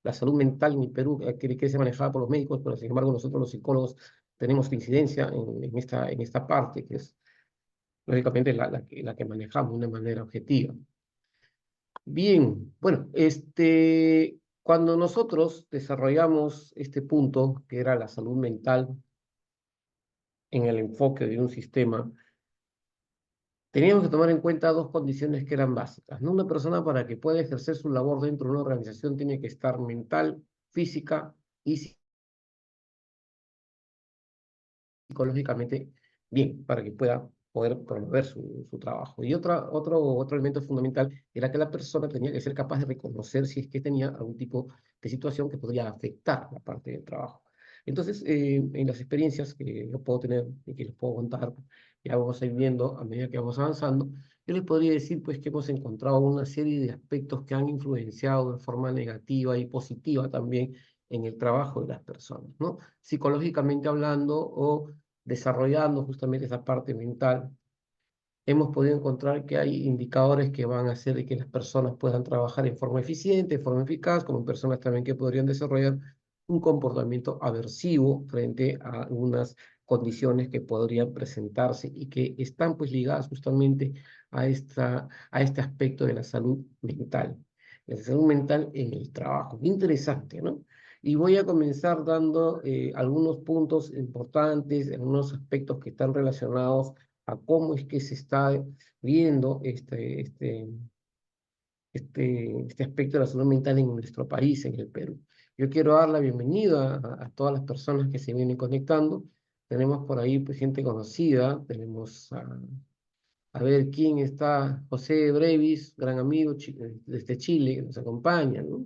la salud mental en el Perú que se manejaba por los médicos, pero sin embargo nosotros los psicólogos tenemos incidencia en esta parte, que es lógicamente la que manejamos de una manera objetiva. Bien, bueno, cuando nosotros desarrollamos este punto, que era la salud mental en el enfoque de un sistema, teníamos que tomar en cuenta dos condiciones que eran básicas, ¿no? Una persona para que pueda ejercer su labor dentro de una organización tiene que estar mental, física y psicológicamente bien, para que pueda poder promover su trabajo. Y otro elemento fundamental era que la persona tenía que ser capaz de reconocer si es que tenía algún tipo de situación que podría afectar la parte del trabajo. Entonces, en las experiencias que yo puedo tener y que les puedo contar, ya vamos a ir viendo a medida que vamos avanzando, yo les podría decir pues que hemos encontrado una serie de aspectos que han influenciado de forma negativa y positiva también en el trabajo de las personas, ¿no? Psicológicamente hablando o desarrollando justamente esa parte mental, hemos podido encontrar que hay indicadores que van a hacer de que las personas puedan trabajar en forma eficiente, en forma eficaz, como personas también que podrían desarrollar un comportamiento aversivo frente a algunas condiciones que podrían presentarse y que están pues ligadas justamente a este aspecto de la salud mental. La salud mental en el trabajo. Interesante, ¿no? Y voy a comenzar dando algunos puntos importantes, algunos aspectos que están relacionados a cómo es que se está viendo este aspecto de la salud mental en nuestro país, en el Perú. Yo quiero dar la bienvenida a todas las personas que se vienen conectando. Tenemos por ahí pues, gente conocida, tenemos a ver quién está, José Brevis, gran amigo desde Chile, que nos acompaña, ¿no?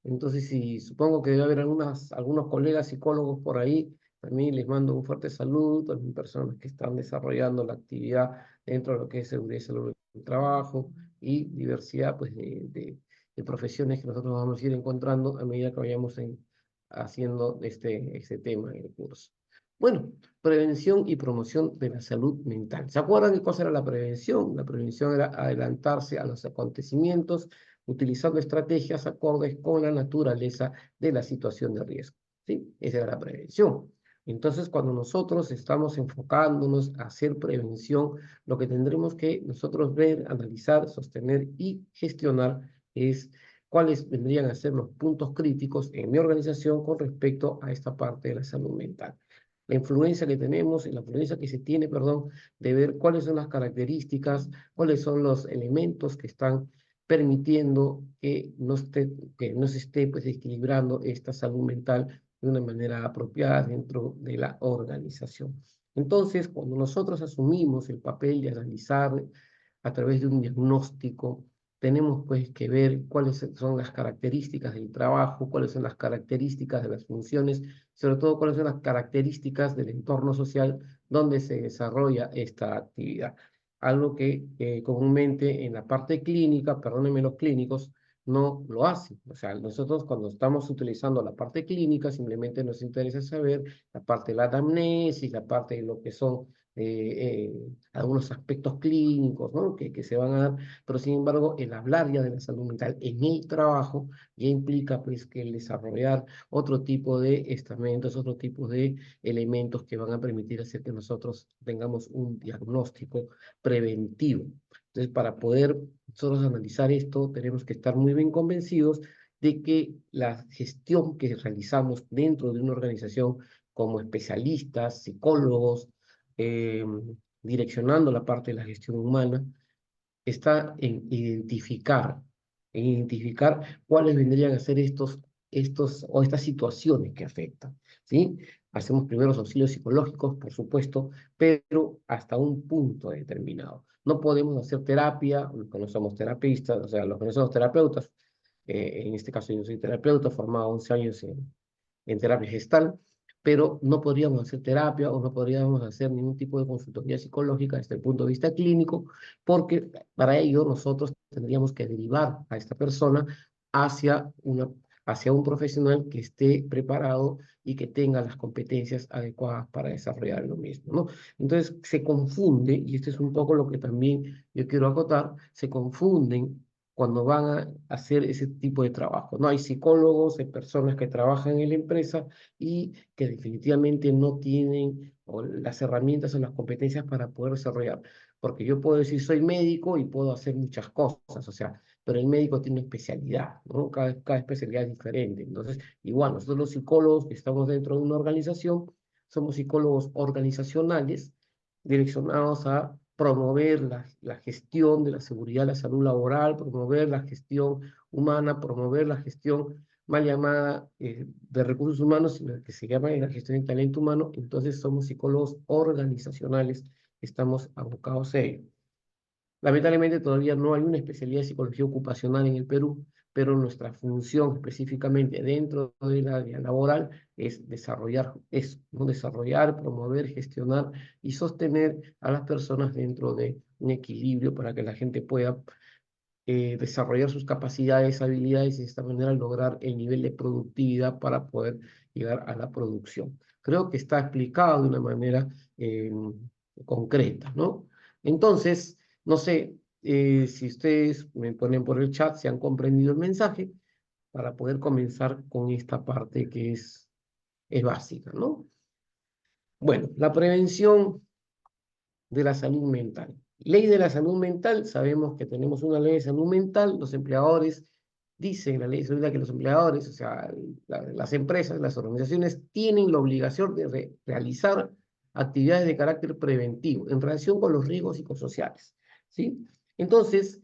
Entonces, supongo que debe haber algunos colegas psicólogos por ahí, también les mando un fuerte saludo, también personas que están desarrollando la actividad dentro de lo que es seguridad y salud del trabajo y diversidad pues, de profesiones que nosotros vamos a ir encontrando a medida que vayamos haciendo este tema en el curso. Bueno, prevención y promoción de la salud mental. ¿Se acuerdan qué cosa era la prevención? La prevención era adelantarse a los acontecimientos utilizando estrategias acordes con la naturaleza de la situación de riesgo. ¿Sí? Esa era la prevención. Entonces, cuando nosotros estamos enfocándonos a hacer prevención, lo que tendremos que nosotros ver, analizar, sostener y gestionar es cuáles vendrían a ser los puntos críticos en mi organización con respecto a esta parte de la salud mental. La influencia que tenemos, la influencia que se tiene, perdón, de ver cuáles son las características, cuáles son los elementos que están permitiendo que no se esté pues, equilibrando esta salud mental de una manera apropiada dentro de la organización. Entonces, cuando nosotros asumimos el papel de analizar a través de un diagnóstico, tenemos pues que ver cuáles son las características del trabajo, cuáles son las características de las funciones, sobre todo cuáles son las características del entorno social donde se desarrolla esta actividad. Algo que comúnmente en la parte clínica, perdónenme los clínicos, no lo hacen. O sea, nosotros cuando estamos utilizando la parte clínica, simplemente nos interesa saber la parte de la anamnesis, la parte de lo que son algunos aspectos clínicos, ¿no? que se van a dar, pero sin embargo, el hablar ya de la salud mental en el trabajo ya implica pues que el desarrollar otro tipo de estamentos, otro tipo de elementos que van a permitir hacer que nosotros tengamos un diagnóstico preventivo. Entonces, para poder nosotros analizar esto, tenemos que estar muy bien convencidos de que la gestión que realizamos dentro de una organización como especialistas, psicólogos, eh, direccionando la parte de la gestión humana, está en identificar cuáles vendrían a ser estas situaciones que afectan, ¿sí? Hacemos primeros auxilios psicológicos, por supuesto, pero hasta un punto determinado. No podemos hacer terapia, los que no somos terapistas, o sea, los que no somos terapeutas, en este caso yo soy terapeuta, formado 11 años en terapia gestal, pero no podríamos hacer terapia o no podríamos hacer ningún tipo de consultoría psicológica desde el punto de vista clínico, porque para ello nosotros tendríamos que derivar a esta persona hacia hacia un profesional que esté preparado y que tenga las competencias adecuadas para desarrollar lo mismo, ¿no? Entonces se confunde, y esto es un poco lo que también yo quiero acotar, se confunden cuando van a hacer ese tipo de trabajo, ¿no? Hay psicólogos, hay personas que trabajan en la empresa y que definitivamente no tienen o las herramientas o las competencias para poder desarrollar. Porque yo puedo decir, soy médico y puedo hacer muchas cosas, o sea, pero el médico tiene una especialidad, ¿no? Cada especialidad es diferente. Entonces, igual, nosotros los psicólogos que estamos dentro de una organización, somos psicólogos organizacionales direccionados a promover la gestión de la seguridad, la salud laboral, promover la gestión humana, promover la gestión mal llamada de recursos humanos, la que se llama la gestión de talento humano. Entonces somos psicólogos organizacionales, estamos abocados a ello. Lamentablemente todavía no hay una especialidad de psicología ocupacional en el Perú, pero nuestra función específicamente dentro del área laboral es desarrollar eso, ¿no? Desarrollar, promover, gestionar y sostener a las personas dentro de un equilibrio para que la gente pueda desarrollar sus capacidades, habilidades y de esta manera lograr el nivel de productividad para poder llegar a la producción. Creo que está explicado de una manera eh, concreta, ¿no? Entonces, no sé si ustedes me ponen por el chat si han comprendido el mensaje para poder comenzar con esta parte que es básica, ¿no? Bueno, la prevención de la salud mental. Ley de la salud mental, sabemos que tenemos una ley de salud mental, los empleadores dicen la ley de salud mental que los empleadores, o sea, las empresas, las organizaciones tienen la obligación de realizar actividades de carácter preventivo en relación con los riesgos psicosociales, ¿sí? Entonces,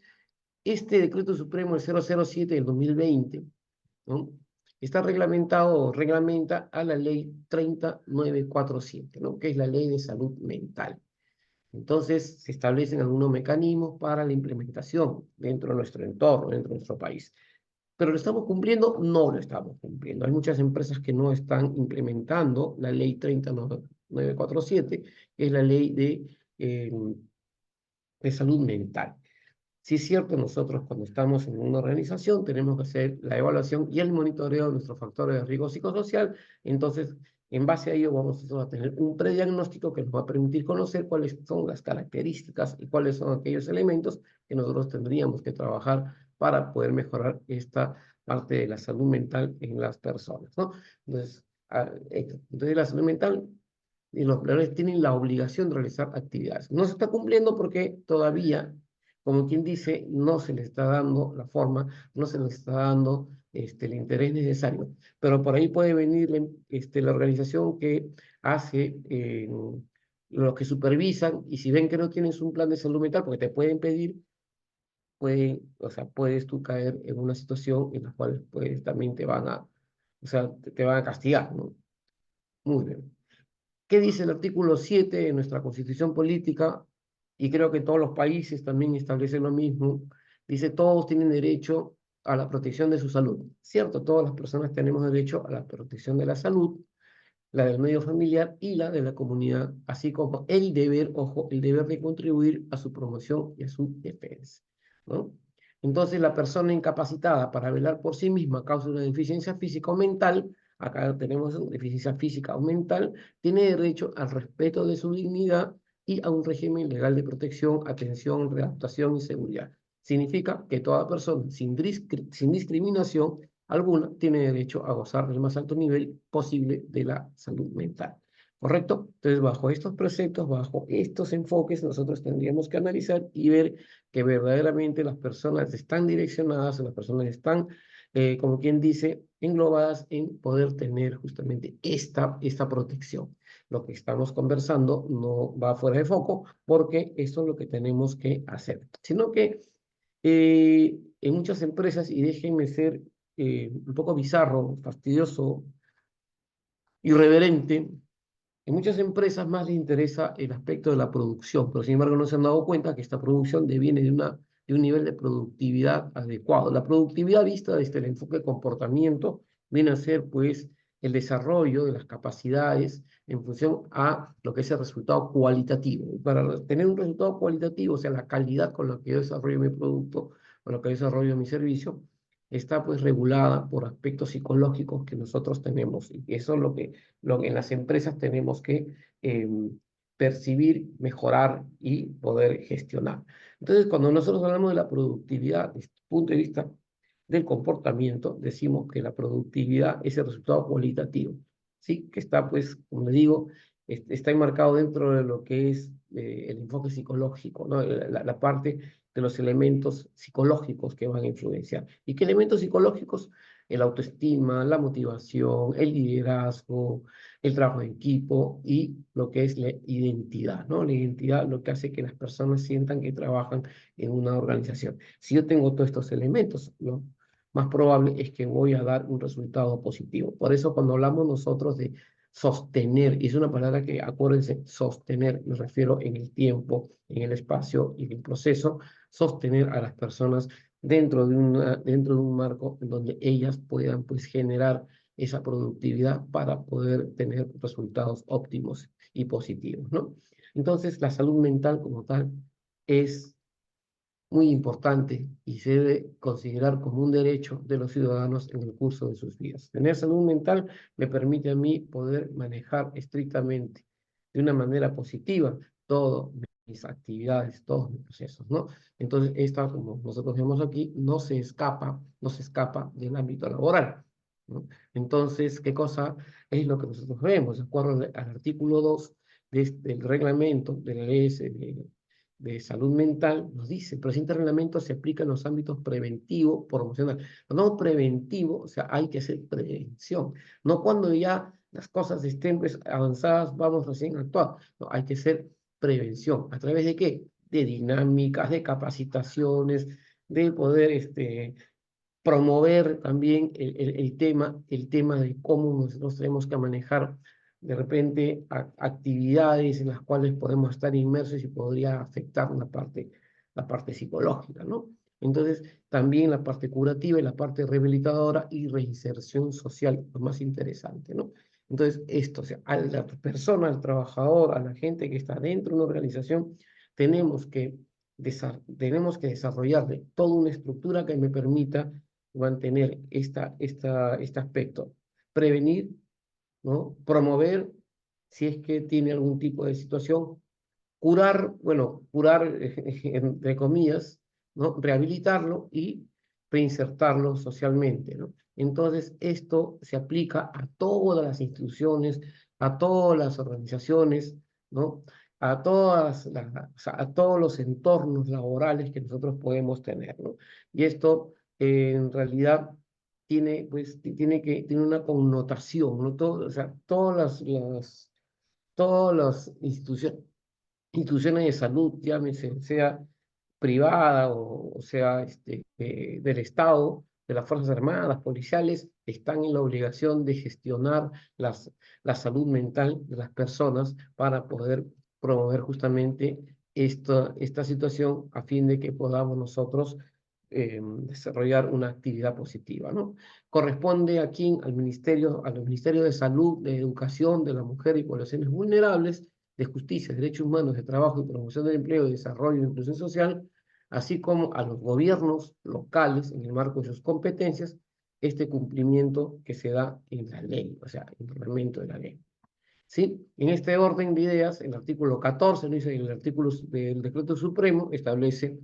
este decreto supremo el 007 del 2020, ¿no? Está reglamentado o reglamenta a la ley 30947, ¿no? Que es la ley de salud mental. Entonces, se establecen algunos mecanismos para la implementación dentro de nuestro entorno, dentro de nuestro país. ¿Pero lo estamos cumpliendo? No lo estamos cumpliendo. Hay muchas empresas que no están implementando la ley 30947, que es la ley de salud mental. Sí es cierto, nosotros cuando estamos en una organización tenemos que hacer la evaluación y el monitoreo de nuestros factores de riesgo psicosocial. Entonces, en base a ello vamos a tener un prediagnóstico que nos va a permitir conocer cuáles son las características y cuáles son aquellos elementos que nosotros tendríamos que trabajar para poder mejorar esta parte de la salud mental en las personas, ¿no? Entonces, entonces la salud mental y los empleadores tienen la obligación de realizar actividades. No se está cumpliendo porque todavía, como quien dice, no se le está dando la forma, no se le está dando el interés necesario. Pero por ahí puede venir la organización que hace los que supervisan y si ven que no tienes un plan de salud mental, porque te pueden pedir, o sea, puedes tú caer en una situación en la cual pues, también te van a, o sea, te van a castigar, ¿no? Muy bien. ¿Qué dice el artículo 7 de nuestra Constitución Política? Y creo que todos los países también establecen lo mismo. Dice, todos tienen derecho a la protección de su salud. Cierto, todas las personas tenemos derecho a la protección de la salud, la del medio familiar y la de la comunidad, así como el deber, ojo, el deber de contribuir a su promoción y a su defensa, ¿no? Entonces, la persona incapacitada para velar por sí misma a causa de una deficiencia física o mental, acá tenemos una deficiencia física o mental, tiene derecho al respeto de su dignidad y a un régimen legal de protección, atención, readaptación y seguridad. Significa que toda persona, sin discriminación, alguna tiene derecho a gozar del más alto nivel posible de la salud mental. ¿Correcto? Entonces, bajo estos preceptos, bajo estos enfoques, nosotros tendríamos que analizar y ver que verdaderamente las personas están direccionadas, las personas están, como quien dice, englobadas en poder tener justamente esta protección. Lo que estamos conversando no va fuera de foco porque eso es lo que tenemos que hacer, sino que en muchas empresas, y déjenme ser un poco bizarro, fastidioso, irreverente, en muchas empresas más les interesa el aspecto de la producción, pero sin embargo no se han dado cuenta que esta producción deviene de un nivel de productividad adecuado. La productividad vista desde el enfoque de comportamiento viene a ser pues el desarrollo de las capacidades en función a lo que es el resultado cualitativo. Y para tener un resultado cualitativo, o sea, la calidad con la que yo desarrollo mi producto, con la que yo desarrollo mi servicio, está pues regulada por aspectos psicológicos que nosotros tenemos. Y eso es lo que en las empresas tenemos que percibir, mejorar y poder gestionar. Entonces, cuando nosotros hablamos de la productividad, desde el punto de vista del comportamiento, decimos que la productividad es el resultado cualitativo, ¿sí? Que está, pues, como le digo, está enmarcado dentro de lo que es el enfoque psicológico, ¿no? La parte de los elementos psicológicos que van a influenciar. ¿Y qué elementos psicológicos? El autoestima, la motivación, el liderazgo, el trabajo en equipo y lo que es la identidad, ¿no? La identidad, lo que hace que las personas sientan que trabajan en una organización. Si yo tengo todos estos elementos, lo más probable es que voy a dar un resultado positivo. Por eso cuando hablamos nosotros de sostener, y es una palabra que, acuérdense, sostener, me refiero en el tiempo, en el espacio y en el proceso, sostener a las personas dentro de un marco en donde ellas puedan, pues, generar esa productividad para poder tener resultados óptimos y positivos, ¿no? Entonces, la salud mental como tal es muy importante y se debe considerar como un derecho de los ciudadanos en el curso de sus vidas. Tener salud mental me permite a mí poder manejar estrictamente, de una manera positiva, todas mis actividades, todos mis procesos, ¿no? Entonces, esta, como nosotros vemos aquí, no se escapa del ámbito laboral, ¿no? Entonces, ¿qué cosa es lo que nosotros vemos? De acuerdo al artículo 2 del reglamento de la ley de salud mental, nos dice: el presente reglamento se aplica en los ámbitos preventivo, promocional. No preventivo, o sea, hay que hacer prevención. No cuando ya las cosas estén, pues, avanzadas, vamos recién a actuar. No, hay que hacer prevención. ¿A través de qué? De dinámicas, de capacitaciones, de poder promover también el tema de cómo nosotros tenemos que manejar de repente actividades en las cuales podemos estar inmersos y podría afectar la parte psicológica, ¿no? Entonces, también la parte curativa y la parte rehabilitadora y reinserción social, lo más interesante, ¿no? Entonces, esto, o sea, a la persona, al trabajador, a la gente que está dentro de una organización, tenemos que, tenemos que desarrollarle toda una estructura que me permita mantener este aspecto. Prevenir, ¿no? Promover si es que tiene algún tipo de situación. Curar, bueno, curar entre comillas, ¿no? Rehabilitarlo y reinsertarlo socialmente, ¿no? Entonces, esto se aplica a todas las instituciones, a todas las organizaciones, ¿no? O sea, a todos los entornos laborales que nosotros podemos tener, ¿no? Y esto, en realidad, tiene, pues, tiene una connotación, ¿no? Todo, o sea, todas las instituciones de salud, llámese, sea privada o sea del Estado, de las Fuerzas Armadas, policiales, están en la obligación de gestionar la salud mental de las personas para poder promover justamente esta situación a fin de que podamos nosotros desarrollar una actividad positiva, ¿no? Corresponde aquí a los ministerios de Salud, de Educación, de la Mujer y Poblaciones Vulnerables, de Justicia, Derechos Humanos, de Trabajo y Promoción del Empleo, de Desarrollo e Inclusión Social, así como a los gobiernos locales, en el marco de sus competencias, este cumplimiento que se da en la ley, o sea, en el reglamento de la ley. ¿Sí? En este orden de ideas, el artículo 14, ¿no? El artículo del Decreto Supremo establece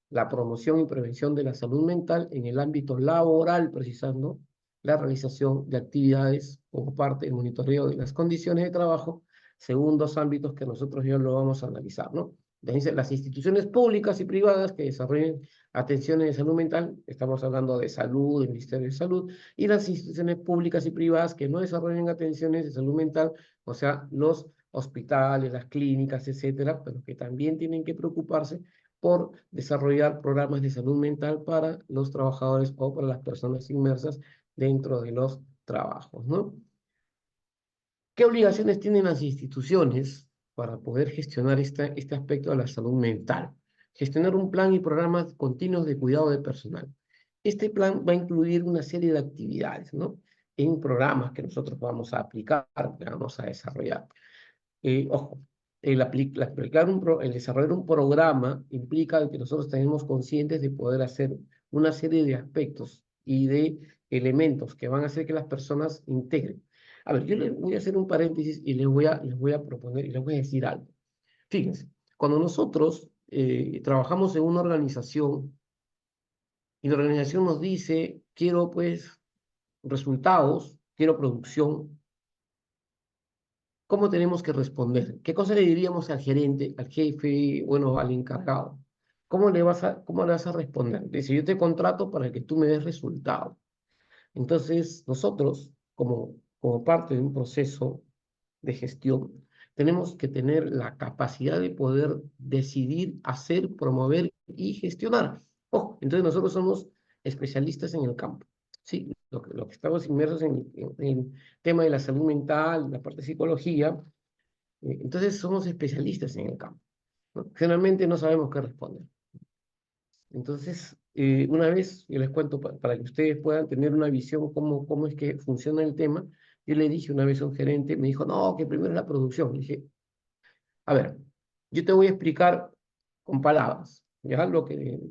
la promoción y prevención de la salud mental en el ámbito laboral, precisando la realización de actividades como parte del monitoreo de las condiciones de trabajo, según dos ámbitos que nosotros ya lo vamos a analizar, ¿no? Dice, las instituciones públicas y privadas que desarrollen atenciones de salud mental, estamos hablando de salud, del Ministerio de Salud, y las instituciones públicas y privadas que no desarrollen atenciones de salud mental, o sea, los hospitales, las clínicas, etcétera, pero que también tienen que preocuparse por desarrollar programas de salud mental para los trabajadores o para las personas inmersas dentro de los trabajos, ¿no? ¿Qué obligaciones tienen las instituciones para poder gestionar este aspecto de la salud mental? Gestionar un plan y programas continuos de cuidado de personal. Este plan va a incluir una serie de actividades, ¿no? En programas que nosotros vamos a aplicar, que vamos a desarrollar. Ojo, el desarrollar un programa implica que nosotros tenemos conscientes de poder hacer una serie de aspectos y de elementos que van a hacer que las personas integren. A ver, yo les voy a hacer un paréntesis y les voy a proponer y les voy a decir algo. Fíjense, cuando nosotros trabajamos en una organización y la organización nos dice, quiero pues resultados, quiero producción, ¿cómo tenemos que responder? ¿Qué cosa le diríamos al gerente, al jefe, bueno, al encargado? ¿Cómo le vas a responder? Dice, yo te contrato para que tú me des resultados. Entonces, nosotros, como parte de un proceso de gestión, tenemos que tener la capacidad de poder decidir, hacer, promover y gestionar. Ojo, entonces nosotros somos especialistas en el campo. Sí, lo que estamos inmersos en el tema de la salud mental, la parte de psicología, entonces somos especialistas en el campo, ¿no? Generalmente no sabemos qué responder. Entonces, una vez, yo les cuento para que ustedes puedan tener una visión cómo es que funciona el tema. Yo le dije una vez a un gerente, me dijo, no, que primero es la producción. Le dije, a ver, yo te voy a explicar con palabras, ¿ya?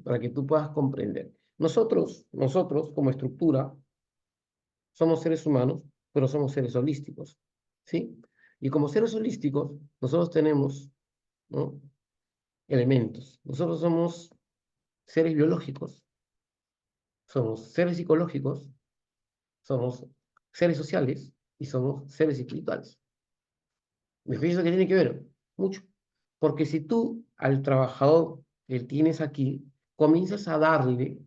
Para que tú puedas comprender. Nosotros como estructura, somos seres humanos, pero somos seres holísticos, ¿sí? Y como seres holísticos, nosotros tenemos, ¿no?, elementos. Nosotros somos seres biológicos, somos seres psicológicos, somos seres sociales y somos seres espirituales. ¿Me fijas que tiene que ver? Mucho. Porque si tú al trabajador que tienes aquí comienzas a darle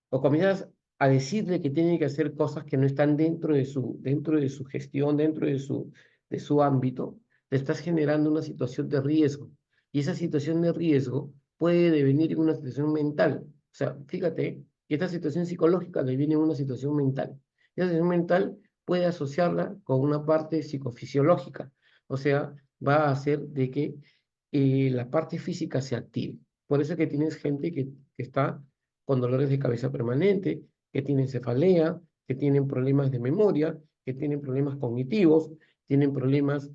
o comienzas a decirle que tiene que hacer cosas que no están dentro de su gestión, dentro de su ámbito, le estás generando una situación de riesgo. Y esa situación de riesgo puede devenir en una situación mental. O sea, fíjate que esta situación psicológica deviene en una situación mental. Esa situación mental puede asociarla con una parte psicofisiológica. O sea, va a hacer de que la parte física se active. Por eso es que tienes gente que está con dolores de cabeza permanente, que tienen cefalea, que tienen problemas de memoria, que tienen problemas cognitivos, tienen problemas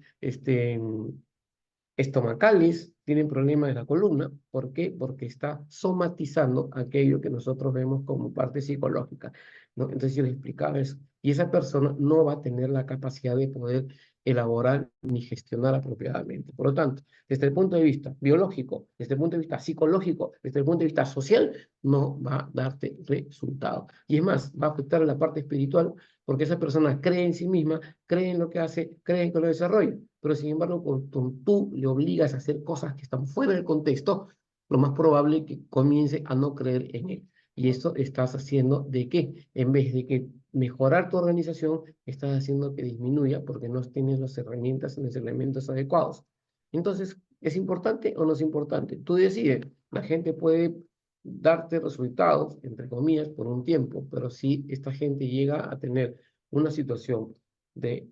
estomacales, tienen problemas de la columna. ¿Por qué? Porque está somatizando aquello que nosotros vemos como parte psicológica, ¿no? Entonces yo les explicaba eso. Y esa persona no va a tener la capacidad de poder elaborar ni gestionar apropiadamente. Por lo tanto, desde el punto de vista biológico, desde el punto de vista psicológico, desde el punto de vista social, no va a darte resultado. Y es más, va a afectar a la parte espiritual porque esa persona cree en sí misma, cree en lo que hace, cree en que lo desarrolla. Pero sin embargo, cuando tú le obligas a hacer cosas que están fuera del contexto, lo más probable es que comience a no creer en él. Y esto estás haciendo de que, en vez de que mejorar tu organización, estás haciendo que disminuya porque no tienes las herramientas y los elementos adecuados. Entonces, ¿es importante o no es importante? Tú decides. La gente puede darte resultados, entre comillas, por un tiempo, pero si esta gente llega a tener una situación de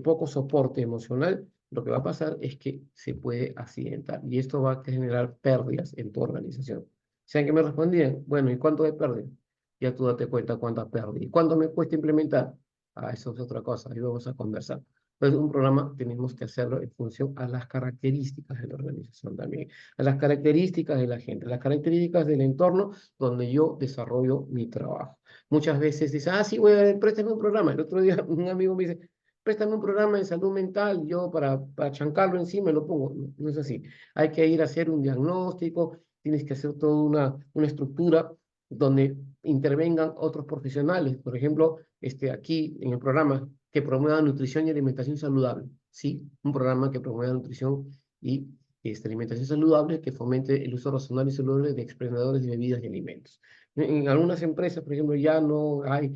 poco soporte emocional, lo que va a pasar es que se puede accidentar y esto va a generar pérdidas en tu organización. ¿Saben qué me respondían? Bueno, ¿y cuánto de pérdida? Ya tú date cuenta cuántas pérdidas. ¿Y cuánto me cuesta implementar? Ah, eso es otra cosa, ahí vamos a conversar. Entonces, un programa tenemos que hacerlo en función a las características de la organización también, a las características de la gente, a las características del entorno donde yo desarrollo mi trabajo. Muchas veces dice, ah, sí, güey, préstame un programa. El otro día un amigo me dice, préstame un programa de salud mental, yo para chancarlo encima lo pongo. No, no es así. Hay que ir a hacer un diagnóstico, tienes que hacer toda una estructura donde intervengan otros profesionales. Por ejemplo, aquí en el programa que promueva nutrición y alimentación saludable. Sí, un programa que promueva nutrición y alimentación saludable, que fomente el uso razonable y saludable de expendedores de bebidas y alimentos. En algunas empresas, por ejemplo, ya no hay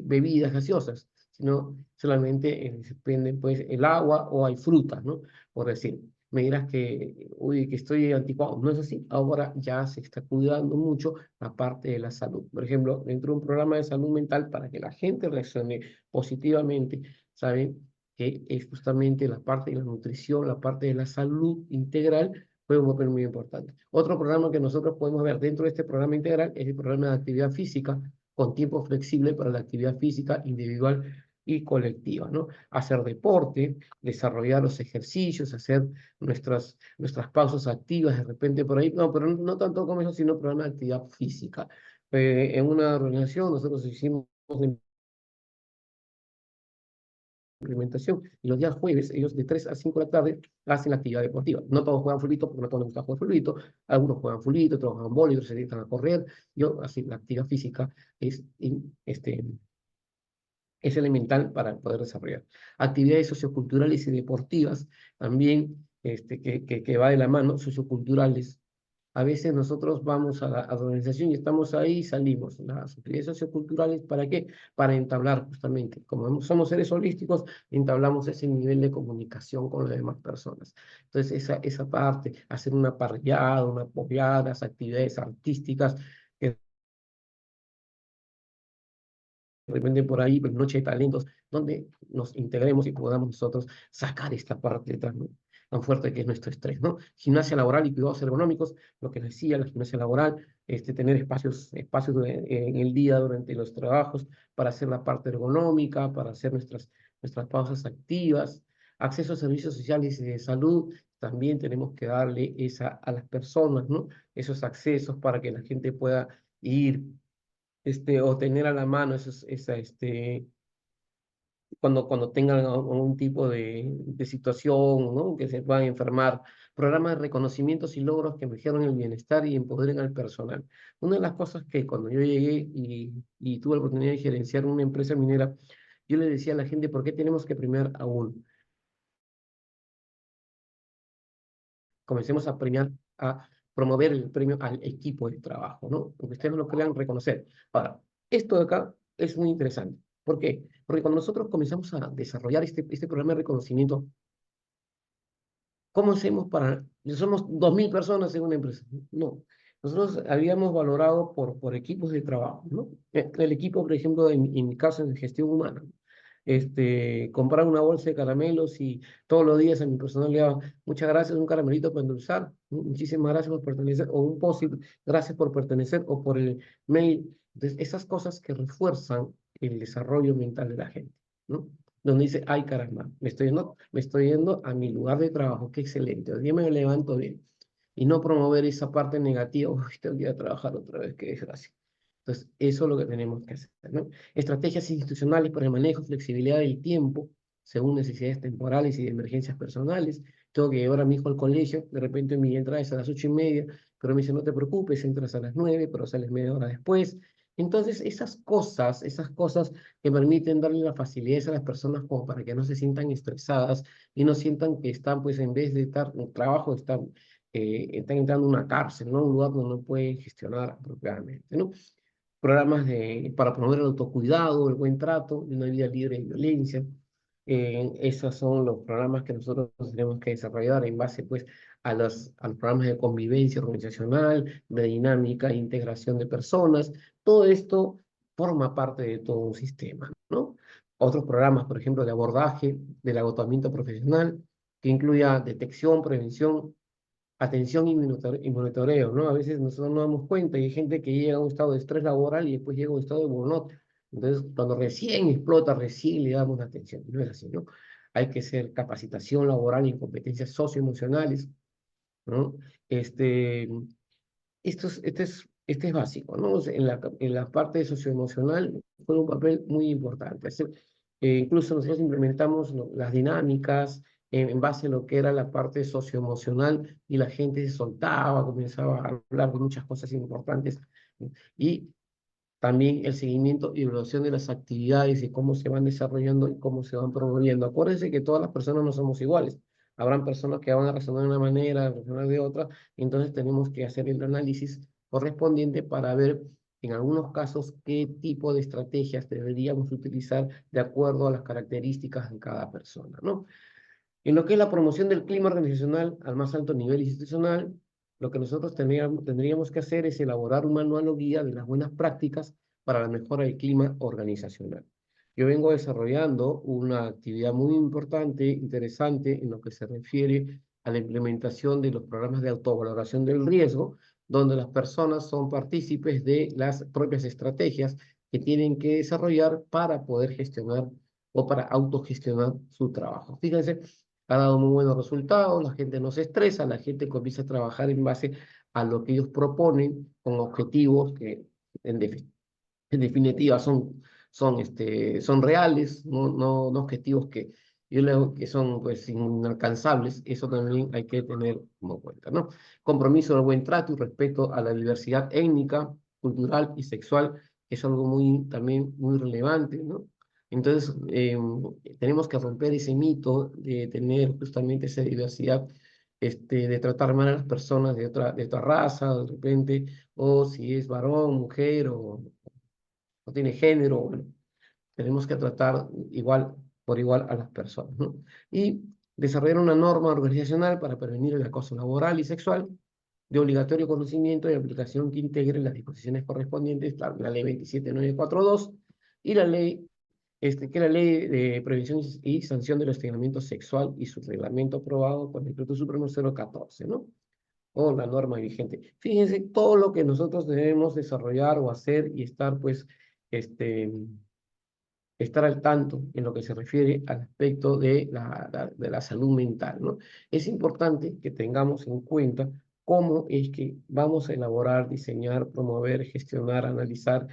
bebidas gaseosas, sino solamente se venden pues, el agua o hay frutas, ¿no? Por decir, me dirás que, uy, que estoy anticuado. No es así. Ahora ya se está cuidando mucho la parte de la salud. Por ejemplo, dentro de un programa de salud mental para que la gente reaccione positivamente, ¿saben? Que es justamente la parte de la nutrición, la parte de la salud integral, fue un papel muy importante. Otro programa que nosotros podemos ver dentro de este programa integral es el programa de actividad física, con tiempo flexible para la actividad física individual y colectiva, ¿no? Hacer deporte, desarrollar los ejercicios, hacer nuestras pausas activas de repente por ahí, no, pero no tanto como eso, sino programa de actividad física. En una organización nosotros hicimos implementación. Y los días jueves, ellos de 3 a 5 de la tarde hacen la actividad deportiva. No todos juegan fulbito, porque no todos les gusta jugar fulbito. Algunos juegan fulbito, otros juegan vóley, otros se dedican a correr. Yo, así, la actividad física es, es elemental para poder desarrollar. Actividades socioculturales y deportivas también, que va de la mano, socioculturales. A veces nosotros vamos a la organización y estamos ahí y salimos. Las actividades socioculturales, ¿para qué? Para entablar justamente, como somos seres holísticos, entablamos ese nivel de comunicación con las demás personas. Entonces, esa parte, hacer una parrillada, una pollada, actividades artísticas, que de repente por ahí, pues, noche de talentos, donde nos integremos y podamos nosotros sacar esta parte tan fuerte que es nuestro estrés, ¿no? Gimnasia laboral y cuidados ergonómicos, lo que les decía, la gimnasia laboral, tener espacios en el día durante los trabajos para hacer la parte ergonómica, para hacer nuestras pausas activas, acceso a servicios sociales y de salud, también tenemos que darle a las personas, ¿no? Esos accesos para que la gente pueda ir o tener a la mano cuando tengan algún tipo de situación, ¿no? Que se puedan enfermar, programas de reconocimientos y logros que mejoren el bienestar y empoderen al personal. Una de las cosas que cuando yo llegué y tuve la oportunidad de gerenciar una empresa minera, yo le decía a la gente, ¿por qué tenemos que premiar a uno? Comencemos a premiar, a promover el premio al equipo de trabajo, ¿no? Porque ustedes no lo crean, reconocer. Ahora, esto de acá es muy interesante. ¿Por qué? Porque cuando nosotros comenzamos a desarrollar este programa de reconocimiento, ¿cómo hacemos para...? Somos 2.000 personas en una empresa. No. Nosotros habíamos valorado por equipos de trabajo, ¿no? El equipo, por ejemplo, en mi caso, en gestión humana, comprar una bolsa de caramelos y todos los días a mi personal le daba, muchas gracias, un caramelito para endulzar, ¿no? Muchísimas gracias por pertenecer, o un post gracias por pertenecer, o por el mail. Entonces, esas cosas que refuerzan el desarrollo mental de la gente, ¿no? Donde dice, ay caramba, me estoy yendo a mi lugar de trabajo, qué excelente, hoy día me levanto bien. Y no promover esa parte negativa, uy, tengo que ir a trabajar otra vez, qué desgracia. Entonces, eso es lo que tenemos que hacer, ¿no? Estrategias institucionales para el manejo, flexibilidad del tiempo, según necesidades temporales y de emergencias personales. Tengo que llevar a mi hijo al colegio, de repente mi entrada es a las 8:30, pero me dice, no te preocupes, entras a las 9, pero sales media hora después. Entonces, esas cosas que permiten darle las facilidades a las personas como para que no se sientan estresadas y no sientan que están, pues, en vez de estar en trabajo, están entrando a una cárcel, ¿no? Un lugar donde no pueden gestionar apropiadamente, ¿no? Programas para promover el autocuidado, el buen trato, y una vida libre de violencia. Esos son los programas que nosotros tenemos que desarrollar en base, pues, a los programas de convivencia organizacional, de dinámica e integración de personas. Todo esto forma parte de todo un sistema, ¿no? Otros programas, por ejemplo, de abordaje del agotamiento profesional, que incluya detección, prevención, atención y monitoreo, ¿no? A veces nosotros no damos cuenta y hay gente que llega a un estado de estrés laboral y después llega a un estado de burnout. Entonces, cuando recién explota, recién le damos la atención. No es así, ¿no? Hay que hacer capacitación laboral y competencias socioemocionales, ¿no? Este, este es básico, ¿no? O sea, en la parte socioemocional fue un papel muy importante. Incluso nosotros implementamos las dinámicas en base a lo que era la parte socioemocional y la gente se soltaba, comenzaba a hablar de muchas cosas importantes, ¿no? Y también el seguimiento y evaluación de las actividades y cómo se van desarrollando y cómo se van promoviendo. Acuérdense que todas las personas no somos iguales. Habrán personas que van a razonar de una manera, personas de otra, entonces tenemos que hacer el análisis correspondiente para ver en algunos casos qué tipo de estrategias deberíamos utilizar de acuerdo a las características de cada persona, ¿no? En lo que es la promoción del clima organizacional al más alto nivel institucional, lo que nosotros tendríamos que hacer es elaborar un manual o guía de las buenas prácticas para la mejora del clima organizacional. Yo vengo desarrollando una actividad muy importante, interesante, en lo que se refiere a la implementación de los programas de autovaloración del riesgo, donde las personas son partícipes de las propias estrategias que tienen que desarrollar para poder gestionar o para autogestionar su trabajo. Fíjense, ha dado muy buenos resultados, la gente no se estresa, la gente comienza a trabajar en base a lo que ellos proponen, con objetivos que en, defi- en definitiva son reales, no objetivos que yo leo que son pues inalcanzables. Eso también hay que tener como cuenta, ¿no? Compromiso del buen trato y respeto a la diversidad étnica, cultural y sexual es algo también muy relevante, ¿no? Entonces, tenemos que romper ese mito de tener justamente esa diversidad, de tratar mal a las personas de otra raza, de repente, o si es varón, mujer, o tiene género, bueno, tenemos que tratar por igual a las personas, ¿no? Y desarrollar una norma organizacional para prevenir el acoso laboral y sexual, de obligatorio conocimiento y aplicación que integre las disposiciones correspondientes, la ley 27942 y que la ley de prevención y sanción del hostigamiento sexual y su reglamento aprobado por el Decreto Supremo 014, ¿no? O la norma vigente. Fíjense todo lo que nosotros debemos desarrollar o hacer y estar, pues, estar al tanto en lo que se refiere al aspecto de la salud mental, ¿no? Es importante que tengamos en cuenta cómo es que vamos a elaborar, diseñar, promover, gestionar, analizar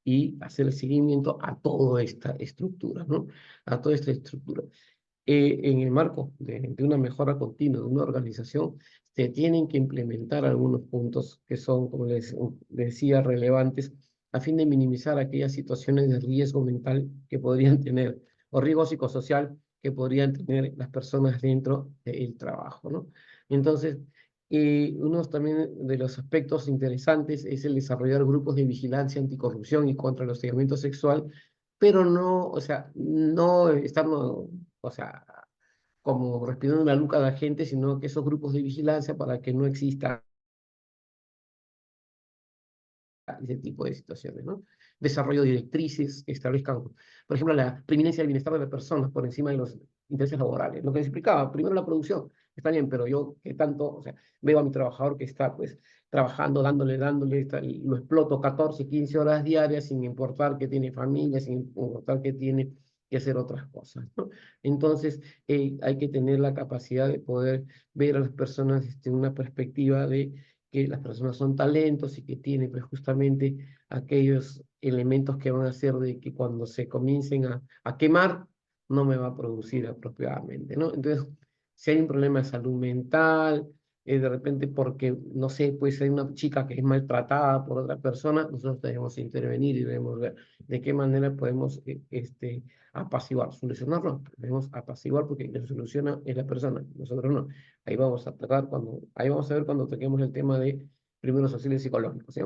y hacer el seguimiento a toda esta estructura, ¿no? A toda esta estructura. En el marco de una mejora continua de una organización, se tienen que implementar algunos puntos que son, como les decía, relevantes a fin de minimizar aquellas situaciones de riesgo mental que podrían tener, o riesgo psicosocial que podrían tener las personas dentro del trabajo, ¿no? Entonces, uno también de los aspectos interesantes es el desarrollar grupos de vigilancia anticorrupción y contra el hostigamiento sexual, pero no, o sea, no estar, o sea, como respirando la nuca de la gente, sino que esos grupos de vigilancia para que no exista ese tipo de situaciones, ¿no? Desarrollo de directrices que establezcan, por ejemplo, la preeminencia del bienestar de las personas por encima de los intereses laborales. Lo que les explicaba, primero la producción, está bien, pero yo que tanto, o sea, veo a mi trabajador que está, pues, trabajando, dándole, y lo exploto 14, 15 horas diarias sin importar que tiene familia, sin importar que tiene que hacer otras cosas, ¿no? Entonces, hay que tener la capacidad de poder ver a las personas desde una perspectiva de que las personas son talentos y que tienen pues justamente aquellos elementos que van a hacer de que cuando se comiencen a quemar, no me va a producir apropiadamente, ¿no? Entonces, si hay un problema de salud mental, de repente porque, no sé, pues hay una chica que es maltratada por otra persona, nosotros debemos intervenir y debemos ver de qué manera podemos apaciguar, solucionarlo, debemos apaciguar porque lo soluciona es la persona, nosotros no. Ahí vamos a ver cuando toquemos el tema de primeros auxilios psicológicos, ¿sí?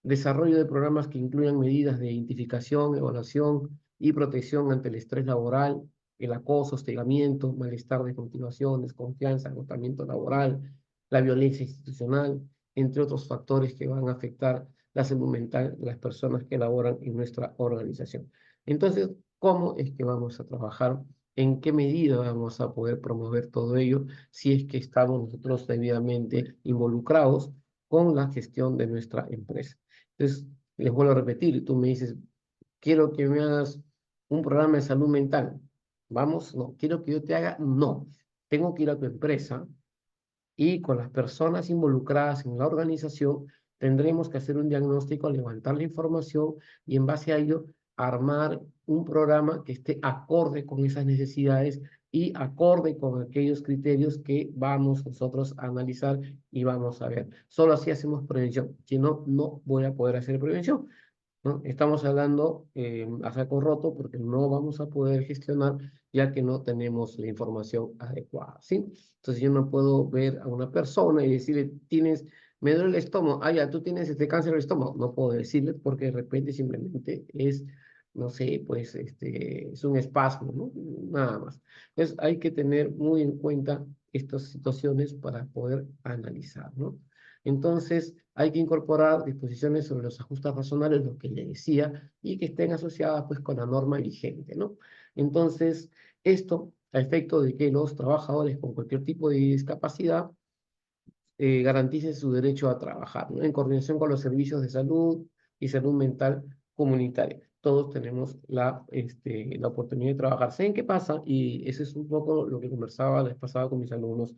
Desarrollo de programas que incluyan medidas de identificación, evaluación y protección ante el estrés laboral, el acoso, hostigamiento, malestar de continuación, desconfianza, agotamiento laboral, la violencia institucional, entre otros factores que van a afectar la salud mental de las personas que laboran en nuestra organización. Entonces, ¿cómo es que vamos a trabajar? ¿En qué medida vamos a poder promover todo ello si es que estamos nosotros debidamente involucrados con la gestión de nuestra empresa? Entonces, les vuelvo a repetir, tú me dices, quiero que me hagas un programa de salud mental. Vamos, no, quiero que yo te haga, no. Tengo que ir a tu empresa y con las personas involucradas en la organización tendremos que hacer un diagnóstico, levantar la información y en base a ello armar un programa que esté acorde con esas necesidades y acorde con aquellos criterios que vamos nosotros a analizar y vamos a ver. Solo así hacemos prevención, si no, no voy a poder hacer prevención, ¿no? Estamos hablando a saco roto porque no vamos a poder gestionar ya que no tenemos la información adecuada, ¿sí? Entonces yo no puedo ver a una persona y decirle, me duele el estómago, ya, tú tienes cáncer del estómago. No puedo decirle porque de repente simplemente es, no sé, pues es un espasmo, ¿no? Nada más. Entonces hay que tener muy en cuenta estas situaciones para poder analizar, ¿no? Entonces, hay que incorporar disposiciones sobre los ajustes razonables, lo que le decía, y que estén asociadas pues con la norma vigente, ¿no? Entonces, esto a efecto de que los trabajadores con cualquier tipo de discapacidad garanticen su derecho a trabajar, ¿no? En coordinación con los servicios de salud y salud mental comunitaria. Todos tenemos la oportunidad de trabajar. ¿Saben qué pasa? Y eso es un poco lo que conversaba la vez pasada con mis alumnos.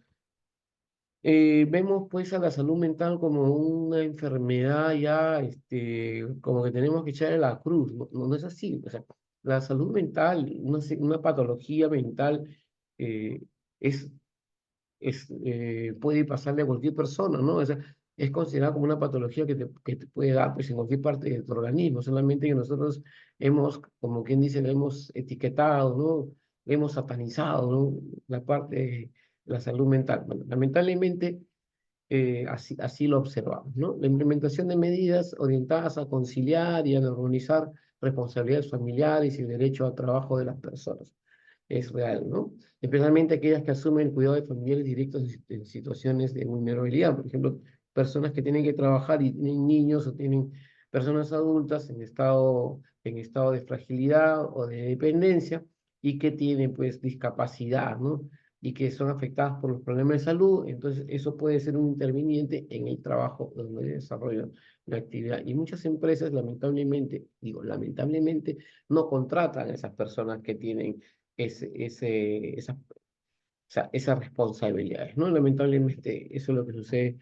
Vemos pues a la salud mental como una enfermedad ya, como que tenemos que echarle la cruz. No, no es así. O sea, la salud mental, una patología mental, eh, es, puede pasarle a cualquier persona, ¿no? O sea, es considerada como una patología que te puede dar pues, en cualquier parte de tu organismo, solamente que nosotros hemos, como quien dice, lo hemos etiquetado, ¿no? Hemos satanizado, ¿no? La parte de la salud mental. Bueno, lamentablemente, así lo observamos, ¿no? La implementación de medidas orientadas a conciliar y a organizar responsabilidades familiares y el derecho al trabajo de las personas es real, ¿no? Especialmente aquellas que asumen el cuidado de familiares directos en situaciones de vulnerabilidad. Por ejemplo, personas que tienen que trabajar y tienen niños o tienen personas adultas en estado de fragilidad o de dependencia y que tienen pues discapacidad, ¿no? Y que son afectadas por los problemas de salud, entonces eso puede ser un interviniente en el trabajo donde desarrollan la actividad. Y muchas empresas, lamentablemente, digo, lamentablemente, no contratan a esas personas que tienen esas responsabilidades, ¿no? Lamentablemente eso es lo que sucede,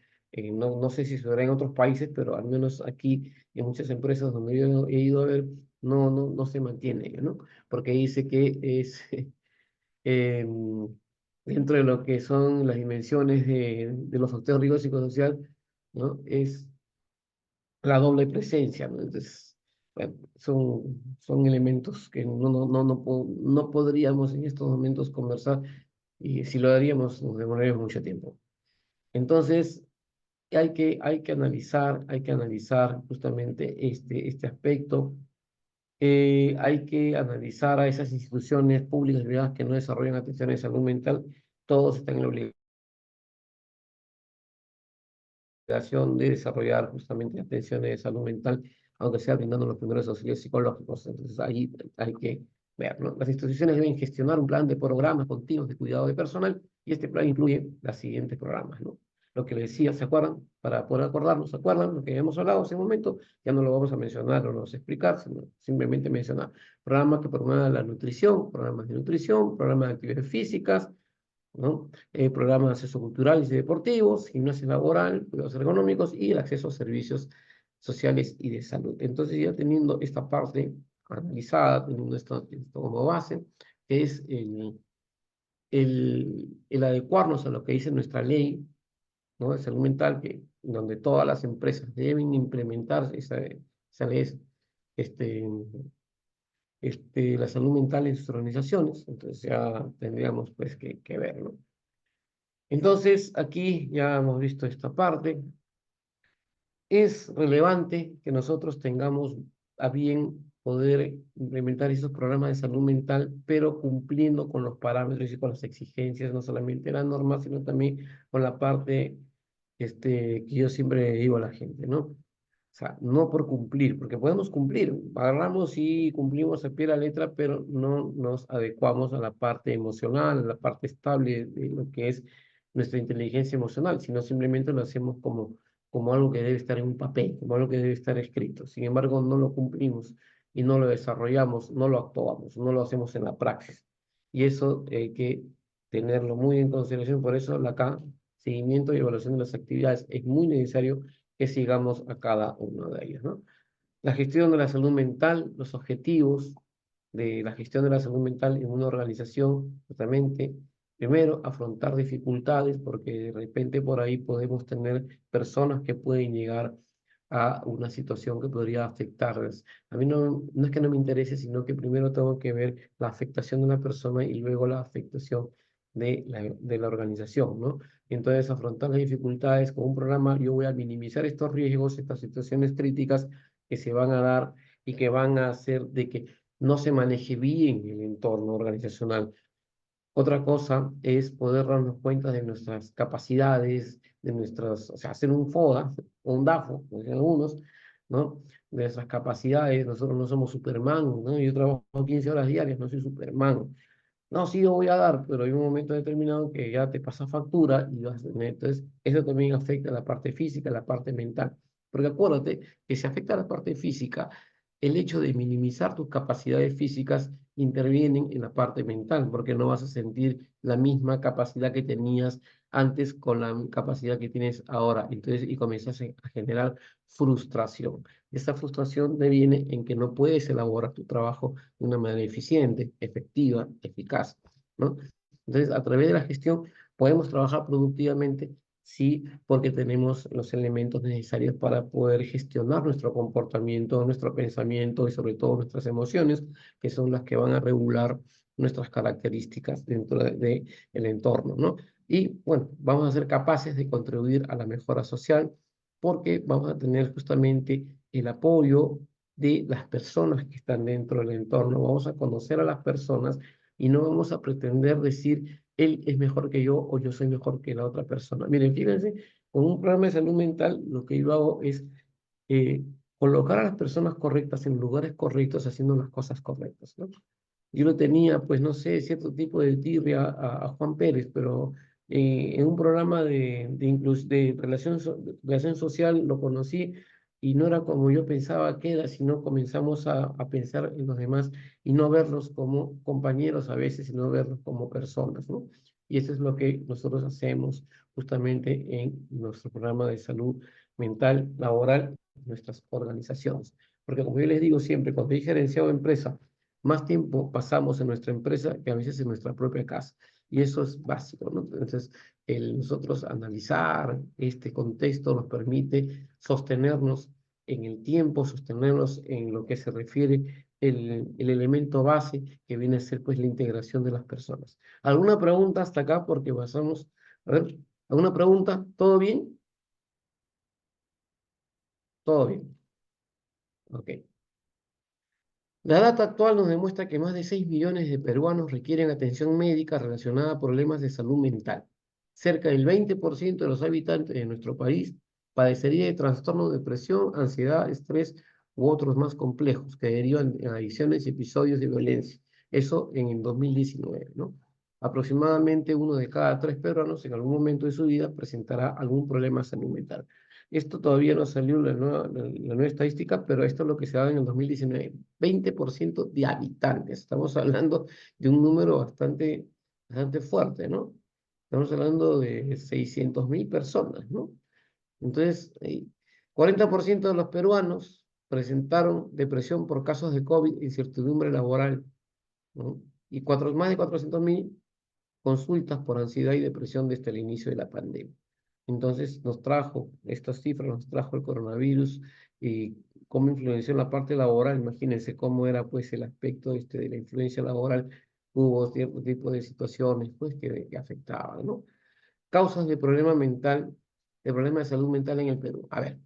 no sé si sucederá en otros países, pero al menos aquí en muchas empresas donde yo he ido a ver, no se mantiene, ¿no? Porque dice que es em, dentro de lo que son las dimensiones de los factores de riesgo psicosocial, ¿no? Es la doble presencia, ¿no? Entonces, bueno, son elementos que no podríamos en estos momentos conversar y si lo haríamos nos demoraríamos mucho tiempo. Entonces, hay que analizar justamente este aspecto. Hay que analizar a esas instituciones públicas y privadas que no desarrollan atención de salud mental. Todos están en la obligación de desarrollar justamente atenciones de salud mental, aunque sea brindando los primeros auxilios psicológicos. Entonces, ahí hay que ver, ¿no? Las instituciones deben gestionar un plan de programas continuos de cuidado de personal y este plan incluye los siguientes programas, ¿no? Lo que les decía, ¿se acuerdan? Para poder acordarnos, ¿se acuerdan? Lo que hemos hablado hace un momento, ya no lo vamos a mencionar o no vamos a explicar, sino simplemente mencionar programas que promuevan la nutrición, programas de nutrición, programas de actividades físicas, ¿no? Programas socioculturales y deportivos, gimnasia laboral, cuidados ergonómicos y el acceso a servicios sociales y de salud. Entonces, ya teniendo esta parte analizada, teniendo esto como base, que es el adecuarnos a lo que dice nuestra ley, ¿no? De salud mental, donde todas las empresas deben implementar esa ley, este, la salud mental en sus organizaciones. Entonces, ya tendríamos pues que verlo. Entonces, aquí ya hemos visto esta parte. Es relevante que nosotros tengamos a bien poder implementar esos programas de salud mental, pero cumpliendo con los parámetros y con las exigencias, no solamente las normas, sino también con la parte que yo siempre digo a la gente, ¿no? O sea, no por cumplir, porque podemos cumplir, agarramos y cumplimos a pie de la letra, pero no nos adecuamos a la parte emocional, a la parte estable de lo que es nuestra inteligencia emocional, sino simplemente lo hacemos como algo que debe estar en un papel, como algo que debe estar escrito. Sin embargo, no lo cumplimos y no lo desarrollamos, no lo actuamos, no lo hacemos en la praxis. Y eso hay que tenerlo muy en consideración. Por eso acá, seguimiento y evaluación de las actividades, es muy necesario que sigamos a cada uno de ellos, ¿no? La gestión de la salud mental, los objetivos de la gestión de la salud mental en una organización, justamente, primero, afrontar dificultades, porque de repente por ahí podemos tener personas que pueden llegar a una situación que podría afectarles. A mí no es que no me interese, sino que primero tengo que ver la afectación de una persona y luego la afectación de la organización, ¿no? Entonces, afrontar las dificultades con un programa, yo voy a minimizar estos riesgos, estas situaciones críticas que se van a dar y que van a hacer de que no se maneje bien el entorno organizacional. Otra cosa es poder darnos cuenta de nuestras capacidades, o sea, hacer un FODA o un DAFO, como dicen algunos, ¿no? De nuestras capacidades, nosotros no somos Superman, ¿no? Yo trabajo 15 horas diarias, no soy Superman. No, sí, yo voy a dar, pero hay un momento determinado que ya te pasa factura y vas a tener. Entonces, eso también afecta la parte física, la parte mental. Porque acuérdate que si afecta la parte física, el hecho de minimizar tus capacidades físicas intervienen en la parte mental, porque no vas a sentir la misma capacidad que tenías antes con la capacidad que tienes ahora. Entonces, y comienzas a generar frustración. Esa frustración deviene en que no puedes elaborar tu trabajo de una manera eficiente, efectiva, eficaz, ¿no? Entonces, a través de la gestión podemos trabajar productivamente, sí, porque tenemos los elementos necesarios para poder gestionar nuestro comportamiento, nuestro pensamiento y sobre todo nuestras emociones, que son las que van a regular nuestras características dentro de el entorno, ¿no? Y bueno, vamos a ser capaces de contribuir a la mejora social porque vamos a tener justamente el apoyo de las personas que están dentro del entorno. Vamos a conocer a las personas y no vamos a pretender decir, él es mejor que yo o yo soy mejor que la otra persona. Miren, fíjense, con un programa de salud mental, lo que yo hago es eh, colocar a las personas correctas en lugares correctos, haciendo las cosas correctas, ¿no? Yo lo tenía, pues no sé, cierto tipo de tirria a Juan Pérez, pero en un programa de relación social lo conocí y no era como yo pensaba que era, sino comenzamos a pensar en los demás y no verlos como compañeros a veces, sino verlos como personas, ¿no? Y eso es lo que nosotros hacemos justamente en nuestro programa de salud mental, laboral, en nuestras organizaciones. Porque como yo les digo siempre, cuando he gerenciado empresa, más tiempo pasamos en nuestra empresa que a veces en nuestra propia casa. Y eso es básico, ¿no? Entonces, el nosotros analizar este contexto nos permite sostenernos en el tiempo, sostenernos en lo que se refiere el elemento base que viene a ser pues la integración de las personas. ¿Alguna pregunta hasta acá? Porque pasamos, a ver, ¿alguna pregunta? ¿Todo bien? Todo bien. Ok. La data actual nos demuestra que más de 6 millones de peruanos requieren atención médica relacionada a problemas de salud mental. Cerca del 20% de los habitantes de nuestro país padecería de trastorno de depresión, ansiedad, estrés u otros más complejos que derivan en adicciones y episodios de violencia. Eso en el 2019, ¿no? Aproximadamente uno de cada 3 peruanos en algún momento de su vida presentará algún problema de salud mental. Esto todavía no salió la nueva estadística, pero esto es lo que se da en el 2019. 20% de habitantes. Estamos hablando de un número bastante fuerte, ¿no? Estamos hablando de 600.000 personas, ¿no? Entonces, 40% de los peruanos presentaron depresión por casos de COVID e incertidumbre laboral, ¿no? Y más de 400.000 consultas por ansiedad y depresión desde el inicio de la pandemia. Entonces nos trajo estas cifras, nos trajo el coronavirus y cómo influenció en la parte laboral. Imagínense cómo era pues el aspecto de la influencia laboral. Hubo cierto tipo de situaciones pues que afectaban, ¿no? Causas de problema mental, de problema de salud mental en el Perú. A ver,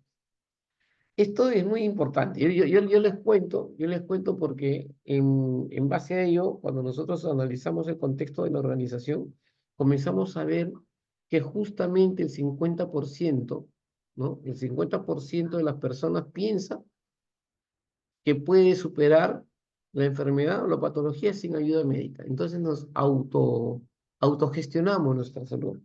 esto es muy importante. Yo les cuento porque en base a ello, cuando nosotros analizamos el contexto de la organización, comenzamos a ver que justamente el 50%, ¿no? El 50% de las personas piensa que puede superar la enfermedad o la patología sin ayuda médica. Entonces nos autogestionamos nuestra salud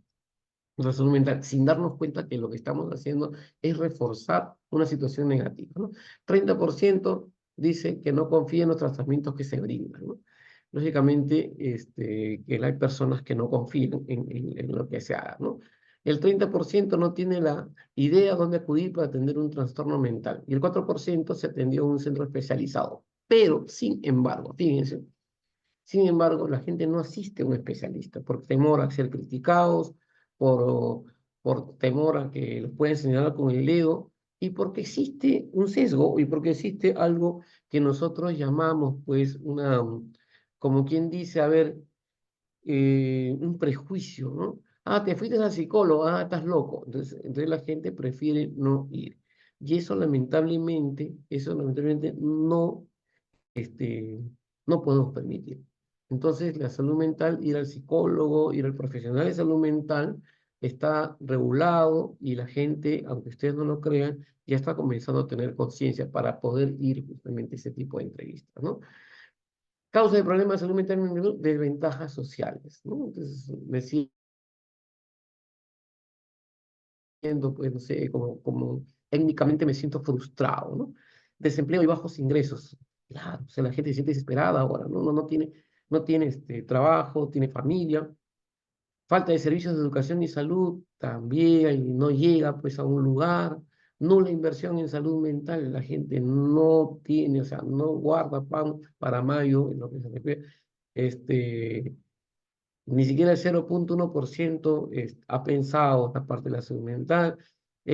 mental, sin darnos cuenta que lo que estamos haciendo es reforzar una situación negativa, ¿no? 30% dice que no confía en los tratamientos que se brindan, ¿no? Lógicamente, que hay personas que no confían en lo que se haga, ¿no? El 30% no tiene la idea dónde acudir para atender un trastorno mental y el 4% se atendió en un centro especializado. Pero, sin embargo, fíjense, sin embargo, la gente no asiste a un especialista por temor a ser criticados, por, por temor a que los pueden señalar con el dedo y porque existe un sesgo y porque existe algo que nosotros llamamos, pues, como quien dice, a ver, un prejuicio, ¿no? Ah, te fuiste al psicólogo, ah, estás loco. Entonces la gente prefiere no ir. Y eso lamentablemente este, no podemos permitir. Entonces, la salud mental, ir al psicólogo, ir al profesional de salud mental, está regulado y la gente, aunque ustedes no lo crean, ya está comenzando a tener conciencia para poder ir justamente a ese tipo de entrevistas, ¿no? Causa de problemas de salud mental en el menú, desventajas sociales, ¿no? Entonces, me siento, pues, no sé, como técnicamente me siento frustrado, ¿no? Desempleo y bajos ingresos. Claro, o sea, la gente se siente desesperada ahora, ¿no? No tiene trabajo, tiene familia, Falta de servicios de educación y salud también, y no llega pues a un lugar. Nula inversión en salud mental, la gente no tiene, o sea, no guarda pan para mayo, en lo que se refiere, este, ni siquiera el 0,1% ha pensado esta parte de la salud mental.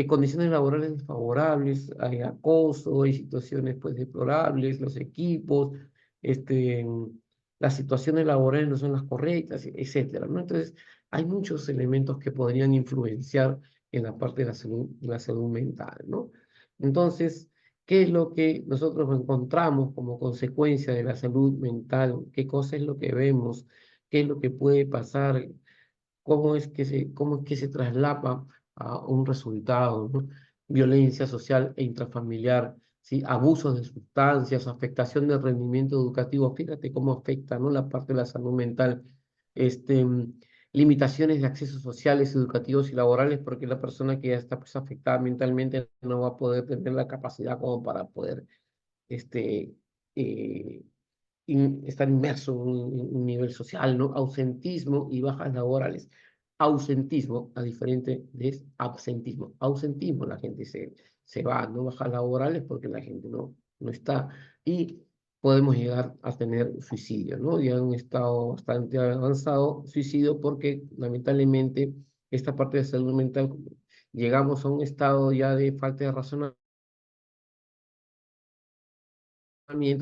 Condiciones laborales desfavorables, hay acoso, hay situaciones pues deplorables, los equipos, este, las situaciones laborales no son las correctas, etcétera, ¿no? Entonces, hay muchos elementos que podrían influenciar en la parte de la salud mental, ¿no? Entonces, ¿qué es lo que nosotros encontramos como consecuencia de la salud mental? ¿Qué cosa es lo que vemos? ¿Qué es lo que puede pasar? Cómo es que se traslapa a un resultado, ¿no? Violencia social e intrafamiliar, ¿sí? Abusos de sustancias, afectación del rendimiento educativo, fíjate cómo afecta, ¿no? La parte de la salud mental, este, limitaciones de accesos sociales, educativos y laborales, porque la persona que ya está pues, afectada mentalmente no va a poder tener la capacidad como para poder este, eh, estar inmerso en un nivel social, ¿no? Ausentismo y bajas laborales. Ausentismo, a diferente de absentismo. Ausentismo, la gente se va, ¿no? Bajas laborales porque la gente no está. Y podemos llegar a tener suicidio, ¿no? Ya en un estado bastante avanzado, suicidio, porque lamentablemente esta parte de salud mental, llegamos a un estado ya de falta de razonamiento,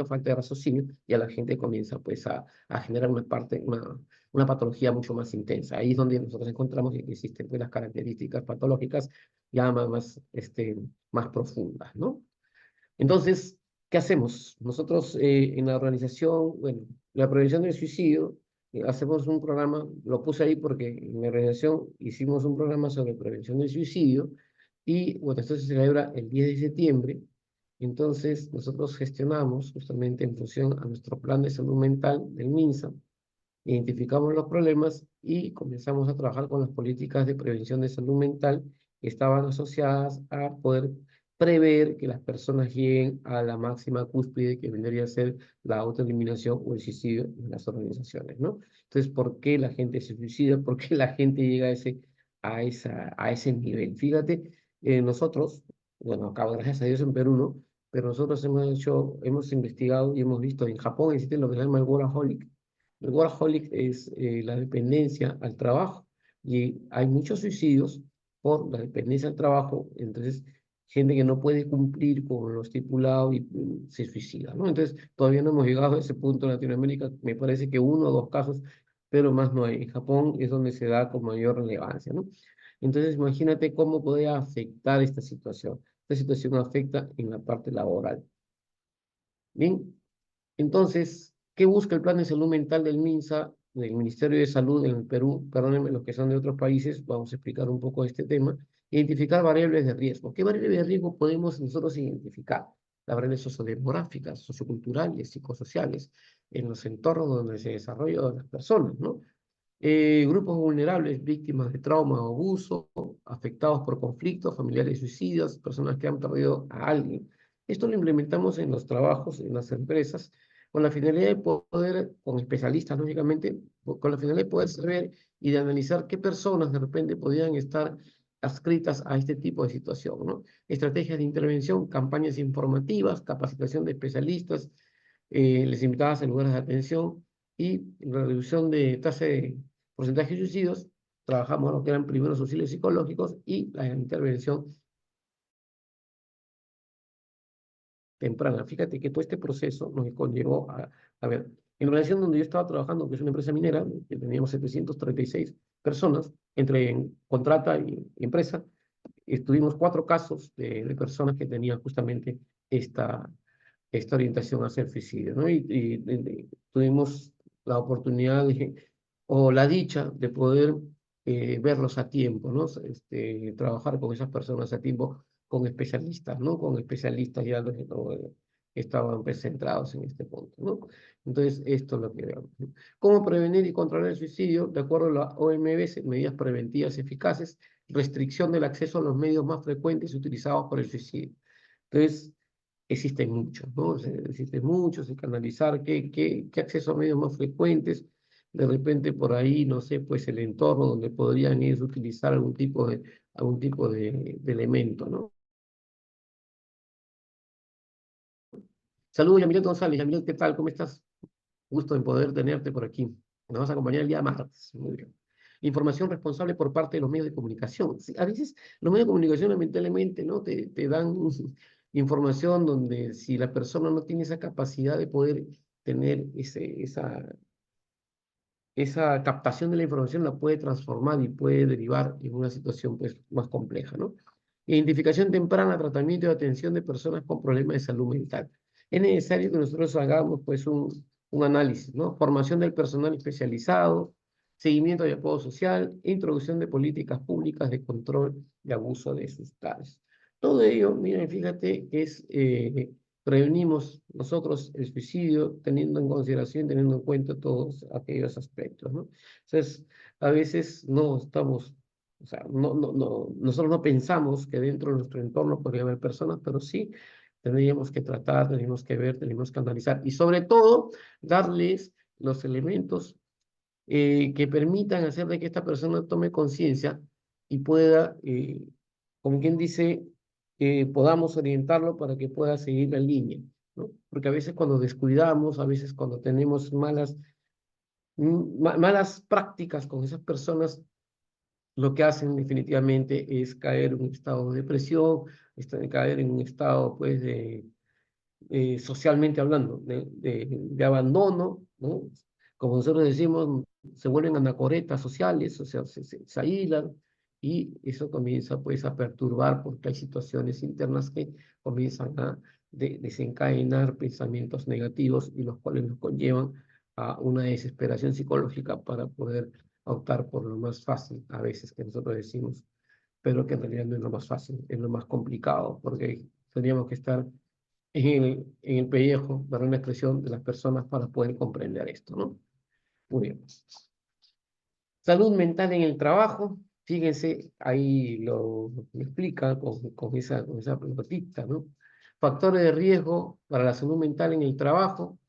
falta de raciocinio, y a la gente comienza pues a generar una patología mucho más intensa. Ahí es donde nosotros encontramos que existen pues, las características patológicas ya más profundas, ¿no? Entonces, ¿qué hacemos? Nosotros en la organización, bueno, la prevención del suicidio, hacemos un programa, lo puse ahí porque en la organización hicimos un programa sobre prevención del suicidio y, bueno, esto se celebra el 10 de septiembre. Entonces, nosotros gestionamos justamente en función a nuestro plan de salud mental del MINSA, identificamos los problemas y comenzamos a trabajar con las políticas de prevención de salud mental que estaban asociadas a poder prever que las personas lleguen a la máxima cúspide que vendría a ser la autoeliminación o el suicidio en las organizaciones, ¿no? Entonces, ¿por qué la gente se suicida? ¿Por qué la gente llega a ese nivel? Fíjate, nosotros, bueno, acá gracias a Dios en Perú, ¿no? Pero nosotros hemos investigado y hemos visto en Japón existe lo que se llama el workaholic. El workaholic es la dependencia al trabajo y hay muchos suicidios por la dependencia al trabajo, entonces gente que no puede cumplir con lo estipulado y se suicida, ¿no? Entonces todavía no hemos llegado a ese punto en Latinoamérica, me parece que uno o dos casos, pero más no hay. En Japón es donde se da con mayor relevancia, ¿no? Entonces imagínate cómo puede afectar esta situación. Esta situación afecta en la parte laboral. Bien, entonces, ¿qué busca el plan de salud mental del MINSA, del Ministerio de Salud en el Perú? Perdónenme los que son de otros países, vamos a explicar un poco este tema. Identificar variables de riesgo. ¿Qué variables de riesgo podemos nosotros identificar? Las variables sociodemográficas, socioculturales, psicosociales, en los entornos donde se desarrollan las personas, ¿no? Grupos vulnerables, víctimas de trauma o abuso, afectados por conflictos, familiares suicidas, personas que han perdido a alguien. Esto lo implementamos en los trabajos, en las empresas, con la finalidad de poder, con especialistas, lógicamente, con la finalidad de poder saber y de analizar qué personas de repente podían estar adscritas a este tipo de situación, ¿no? Estrategias de intervención, campañas informativas, capacitación de especialistas, les invitadas a lugares de atención y la reducción de tasa de porcentaje de suicidios. Trabajamos lo que eran primeros auxilios psicológicos y la intervención temprana. Fíjate que todo este proceso nos conllevó a ver, en la relación donde yo estaba trabajando, que es una empresa minera, que teníamos 736 personas, entre contrata y empresa, tuvimos 4 casos de personas que tenían justamente esta, esta orientación hacia el suicidio, ¿no? Tuvimos la oportunidad o la dicha de poder verlos a tiempo, ¿no? Trabajar con esas personas a tiempo, con especialistas, ¿no? Con especialistas ya que estaban pues, centrados en este punto, ¿no? Entonces, esto es lo que veamos, ¿no? ¿Cómo prevenir y controlar el suicidio? De acuerdo a la OMS, medidas preventivas eficaces, restricción del acceso a los medios más frecuentes utilizados por el suicidio. Entonces, existen muchos, ¿no? Existen muchos, hay que analizar qué acceso a medios más frecuentes. de repente por ahí, no sé, pues el entorno donde podrían ellos utilizar algún tipo de elemento, ¿no? Saludos, Yamilet González. Yamilet, ¿qué tal? ¿Cómo estás? Gusto en poder tenerte por aquí. Nos vas a acompañar el día martes. Muy bien. Información responsable por parte de los medios de comunicación. Sí, a veces los medios de comunicación lamentablemente no te dan información donde si la persona no tiene esa capacidad de poder tener esa captación de la información, la puede transformar y puede derivar en una situación pues más compleja, ¿no? Identificación temprana, tratamiento y atención de personas con problemas de salud mental. Es necesario que nosotros hagamos pues un análisis, ¿no? Formación del personal especializado, seguimiento y apoyo social, introducción de políticas públicas de control de abuso de sustancias. Todo ello, miren, fíjate que prevenimos nosotros el suicidio teniendo en consideración, teniendo en cuenta todos aquellos aspectos, ¿no? Entonces, a veces no estamos, o sea, nosotros no pensamos que dentro de nuestro entorno podría haber personas, pero sí tendríamos que tratar, tenemos que ver, tenemos que analizar y sobre todo darles los elementos que permitan hacer de que esta persona tome conciencia y pueda, como quien dice, podamos orientarlo para que pueda seguir la línea, ¿no? Porque a veces cuando descuidamos, a veces cuando tenemos malas prácticas con esas personas, lo que hacen definitivamente es caer en un estado de depresión, caer en un estado, pues, socialmente hablando, de abandono, ¿no? Como nosotros decimos, se vuelven anacoretas sociales, o sea, se aíslan y eso comienza pues a perturbar porque hay situaciones internas que comienzan a desencadenar pensamientos negativos y los cuales nos conllevan a una desesperación psicológica para poder optar por lo más fácil, a veces que nosotros decimos, pero que en realidad no es lo más fácil, es lo más complicado, porque tendríamos que estar en el pellejo, dar una expresión de las personas para poder comprender esto, ¿no? Muy bien. Salud mental en el trabajo, fíjense, ahí lo explica con esa pelotita, ¿no? Factores de riesgo para la salud mental en el trabajo.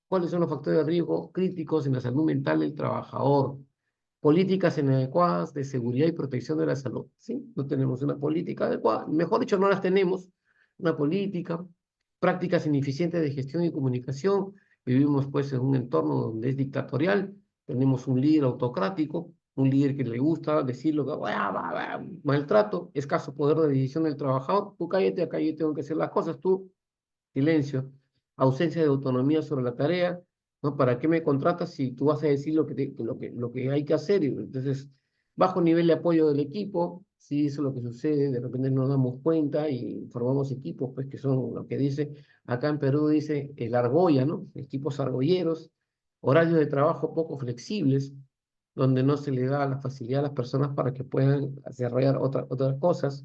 ¿Cuáles son los factores de riesgo críticos en la salud mental del trabajador? Políticas inadecuadas de seguridad y protección de la salud. ¿Sí? No tenemos una política adecuada. Mejor dicho, no las tenemos. Una política, prácticas ineficientes de gestión y comunicación. Vivimos pues en un entorno donde es dictatorial. Tenemos un líder autocrático, un líder que le gusta decir lo que maltrato, escaso poder de decisión del trabajador. Tú cállate, acá yo tengo que hacer las cosas. Tú silencio, ausencia de autonomía sobre la tarea, ¿no? ¿Para qué me contratas si tú vas a decir lo que hay que hacer? Y entonces, bajo nivel de apoyo del equipo, si eso es lo que sucede, de repente nos damos cuenta y formamos equipos, pues que son lo que dice, acá en Perú dice el argolla, ¿no? Equipos argolleros, horarios de trabajo poco flexibles, donde no se le da la facilidad a las personas para que puedan desarrollar otras cosas.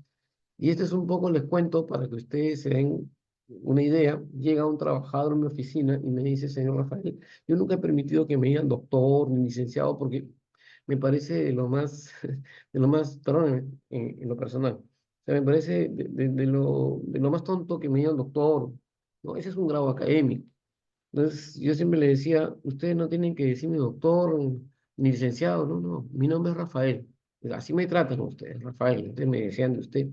Y esto es un poco, les cuento, para que ustedes se den una idea. Llega un trabajador a mi oficina y me dice, señor Rafael, yo nunca he permitido que me digan doctor ni licenciado porque me parece perdón, en lo personal, o sea, me parece de lo más tonto que me digan doctor, ¿no? Ese es un grado académico. Entonces, yo siempre le decía, ustedes no tienen que decirme doctor ni licenciado, no, no, mi nombre es Rafael. Así me tratan ustedes, Rafael. Ustedes me decían de usted,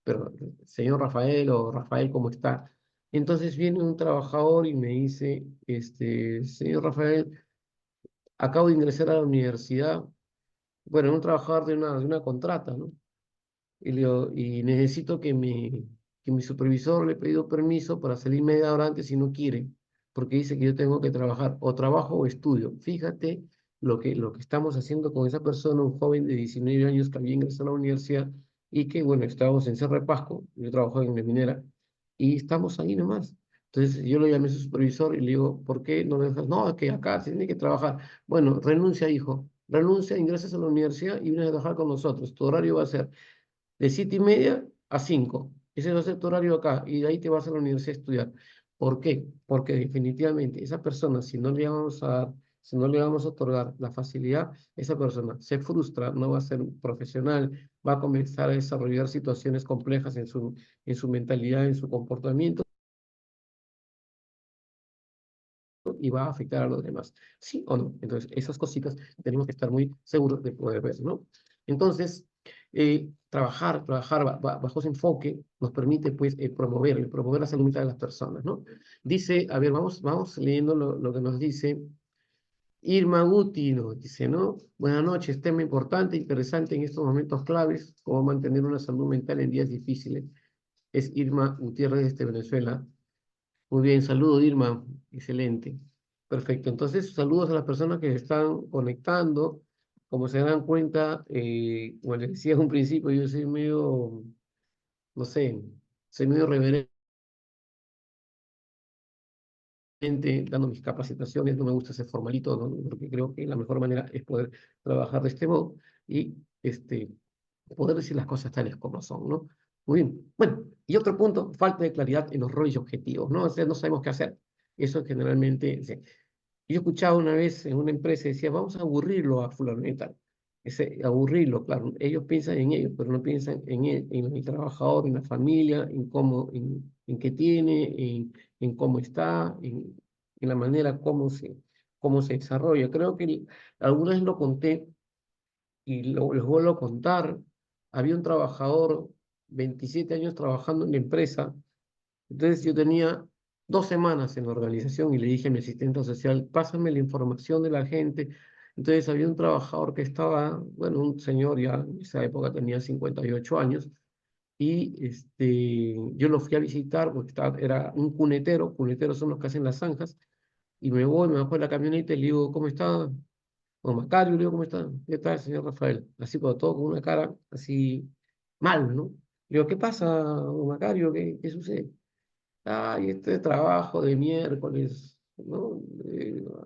pero señor Rafael o Rafael, ¿cómo está? Entonces viene un trabajador y me dice, señor Rafael, acabo de ingresar a la universidad, bueno, un trabajador de una contrata, ¿no? Y le digo, y necesito que mi supervisor le he pedido permiso para salir media hora antes si no quiere, porque dice que yo tengo que trabajar, o trabajo o estudio. Fíjate lo que estamos haciendo con esa persona, un joven de 19 años que había ingresado a la universidad y que, bueno, estábamos en Cerro de Pasco, yo trabajo en la minera, y estamos ahí nomás. Entonces yo lo llamé a su supervisor y le digo, ¿por qué no me dejas? No, es que acá se tiene que trabajar. Bueno, renuncia, hijo. Renuncia, ingresas a la universidad y vienes a trabajar con nosotros. Tu horario va a ser de 7:30 a 5. Ese va a ser tu horario acá y de ahí te vas a la universidad a estudiar. ¿Por qué? Porque definitivamente esa persona, si no le vamos a otorgar la facilidad, esa persona se frustra, no va a ser un profesional, va a comenzar a desarrollar situaciones complejas en su mentalidad, en su comportamiento y va a afectar a los demás. ¿Sí o no? Entonces, esas cositas tenemos que estar muy seguros de poder ver, ¿no? Entonces, trabajar bajo ese enfoque nos permite, pues, promover la salud mental de las personas, ¿no? Dice, a ver, vamos leyendo lo que nos dice Irma Guti, nos dice, ¿no? Buenas noches, tema importante, interesante en estos momentos claves, cómo mantener una salud mental en días difíciles. Es Irma Gutiérrez desde Venezuela. Muy bien, saludo Irma, excelente. Perfecto, entonces saludos a las personas que se están conectando. Como se dan cuenta, como les decía en un principio, yo soy medio, no sé, soy medio reverente dando mis capacitaciones, no me gusta ser formalito, ¿no? Porque creo que la mejor manera es poder trabajar de este modo y poder decir las cosas tales como son, ¿no? Muy bien. Bueno, y otro punto, falta de claridad en los roles y objetivos, ¿no? O sea, no sabemos qué hacer. Eso generalmente, sí. Yo escuchaba una vez en una empresa, decía, vamos a aburrirlo a fulano y tal. Ese, aburrirlo, claro, ellos piensan en ellos, pero no piensan en él, en el trabajador, en la familia, en cómo, en qué tiene, en cómo está, en la manera cómo se desarrolla. Creo que alguna vez lo conté y les vuelvo a contar. Había un trabajador, 27 años trabajando en la empresa, entonces yo tenía 2 semanas en la organización y le dije a mi asistente social, pásame la información de la gente. Entonces había un trabajador que estaba, bueno, un señor ya en esa época tenía 58 años, y yo lo fui a visitar porque era un cunetero, cuneteros son los que hacen las zanjas, y me bajo de la camioneta y le digo, ¿cómo está? O Macario, le digo, ¿cómo está? ¿Qué tal, señor Rafael? Así, pero todo con una cara así mal, ¿no? Le digo, ¿qué pasa, don Macario? ¿Qué sucede? Ay, este trabajo de miércoles, ¿no?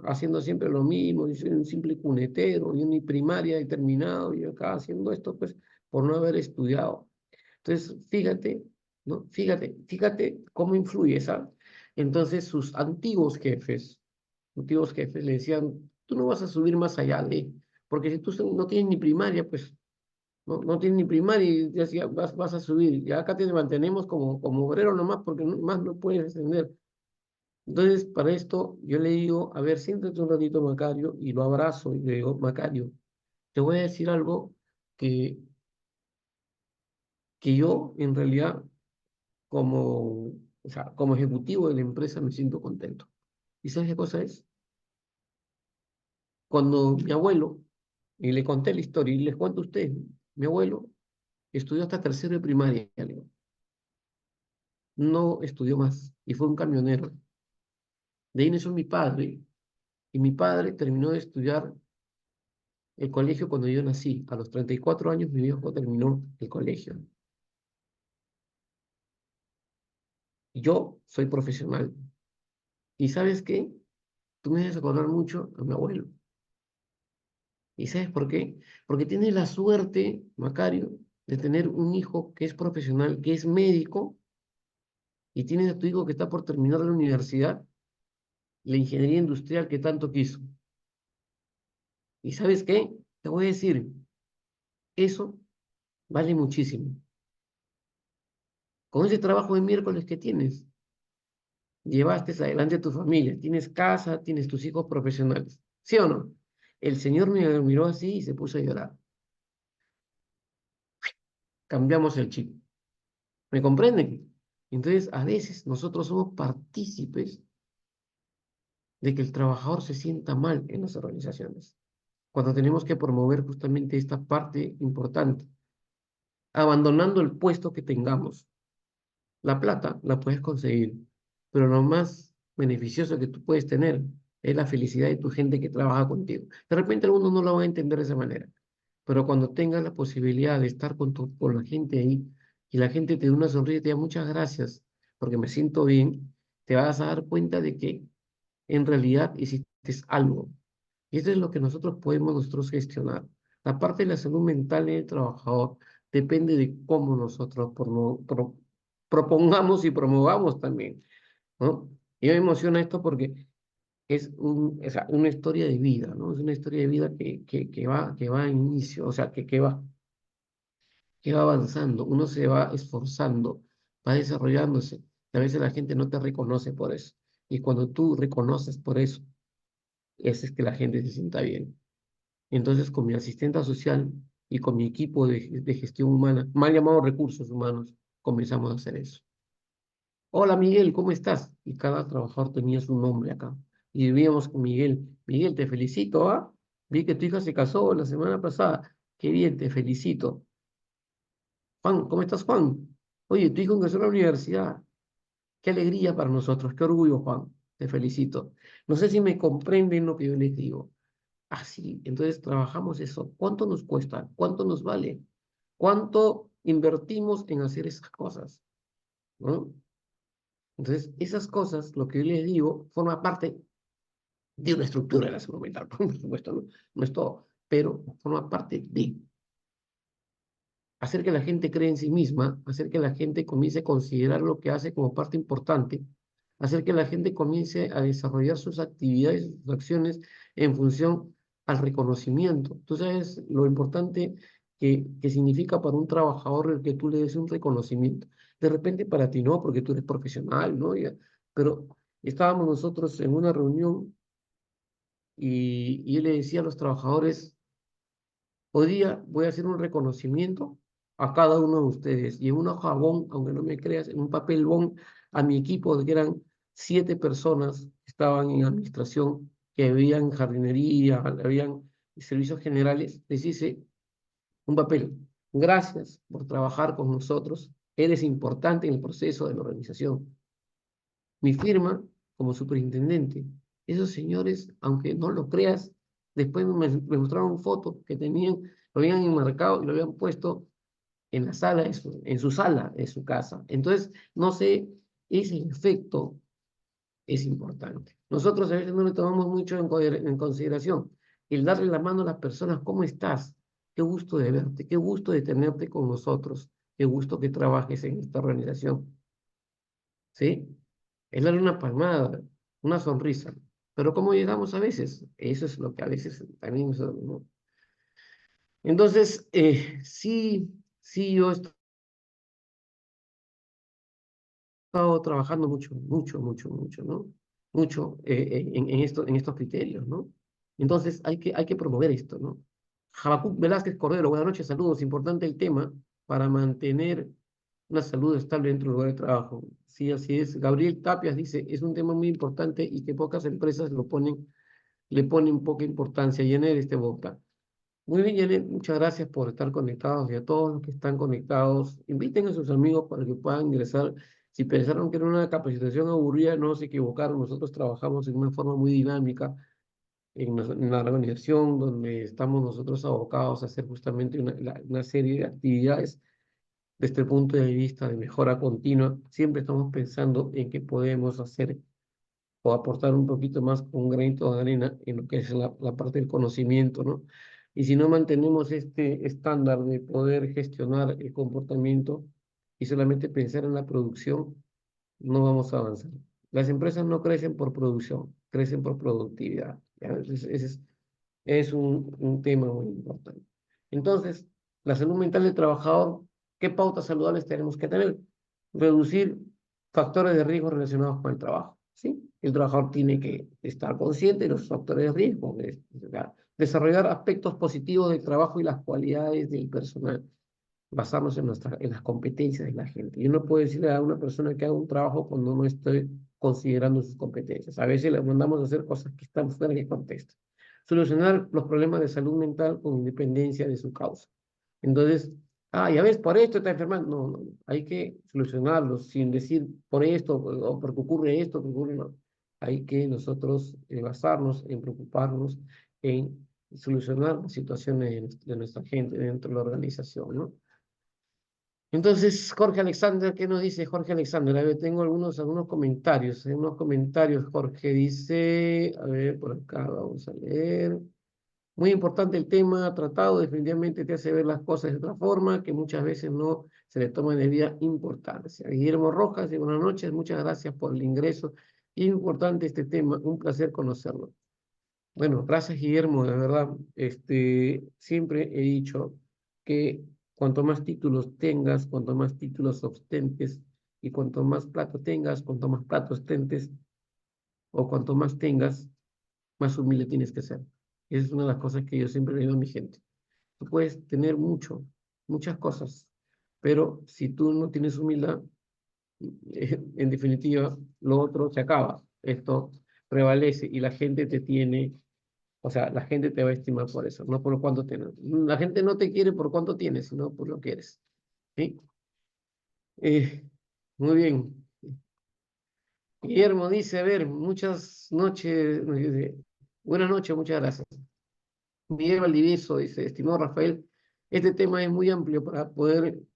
Haciendo siempre lo mismo, yo soy un simple cunetero, yo ni primaria he terminado, y acá haciendo esto, pues, por no haber estudiado. Entonces, fíjate, ¿no? Fíjate cómo influye, ¿sabes? Entonces, sus antiguos jefes le decían, tú no vas a subir más allá de, porque si tú no tienes ni primaria, pues no tienes ni primaria y ya decía, vas a subir. Y acá te mantenemos como obrero nomás porque más no puedes ascender. Entonces, para esto, yo le digo, a ver, siéntate un ratito, Macario, y lo abrazo y le digo, Macario, te voy a decir algo que, que yo, en realidad, o sea, como ejecutivo de la empresa, me siento contento. ¿Y sabes qué cosa es? Cuando mi abuelo, y le conté la historia, y les cuento a ustedes, mi abuelo estudió hasta tercero de primaria, le digo, no estudió más, y fue un camionero. De ahí nació mi padre, y mi padre terminó de estudiar el colegio cuando yo nací. A los 34 años mi viejo terminó el colegio. Y yo soy profesional. ¿Y sabes qué? Tú me haces acordar mucho a mi abuelo. ¿Y sabes por qué? Porque tienes la suerte, Macario, de tener un hijo que es profesional, que es médico, y tienes a tu hijo que está por terminar la universidad, la ingeniería industrial que tanto quiso. ¿Y sabes qué? Te voy a decir, eso vale muchísimo. Con ese trabajo de miércoles que tienes, llevaste adelante a tu familia, tienes casa, tienes tus hijos profesionales. ¿Sí o no? El Señor me miró así y se puso a llorar. Cambiamos el chip. ¿Me comprenden? Entonces, a veces nosotros somos partícipes de que el trabajador se sienta mal en las organizaciones, cuando tenemos que promover justamente esta parte importante, abandonando el puesto que tengamos. La plata la puedes conseguir, pero lo más beneficioso que tú puedes tener es la felicidad de tu gente que trabaja contigo. De repente algunos no lo van a entender de esa manera, pero cuando tengas la posibilidad de estar con la gente ahí y la gente te da una sonrisa y te da muchas gracias porque me siento bien, te vas a dar cuenta de que en realidad hiciste algo. Y eso es lo que nosotros gestionar. La parte de la salud mental del trabajador depende de cómo nosotros propongamos y promovamos también, ¿no? Y me emociona esto porque es o sea, una historia de vida, ¿no? Es una historia de vida que va a inicio, o sea, que va avanzando, uno se va esforzando, va desarrollándose. A veces la gente no te reconoce por eso. Y cuando tú reconoces por eso, es que la gente se sienta bien. Entonces, con mi asistente social y con mi equipo de gestión humana, mal llamado recursos humanos, comenzamos a hacer eso. Hola Miguel, ¿cómo estás? Y cada trabajador tenía su nombre acá. Y vivíamos con Miguel. Miguel, te felicito, ¿ah? Vi que tu hija se casó la semana pasada. Qué bien, te felicito. Juan, ¿cómo estás, Juan? Oye, tu hijo ingresó a la universidad. Qué alegría para nosotros, qué orgullo, Juan. Te felicito. No sé si me comprenden lo que yo les digo. Así, entonces trabajamos eso. ¿Cuánto nos cuesta? ¿Cuánto nos vale? ¿Cuánto invertimos en hacer esas cosas? ¿No? Entonces, esas cosas, lo que yo les digo, forma parte de una estructura de la salud mental, por supuesto, no, no es todo, pero forma parte de hacer que la gente cree en sí misma, hacer que la gente comience a considerar lo que hace como parte importante, hacer que la gente comience a desarrollar sus actividades, sus acciones en función al reconocimiento. Tú sabes lo importante que significa para un trabajador el que tú le des un reconocimiento. De repente para ti no, porque tú eres profesional, ¿no? Pero estábamos nosotros en una reunión y yo le decía a los trabajadores, hoy día voy a hacer un reconocimiento a cada uno de ustedes y en una hoja bond, aunque no me creas, en un papel bond a mi equipo, que eran 7 personas que estaban en administración, que habían jardinería, habían servicios generales, les hice un papel. Gracias por trabajar con nosotros. Eres importante en el proceso de la organización. Mi firma como superintendente. Esos señores, aunque no lo creas, después me mostraron fotos que tenían, lo habían enmarcado y lo habían puesto en la sala, en su sala, en su casa. Entonces, no sé, ese efecto es importante. Nosotros a veces no le tomamos mucho en consideración. El darle la mano a las personas, ¿cómo estás? Qué gusto de verte, qué gusto de tenerte con nosotros, qué gusto que trabajes en esta organización. ¿Sí? Es darle una palmada, una sonrisa. Pero ¿cómo llegamos a veces? Eso es lo que a veces también ¿no? Entonces, sí, sí, yo he estado trabajando mucho, mucho, mucho, mucho, ¿no? Mucho en estos criterios, ¿no? Entonces, hay que promover esto, ¿no? Habacuc Velázquez Cordero, buenas noches, saludos. Importante el tema para mantener una salud estable dentro del lugar de trabajo. Sí, así es. Gabriel Tapias dice, es un tema muy importante y que pocas empresas le ponen poca importancia. Llené este boca. Muy bien, Janet, muchas gracias por estar conectados y a todos los que están conectados. Inviten a sus amigos para que puedan ingresar. Si pensaron que era una capacitación aburrida, no se equivocaron. Nosotros trabajamos en una forma muy dinámica en la organización donde estamos nosotros abocados a hacer justamente una serie de actividades desde el punto de vista de mejora continua. Siempre estamos pensando en qué podemos hacer o aportar un poquito más con un granito de arena en lo que es la parte del conocimiento, ¿no? Y si no mantenemos este estándar de poder gestionar el comportamiento y solamente pensar en la producción, no vamos a avanzar. Las empresas no crecen por producción, crecen por productividad. ¿Ya? Ese es un tema muy importante. Entonces, la salud mental del trabajador, ¿qué pautas saludables tenemos que tener? Reducir factores de riesgo relacionados con el trabajo, ¿sí? El trabajador tiene que estar consciente de los factores de riesgo, desarrollar aspectos positivos del trabajo y las cualidades del personal, basarnos en las competencias de la gente. Yo no puedo decirle a una persona que haga un trabajo cuando no estoy considerando sus competencias. A veces le mandamos a hacer cosas que están fuera de contexto. Solucionar los problemas de salud mental con independencia de su causa. Entonces, ya ves, por esto está enfermando. No, no, hay que solucionarlos sin decir por esto o porque ocurre esto, porque ocurre no. Hay que nosotros basarnos en preocuparnos en solucionar las situaciones de nuestra gente dentro de la organización, ¿no? Entonces, Jorge Alexander, ¿qué nos dice Jorge Alexander? A ver, tengo algunos comentarios. Unos comentarios, Jorge dice, a ver, por acá vamos a leer. Muy importante el tema tratado, definitivamente te hace ver las cosas de otra forma, que muchas veces no se le toma debida importancia. Guillermo Rojas, buenas noches, muchas gracias por el ingreso. Importante este tema, un placer conocerlo. Bueno, gracias Guillermo, de verdad, siempre he dicho que cuanto más títulos tengas, cuanto más títulos ostentes y cuanto más plata tengas, cuanto más plata ostentes, o cuanto más tengas, más humilde tienes que ser. Esa es una de las cosas que yo siempre le digo a mi gente. Tú puedes tener mucho, muchas cosas, pero si tú no tienes humildad, en definitiva, lo otro se acaba. Esto prevalece y la gente te tiene, o sea, la gente te va a estimar por eso, no por cuánto tienes. La gente no te quiere por cuánto tienes, sino por lo que eres. ¿Sí? Eh, muy bien. Guillermo dice, a ver, muchas noches, buenas noches, muchas gracias. Miguel Valdivieso dice, estimado Rafael, este tema es muy amplio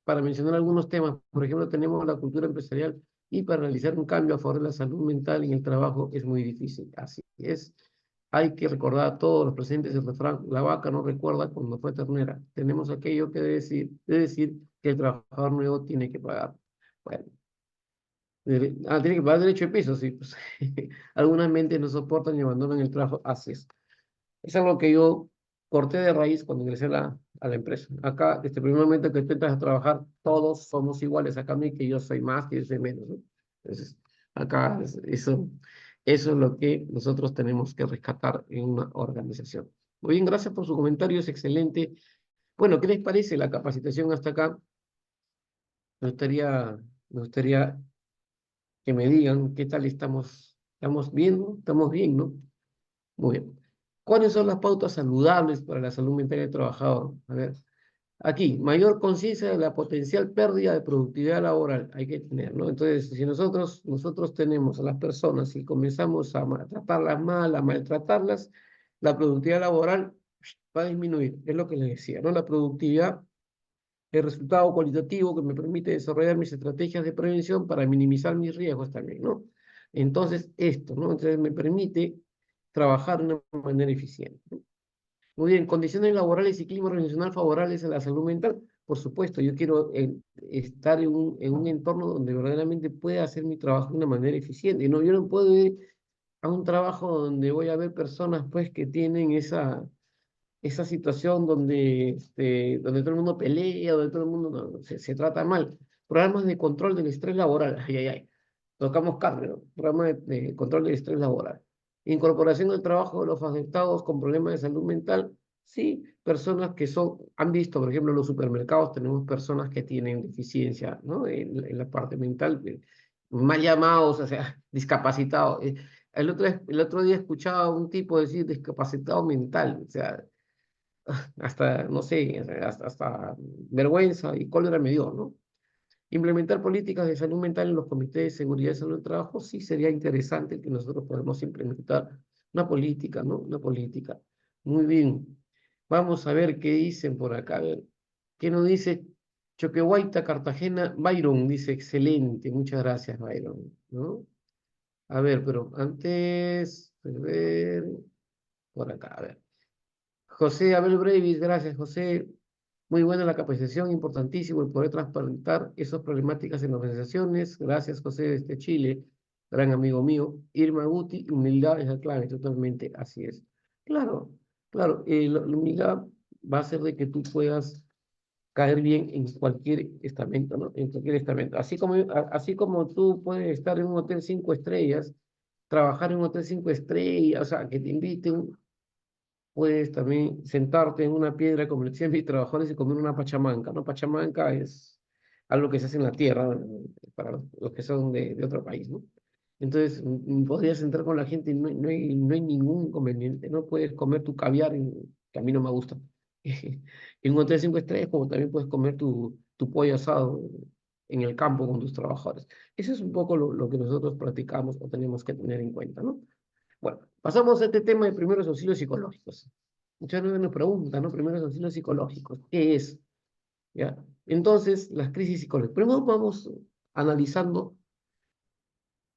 para mencionar algunos temas. Por ejemplo, tenemos la cultura empresarial y para realizar un cambio a favor de la salud mental en el trabajo es muy difícil. Así es. Hay que recordar a todos los presentes el refrán, la vaca no recuerda cuando fue ternera. Tenemos aquello que de decir que el trabajador nuevo tiene que pagar. Bueno, tiene que pagar derecho de piso, sí. Pues. Algunas mentes no soportan y abandonan el trabajo. Así es. Es algo que yo corté de raíz cuando ingresé a la empresa. Acá, desde el primer momento que tú entras a trabajar, todos somos iguales. Acá no hay que yo soy más, que yo soy menos, ¿no? Entonces, acá eso es lo que nosotros tenemos que rescatar en una organización. Muy bien, gracias por su comentario, es excelente. Bueno, ¿qué les parece la capacitación hasta acá? Me gustaría que me digan qué tal estamos. ¿Estamos bien? ¿Estamos bien, no? Muy bien. ¿Cuáles son las pautas saludables para la salud mental del trabajador? A ver, aquí, mayor conciencia de la potencial pérdida de productividad laboral hay que tener, ¿no? Entonces, si nosotros tenemos a las personas y comenzamos a tratarlas mal, a maltratarlas, la productividad laboral va a disminuir. Es lo que les decía, ¿no? La productividad es resultado cualitativo que me permite desarrollar mis estrategias de prevención para minimizar mis riesgos también, ¿no? Entonces, esto, ¿no? Entonces, me permite trabajar de una manera eficiente, ¿no? Muy bien, condiciones laborales y clima organizacional favorables a la salud mental. Por supuesto, yo quiero estar en un entorno donde verdaderamente pueda hacer mi trabajo de una manera eficiente. No, yo no puedo ir a un trabajo donde voy a ver personas pues que tienen esa situación donde todo el mundo pelea, donde todo el mundo se trata mal. Programas de control del estrés laboral. Ay, ay, ay. Tocamos carne, ¿no? Programa de control del estrés laboral. Incorporación del trabajo de los afectados con problemas de salud mental. Sí, personas que han visto, por ejemplo, en los supermercados tenemos personas que tienen deficiencia, ¿no? En la parte mental, mal llamados, o sea, discapacitados. El otro día escuchaba a un tipo decir discapacitado mental, o sea, hasta, no sé, hasta vergüenza y cólera me dio, ¿no? Implementar políticas de salud mental en los comités de seguridad y salud del trabajo, sí sería interesante que nosotros podamos implementar una política, ¿no? Una política. Muy bien. Vamos a ver qué dicen por acá. A ver, ¿qué nos dice Choquehuayta, Cartagena? Byron dice, excelente, muchas gracias, Byron, ¿no? A ver, pero antes, a ver, por acá, a ver. José Abel Brevis, gracias, José. Muy buena la capacitación, importantísimo el poder transparentar esas problemáticas en organizaciones. Gracias, José, desde Chile, gran amigo mío. Irma Guti, humildad es la clave, totalmente, así es. Claro, claro, la humildad va a hacer de que tú puedas caer bien en cualquier estamento, ¿no? En cualquier estamento. Así como tú puedes estar en un hotel 5 estrellas, trabajar en un hotel 5 estrellas, o sea, que te inviten. Puedes también sentarte en una piedra, como le decían mis trabajadores, y comer una pachamanca, ¿no? Pachamanca es algo que se hace en la tierra, para los que son de otro país, ¿no? Entonces, podrías entrar con la gente y no hay ningún inconveniente, ¿no? Puedes comer tu caviar, que a mí no me gusta, en un hotel 5 estrellas, como también puedes comer tu pollo asado en el campo con tus trabajadores. Eso es un poco lo que nosotros practicamos o tenemos que tener en cuenta, ¿no? Bueno, pasamos a este tema de primeros auxilios psicológicos. Muchas veces nos preguntan, ¿no? Primeros auxilios psicológicos, ¿qué es? ¿Ya? Entonces, las crisis psicológicas. Primero vamos analizando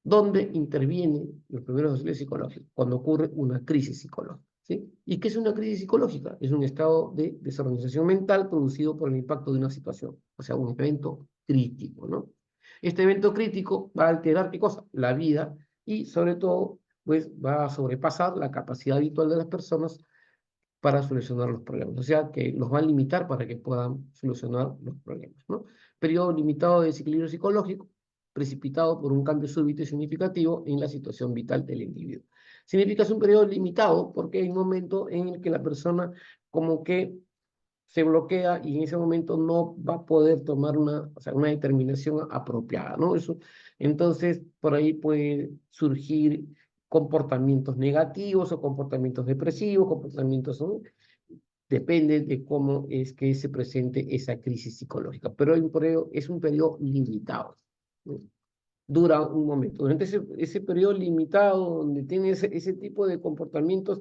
dónde intervienen los primeros auxilios psicológicos, cuando ocurre una crisis psicológica, ¿sí? ¿Y qué es una crisis psicológica? Es un estado de desorganización mental producido por el impacto de una situación, o sea, un evento crítico, ¿no? Este evento crítico va a alterar, ¿qué cosa? La vida y, sobre todo, pues va a sobrepasar la capacidad habitual de las personas para solucionar los problemas. O sea, que los va a limitar para que puedan solucionar los problemas, ¿no? Periodo limitado de desequilibrio psicológico. precipitado por un cambio súbito y significativo en la situación vital del individuo. Significa es un periodo limitado porque hay un momento en el que la persona como que se bloquea y en ese momento no va a poder tomar una, o sea, una determinación apropiada, ¿no? Eso, entonces, por ahí puede surgir comportamientos negativos o comportamientos depresivos, comportamientos, ¿no? Depende de cómo es que se presente esa crisis psicológica, pero es un periodo limitado, ¿no? Dura un momento. Durante ese periodo limitado, donde tiene ese tipo de comportamientos,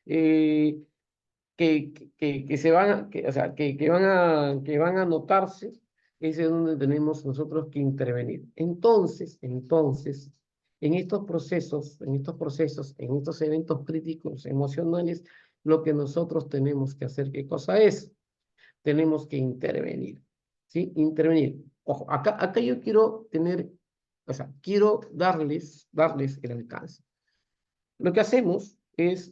eh, que se van, o sea, que van a notarse, ese es donde tenemos nosotros que intervenir. Entonces, en estos eventos críticos emocionales, lo que nosotros tenemos que hacer, ¿qué cosa es? Tenemos que intervenir, ¿sí? Intervenir. Ojo, acá yo quiero tener, o sea, quiero darles el alcance. Lo que hacemos es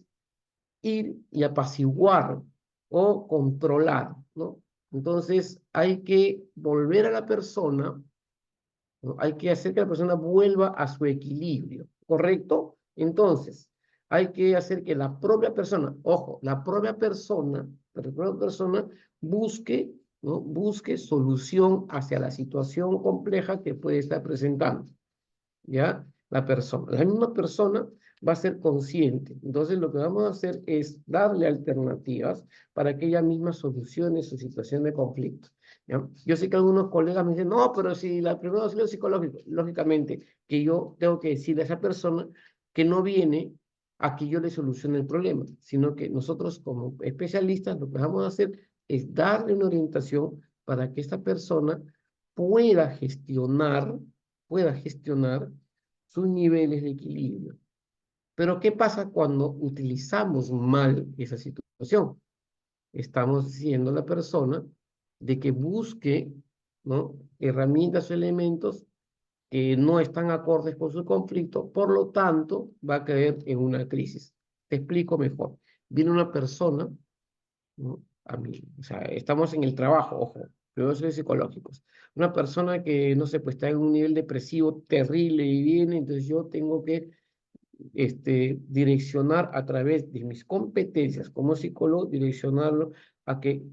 ir y apaciguar o controlar, ¿no? Entonces hay que volver a la persona, ¿no? Hay que hacer que la persona vuelva a su equilibrio, ¿correcto? Entonces, hay que hacer que la propia persona, ojo, la propia persona busque, ¿no? Busque solución hacia la situación compleja que puede estar presentando. ¿Ya? La misma persona va a ser consciente. Entonces, lo que vamos a hacer es darle alternativas para que ella misma solucione su situación de conflicto. ¿Ya? Yo sé que algunos colegas me dicen, no, pero si la primera auxilio psicológico, lógicamente, que yo tengo que decirle a esa persona que no viene a que yo le solucione el problema, sino que nosotros como especialistas lo que vamos a hacer es darle una orientación para que esta persona pueda gestionar pueda gestionar sus niveles de equilibrio. Pero ¿qué pasa cuando utilizamos mal esa situación? Estamos diciendo a la persona de que busque, ¿no? Herramientas o elementos que no están acordes con su conflicto, por lo tanto va a caer en una crisis. Te explico mejor. Viene una persona, ¿no? A mí, o sea, estamos en el trabajo, ojo, pero eso es psicológicos. Una persona que, no sé, pues está en un nivel depresivo terrible y viene, entonces yo tengo que direccionar a través de mis competencias como psicólogo, direccionarlo a que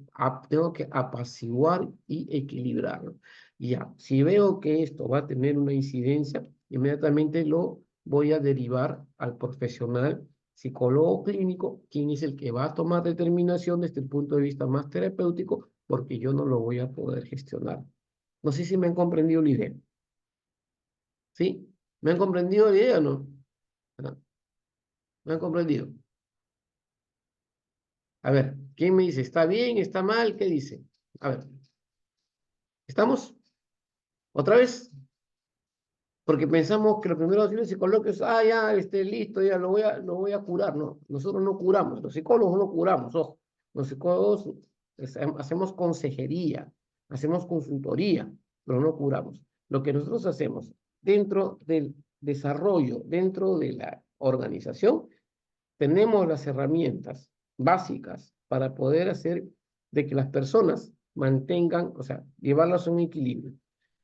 tengo que apaciguar y equilibrarlo. Y ya, si veo que esto va a tener una incidencia, inmediatamente lo voy a derivar al profesional psicólogo clínico, quien es el que va a tomar determinación desde el punto de vista más terapéutico, porque yo no lo voy a poder gestionar. No sé si me han comprendido la idea. ¿Sí? ¿Me han comprendido la idea o no? Ah, ¿me han comprendido? A ver, ¿quién me dice? ¿Está bien? ¿Está mal? ¿Qué dice? A ver, ¿estamos? ¿Otra vez? Porque pensamos que los primeros auxilios psicológicos, ya, listo, ya lo voy a curar. No, nosotros no curamos, los psicólogos no curamos, ojo. Los psicólogos hacemos consejería, hacemos consultoría, pero no curamos. Lo que nosotros hacemos dentro del desarrollo, dentro de la organización, tenemos las herramientas básicas para poder hacer de que las personas mantengan, o sea, llevarlas a un equilibrio.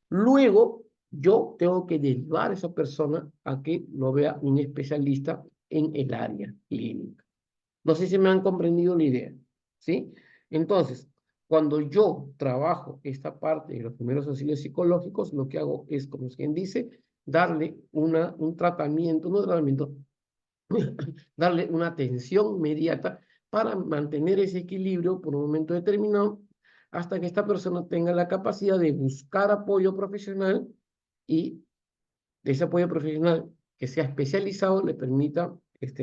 Luego, yo tengo que derivar a esa persona a que lo vea un especialista en el área clínica. No sé si me han comprendido la idea, ¿sí? Entonces, cuando yo trabajo esta parte de los primeros auxilios psicológicos, lo que hago es, como quien dice, darle un tratamiento, no un tratamiento, darle una atención inmediata para mantener ese equilibrio por un momento determinado hasta que esta persona tenga la capacidad de buscar apoyo profesional y de ese apoyo profesional que sea especializado le permita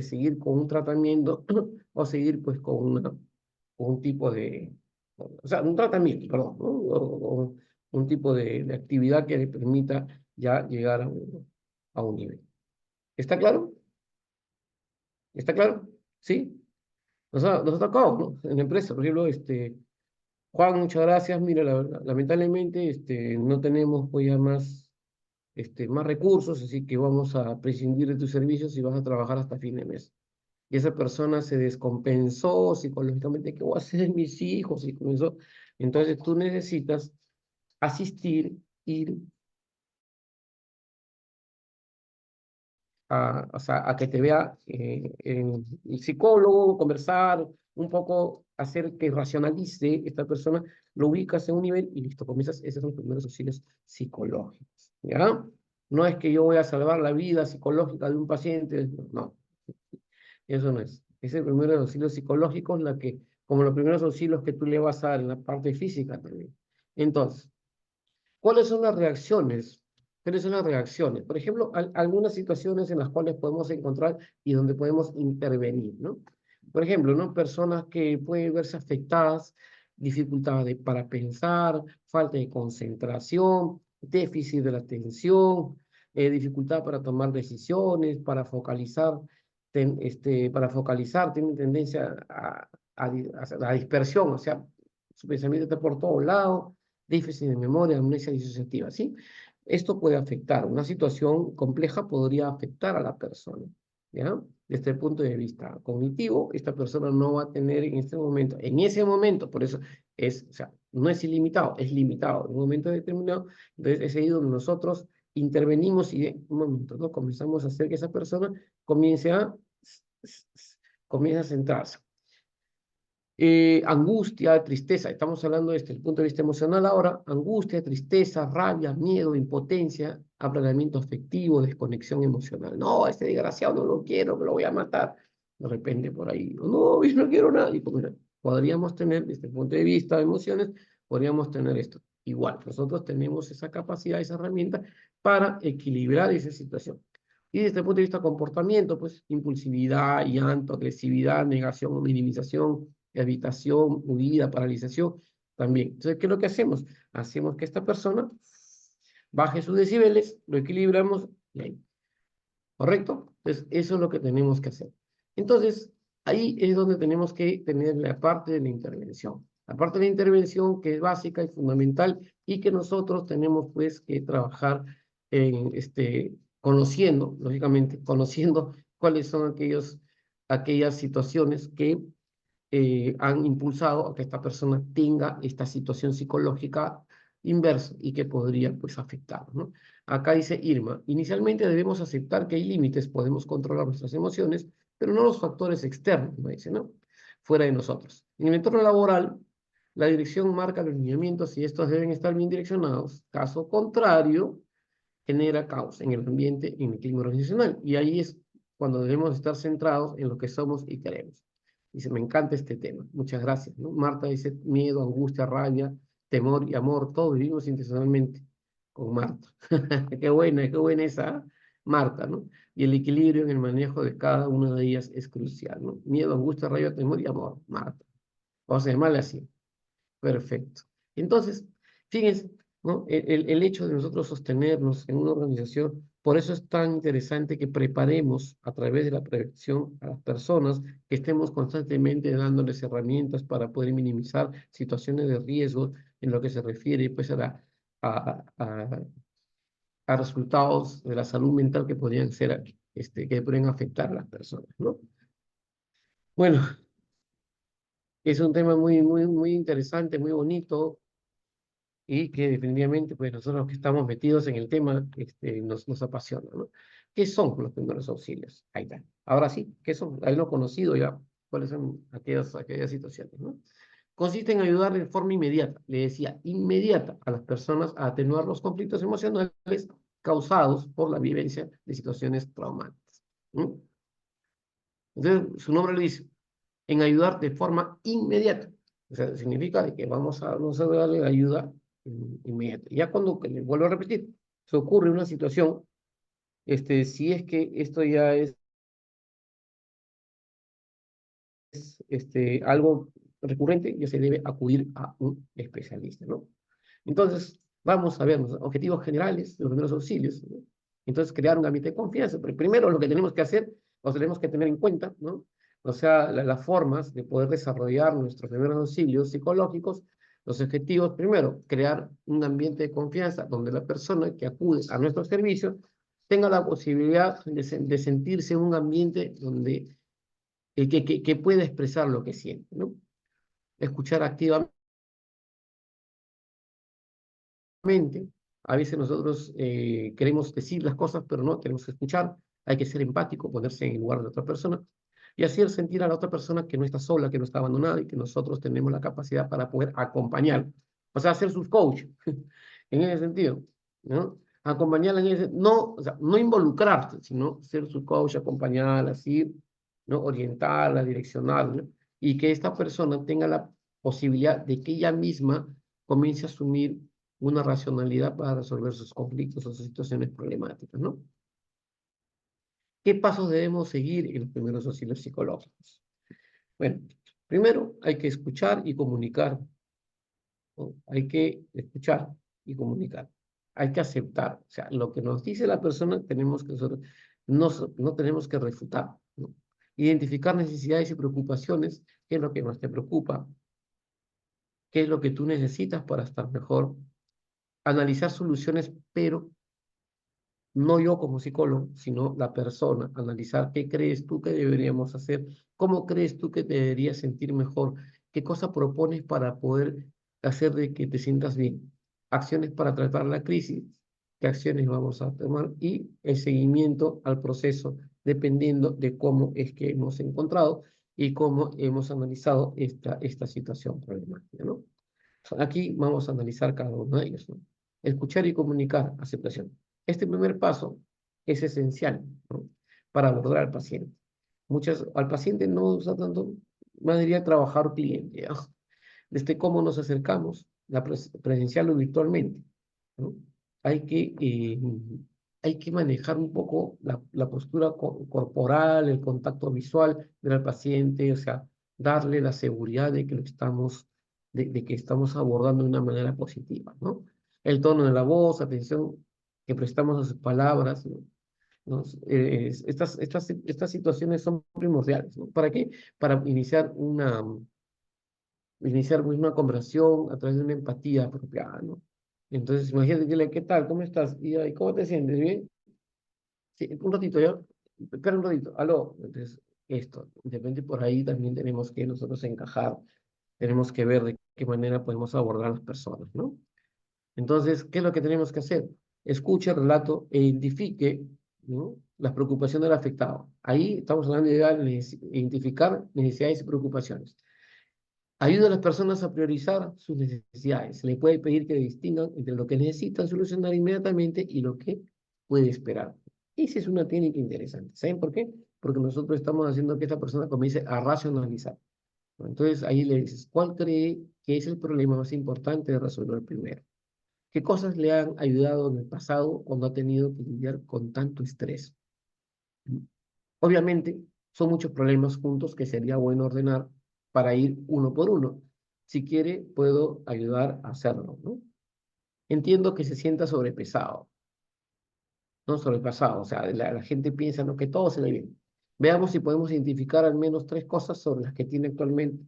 seguir con un tratamiento o seguir pues con un tipo de, o sea, un tratamiento, perdón, ¿no? O un tipo de actividad que le permita ya llegar a un nivel. ¿Está claro? ¿Está claro? ¿Sí? Nos ha tocado, ¿no? En la empresa, por ejemplo, Juan, muchas gracias. Mira, lamentablemente, no tenemos pues ya más recursos, así que vamos a prescindir de tus servicios y vas a trabajar hasta fin de mes. Y esa persona se descompensó psicológicamente, ¿qué voy a hacer de mis hijos? Y comenzó. Entonces tú necesitas asistir, ir o sea, a que te vea el psicólogo, conversar, un poco hacer que racionalice esta persona, lo ubicas en un nivel y listo, comienzas, esos son los primeros auxilios psicológicos, ¿ya? No es que yo voy a salvar la vida psicológica de un paciente, no, eso no es. Es el primer auxilio psicológico, como los primeros auxilios que tú le vas a dar en la parte física también. Entonces, ¿cuáles son las reacciones? ¿Cuáles son las reacciones? Por ejemplo, algunas situaciones en las cuales podemos encontrar y donde podemos intervenir, ¿no? Por ejemplo, ¿no? Personas que pueden verse afectadas, para pensar, falta de concentración, déficit de la atención, dificultad para tomar decisiones, para focalizar, tienen tendencia a la dispersión, o sea, su pensamiento está por todos lados, déficit de memoria, amnesia disociativa, ¿sí? Esto puede afectar, una situación compleja podría afectar a la persona, ¿ya? Desde el punto de vista cognitivo, esta persona no va a tener en ese momento, por eso o sea, no es ilimitado, es limitado, en un momento determinado, entonces es ahí donde nosotros intervenimos y de un momento, ¿no? Comenzamos a hacer que esa persona comience a, comience a centrarse. Angustia, tristeza, estamos hablando desde el punto de vista emocional ahora, angustia, tristeza, rabia, miedo, impotencia, aplanamiento afectivo, desconexión emocional. No, este desgraciado no lo quiero, me lo voy a matar. De repente por ahí, no, yo no quiero nada. Y pues, mira, podríamos tener, desde el punto de vista de emociones, podríamos tener esto. Igual, nosotros tenemos esa capacidad, esa herramienta para equilibrar esa situación. Y desde el punto de vista comportamiento, pues impulsividad, llanto, agresividad, negación o minimización, evitación, huida, paralización, también. Entonces, ¿qué es lo que hacemos? Hacemos que esta persona baje sus decibeles, lo equilibramos y ahí. ¿Correcto? Entonces, eso es lo que tenemos que hacer. Entonces, ahí es donde tenemos que tener la parte de la intervención. La parte de la intervención que es básica y fundamental y que nosotros tenemos pues que trabajar en conociendo, lógicamente, conociendo cuáles son aquellas situaciones que han impulsado a que esta persona tenga esta situación psicológica inversa y que podría pues afectar, ¿no? Acá dice Irma, inicialmente debemos aceptar que hay límites, podemos controlar nuestras emociones, pero no los factores externos, me dice, ¿no? Fuera de nosotros. En el entorno laboral, la dirección marca los lineamientos y estos deben estar bien direccionados. Caso contrario, genera caos en el ambiente, en el clima organizacional. Y ahí es cuando debemos estar centrados en lo que somos y queremos. Dice, me encanta este tema. Muchas gracias, ¿no? Marta dice, miedo, angustia, rabia, temor y amor, todos vivimos intencionalmente con Marta. Qué buena esa Marta, ¿no? Y el equilibrio en el manejo de cada una de ellas es crucial, ¿no? Miedo, angustia, rabia, temor y amor, Marta. Vamos a llamarle así. Perfecto. Entonces, fíjense, ¿no? El hecho de nosotros sostenernos en una organización, por eso es tan interesante que preparemos a través de la prevención a las personas, que estemos constantemente dándoles herramientas para poder minimizar situaciones de riesgo en lo que se refiere pues, a, a, a resultados de la salud mental que podrían ser, que pueden afectar a las personas, ¿no? Bueno, es un tema muy, muy, muy interesante, muy bonito, y que definitivamente, pues nosotros que estamos metidos en el tema, nos apasiona, ¿no? ¿Qué son los primeros auxilios? Ahí está. Ahora sí, ¿qué son? Haberlo conocido ya, cuáles son aquellas situaciones, ¿no? Consiste en ayudar de forma inmediata, le decía, inmediata a las personas a atenuar los conflictos emocionales causados por la vivencia de situaciones traumáticas. ¿No? Entonces, su nombre lo dice, en ayudar de forma inmediata. O sea, significa que vamos a darle ayuda inmediata. Ya cuando, le vuelvo a repetir, se ocurre una situación, si es que esto ya es algo recurrente, ya se debe acudir a un especialista, ¿no? Entonces, vamos a ver los objetivos generales de los primeros auxilios, ¿no? Entonces, crear un ambiente de confianza. Pero primero lo que tenemos que hacer, o tenemos que tener en cuenta, ¿no? O sea, las formas de poder desarrollar nuestros primeros auxilios psicológicos, los objetivos, primero, crear un ambiente de confianza donde la persona que acude a nuestros servicios tenga la posibilidad de sentirse en un ambiente donde que pueda expresar lo que siente, ¿no? Escuchar activamente. A veces nosotros queremos decir las cosas, pero no, tenemos que escuchar. Hay que ser empático, ponerse en el lugar de otra persona y hacer sentir a la otra persona que no está sola, que no está abandonada y que nosotros tenemos la capacidad para poder acompañar, o sea, ser sus coach, en ese sentido, ¿no? Acompañarla en ese, no, o sea, no involucrarte, sino ser su coach, acompañarla, así, ¿no? Orientarla, direccionarla, y que esta persona tenga la posibilidad de que ella misma comience a asumir una racionalidad para resolver sus conflictos o sus situaciones problemáticas, ¿no? ¿Qué pasos debemos seguir en los primeros auxilios psicológicos? Bueno, primero hay que escuchar y comunicar, ¿no? Hay que escuchar y comunicar. Hay que aceptar. O sea, lo que nos dice la persona tenemos que no tenemos que refutar, ¿no? Identificar necesidades y preocupaciones, qué es lo que más te preocupa, qué es lo que tú necesitas para estar mejor. Analizar soluciones, pero no yo como psicólogo, sino la persona, analizar qué crees tú que deberíamos hacer, cómo crees tú que te deberías sentir mejor, qué cosa propones para poder hacer de que te sientas bien, acciones para tratar la crisis, qué acciones vamos a tomar y el seguimiento al proceso dependiendo de cómo es que hemos encontrado y cómo hemos analizado esta situación problemática, ¿no? Aquí vamos a analizar cada uno de ellos, ¿no? Escuchar y comunicar, aceptación. Este primer paso es esencial, ¿no? Para abordar al paciente. Al paciente no usa tanto, más diría trabajar cliente, ¿ya? Desde cómo nos acercamos, presencial o virtualmente, ¿no? Hay que, eh, hay que manejar un poco la postura corporal, el contacto visual del paciente, o sea, darle la seguridad de que de que estamos abordando de una manera positiva, ¿no? El tono de la voz, atención que prestamos a sus palabras, ¿no? Estas situaciones son primordiales, ¿no? ¿Para qué? Para iniciar una conversación a través de una empatía apropiada, ¿no? Entonces, imagínate, dile, ¿qué tal? ¿Cómo estás? Y ¿cómo te sientes? ¿Bien? Sí, un ratito, ¿ya? Espera un ratito, aló. Entonces, esto, de repente por ahí también tenemos que nosotros encajar, tenemos que ver de qué manera podemos abordar a las personas, ¿no? Entonces, ¿qué es lo que tenemos que hacer? Escuche el relato e identifique, ¿no? Las preocupaciones del afectado. Ahí estamos hablando de identificar necesidades y preocupaciones. Ayuda a las personas a priorizar sus necesidades. Se les puede pedir que distingan entre lo que necesitan solucionar inmediatamente y lo que puede esperar. Esa es una técnica interesante. ¿Saben por qué? Porque nosotros estamos haciendo que esta persona comience a racionalizar, ¿no? Entonces ahí le dices, ¿cuál cree que es el problema más importante de resolver primero? ¿Qué cosas le han ayudado en el pasado cuando ha tenido que lidiar con tanto estrés? Obviamente, son muchos problemas juntos que sería bueno ordenar para ir uno por uno. Si quiere, puedo ayudar a hacerlo, ¿no? Entiendo que se sienta sobrepesado, no sobrepasado, o sea, la gente piensa, ¿no?, que todo se le viene. Veamos si podemos identificar al menos tres cosas sobre las que tiene actualmente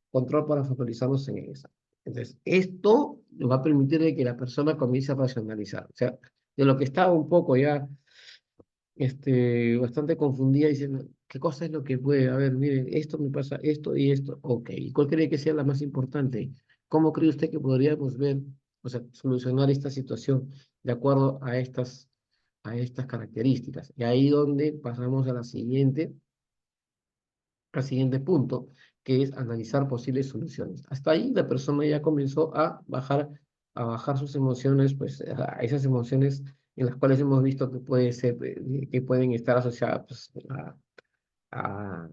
control para focalizarnos en esa. Entonces, esto va a permitir de que la persona comience a racionalizar. O sea, de lo que estaba un poco ya bastante confundida, diciendo, ¿qué cosa es lo que puede? A ver, miren, esto me pasa, esto y esto, ok. ¿Y cuál cree que sea la más importante? ¿Cómo cree usted que podríamos ver, o sea, solucionar esta situación de acuerdo a estas características? Y ahí donde pasamos a al siguiente punto, que es analizar posibles soluciones. Hasta ahí la persona ya comenzó a bajar sus emociones, pues a esas emociones en las cuales hemos visto que puede ser, que pueden estar asociadas pues, a,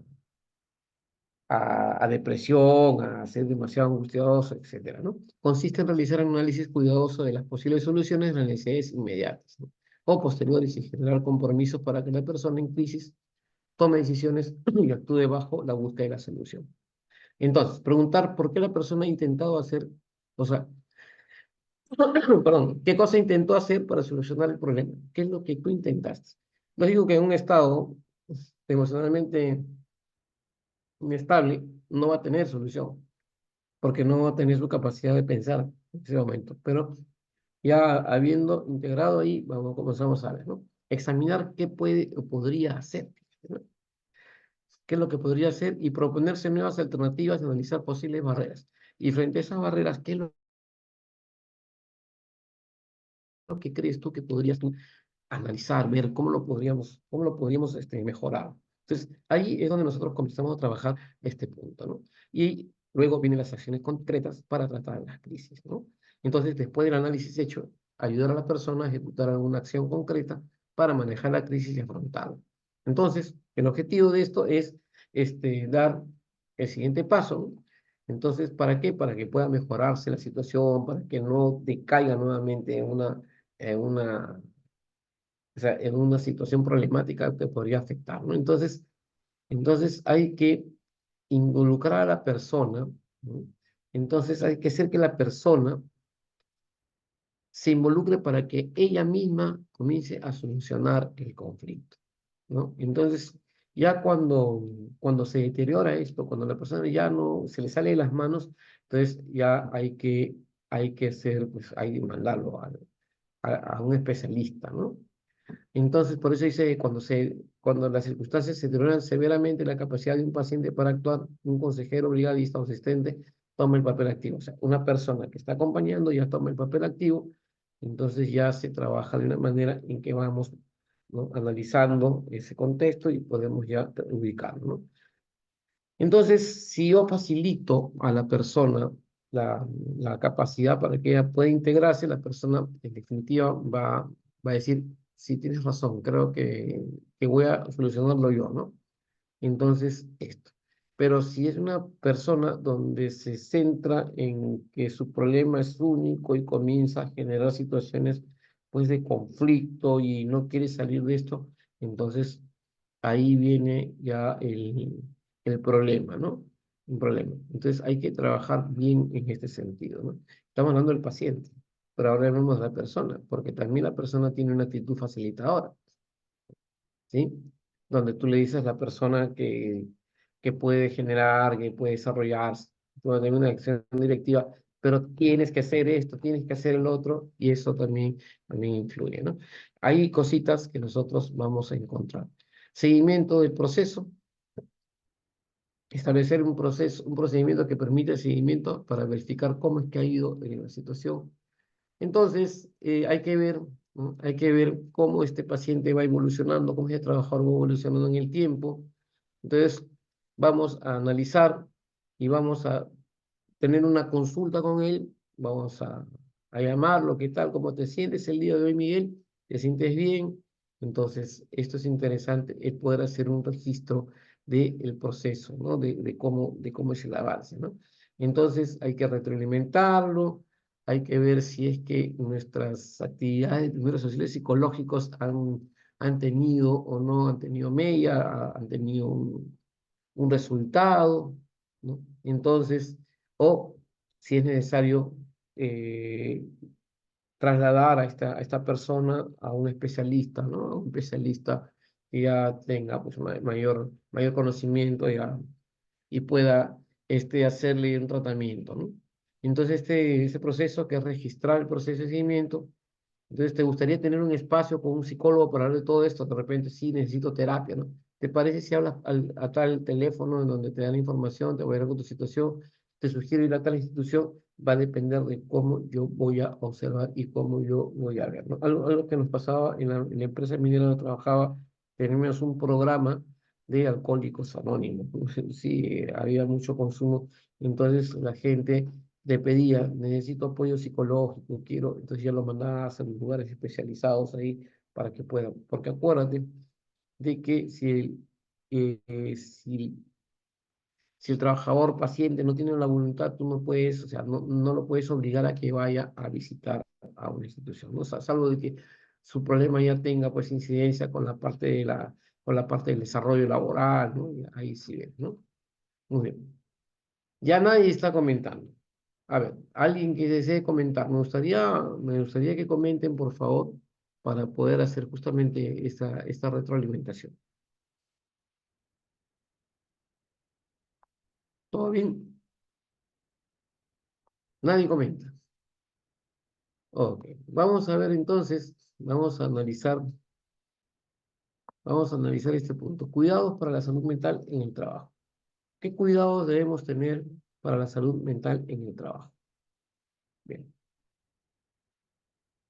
a depresión, a ser demasiado angustioso, etcétera, ¿no? Consiste en realizar un análisis cuidadoso de las posibles soluciones de las necesidades inmediatas, ¿no?, o posteriores y generar compromisos para que la persona en crisis tome decisiones y actúe bajo la búsqueda de la solución. Entonces, preguntar por qué la persona ha intentado hacer, o sea, perdón, qué cosa intentó hacer para solucionar el problema, qué es lo que tú intentaste. No digo que en un estado emocionalmente inestable no va a tener solución, porque no va a tener su capacidad de pensar en ese momento, pero ya habiendo integrado ahí, comenzamos a ver, ¿no? Examinar qué puede o podría hacer, ¿no? ¿Qué es lo que podría hacer? Y proponerse nuevas alternativas, analizar posibles barreras. Y frente a esas barreras, ¿qué es lo que crees tú que podrías tú? analizar, ver cómo lo podríamos mejorar. Entonces, ahí es donde nosotros comenzamos a trabajar este punto, ¿no? Y luego vienen las acciones concretas para tratar las crisis, ¿no? Entonces, después del análisis hecho, ayudar a la persona a ejecutar alguna acción concreta para manejar la crisis y afrontarla. Entonces, el objetivo de esto es dar el siguiente paso, ¿no? Entonces, ¿para qué? Para que pueda mejorarse la situación, para que no decaiga nuevamente en una, o sea, en una situación problemática que podría afectar, ¿no? Entonces hay que involucrar a la persona, ¿no? Entonces hay que hacer que la persona se involucre para que ella misma comience a solucionar el conflicto, ¿no? Entonces, ya cuando se deteriora esto, cuando la persona ya no se le sale de las manos, entonces ya hay que hacer, pues hay que mandarlo a un especialista, ¿no? Entonces, por eso dice, cuando las circunstancias se deterioran severamente la capacidad de un paciente para actuar, un consejero, brigadista o asistente toma el papel activo. O sea, una persona que está acompañando ya toma el papel activo, entonces ya se trabaja de una manera en que vamos, ¿no?, analizando ese contexto y podemos ya ubicarlo, ¿no? Entonces, si yo facilito a la persona la capacidad para que ella pueda integrarse, la persona en definitiva va a decir, sí, tienes razón, creo que voy a solucionarlo yo, ¿no? Entonces, esto. Pero si es una persona donde se centra en que su problema es único y comienza a generar situaciones, pues, de conflicto y no quiere salir de esto, entonces ahí viene ya el problema, ¿no? Un problema. Entonces hay que trabajar bien en este sentido, ¿no? Estamos hablando del paciente, pero ahora hablamos de la persona, porque también la persona tiene una actitud facilitadora, ¿sí? Donde tú le dices a la persona que puede generar, que puede desarrollarse, puede tener una acción directiva, pero tienes que hacer esto, tienes que hacer el otro, y eso también influye, ¿no? Hay cositas que nosotros vamos a encontrar. Seguimiento del proceso, establecer un procedimiento que permita el seguimiento para verificar cómo es que ha ido la situación. Entonces, hay que ver, ¿no? Hay que ver cómo este paciente va evolucionando, cómo este trabajador va evolucionando en el tiempo. Entonces, vamos a analizar y vamos a tener una consulta con él, vamos a llamarlo, ¿qué tal? ¿Cómo te sientes el día de hoy, Miguel? ¿Te sientes bien? Entonces, esto es interesante, es poder hacer un registro del proceso, ¿no? De cómo es el avance, ¿no? Entonces, hay que retroalimentarlo, hay que ver si es que nuestras actividades de primeros auxilios psicológicos han tenido o no han tenido mella, han tenido un resultado, ¿no? Entonces, o si es necesario eh, trasladar a esta persona a un especialista, ¿no? A un especialista que ya tenga, pues, mayor conocimiento ya, y pueda hacerle un tratamiento, ¿no? Entonces, este proceso que es registrar el proceso de seguimiento. Entonces, ¿te gustaría tener un espacio con un psicólogo para hablar de todo esto? De repente, sí, necesito terapia, ¿no? ¿Te parece si hablas a tal teléfono en donde te dan la información, te voy a dar con tu situación, te sugiero ir a tal institución? Va a depender de cómo yo voy a observar y cómo yo voy a ver, ¿no? Algo que nos pasaba en la empresa minera donde trabajaba, teníamos un programa de alcohólicos anónimos, ¿no? Sí, había mucho consumo, entonces la gente le pedía, necesito apoyo psicológico, quiero, entonces ya lo mandaba a hacer lugares especializados ahí para que puedan, porque acuérdate de que si el trabajador paciente no tiene la voluntad, tú no puedes, o sea, no lo puedes obligar a que vaya a visitar a una institución, ¿no? O sea, salvo de que su problema ya tenga, pues, incidencia con con la parte del desarrollo laboral, ¿no? Y ahí sí ves, ¿no? Muy bien. Ya nadie está comentando. A ver, alguien que desee comentar. Me gustaría que comenten, por favor, para poder hacer justamente esta retroalimentación. ¿Todo bien? Nadie comenta. Ok. Vamos a ver entonces, vamos a analizar este punto. Cuidados para la salud mental en el trabajo. ¿Qué cuidados debemos tener para la salud mental en el trabajo? Bien.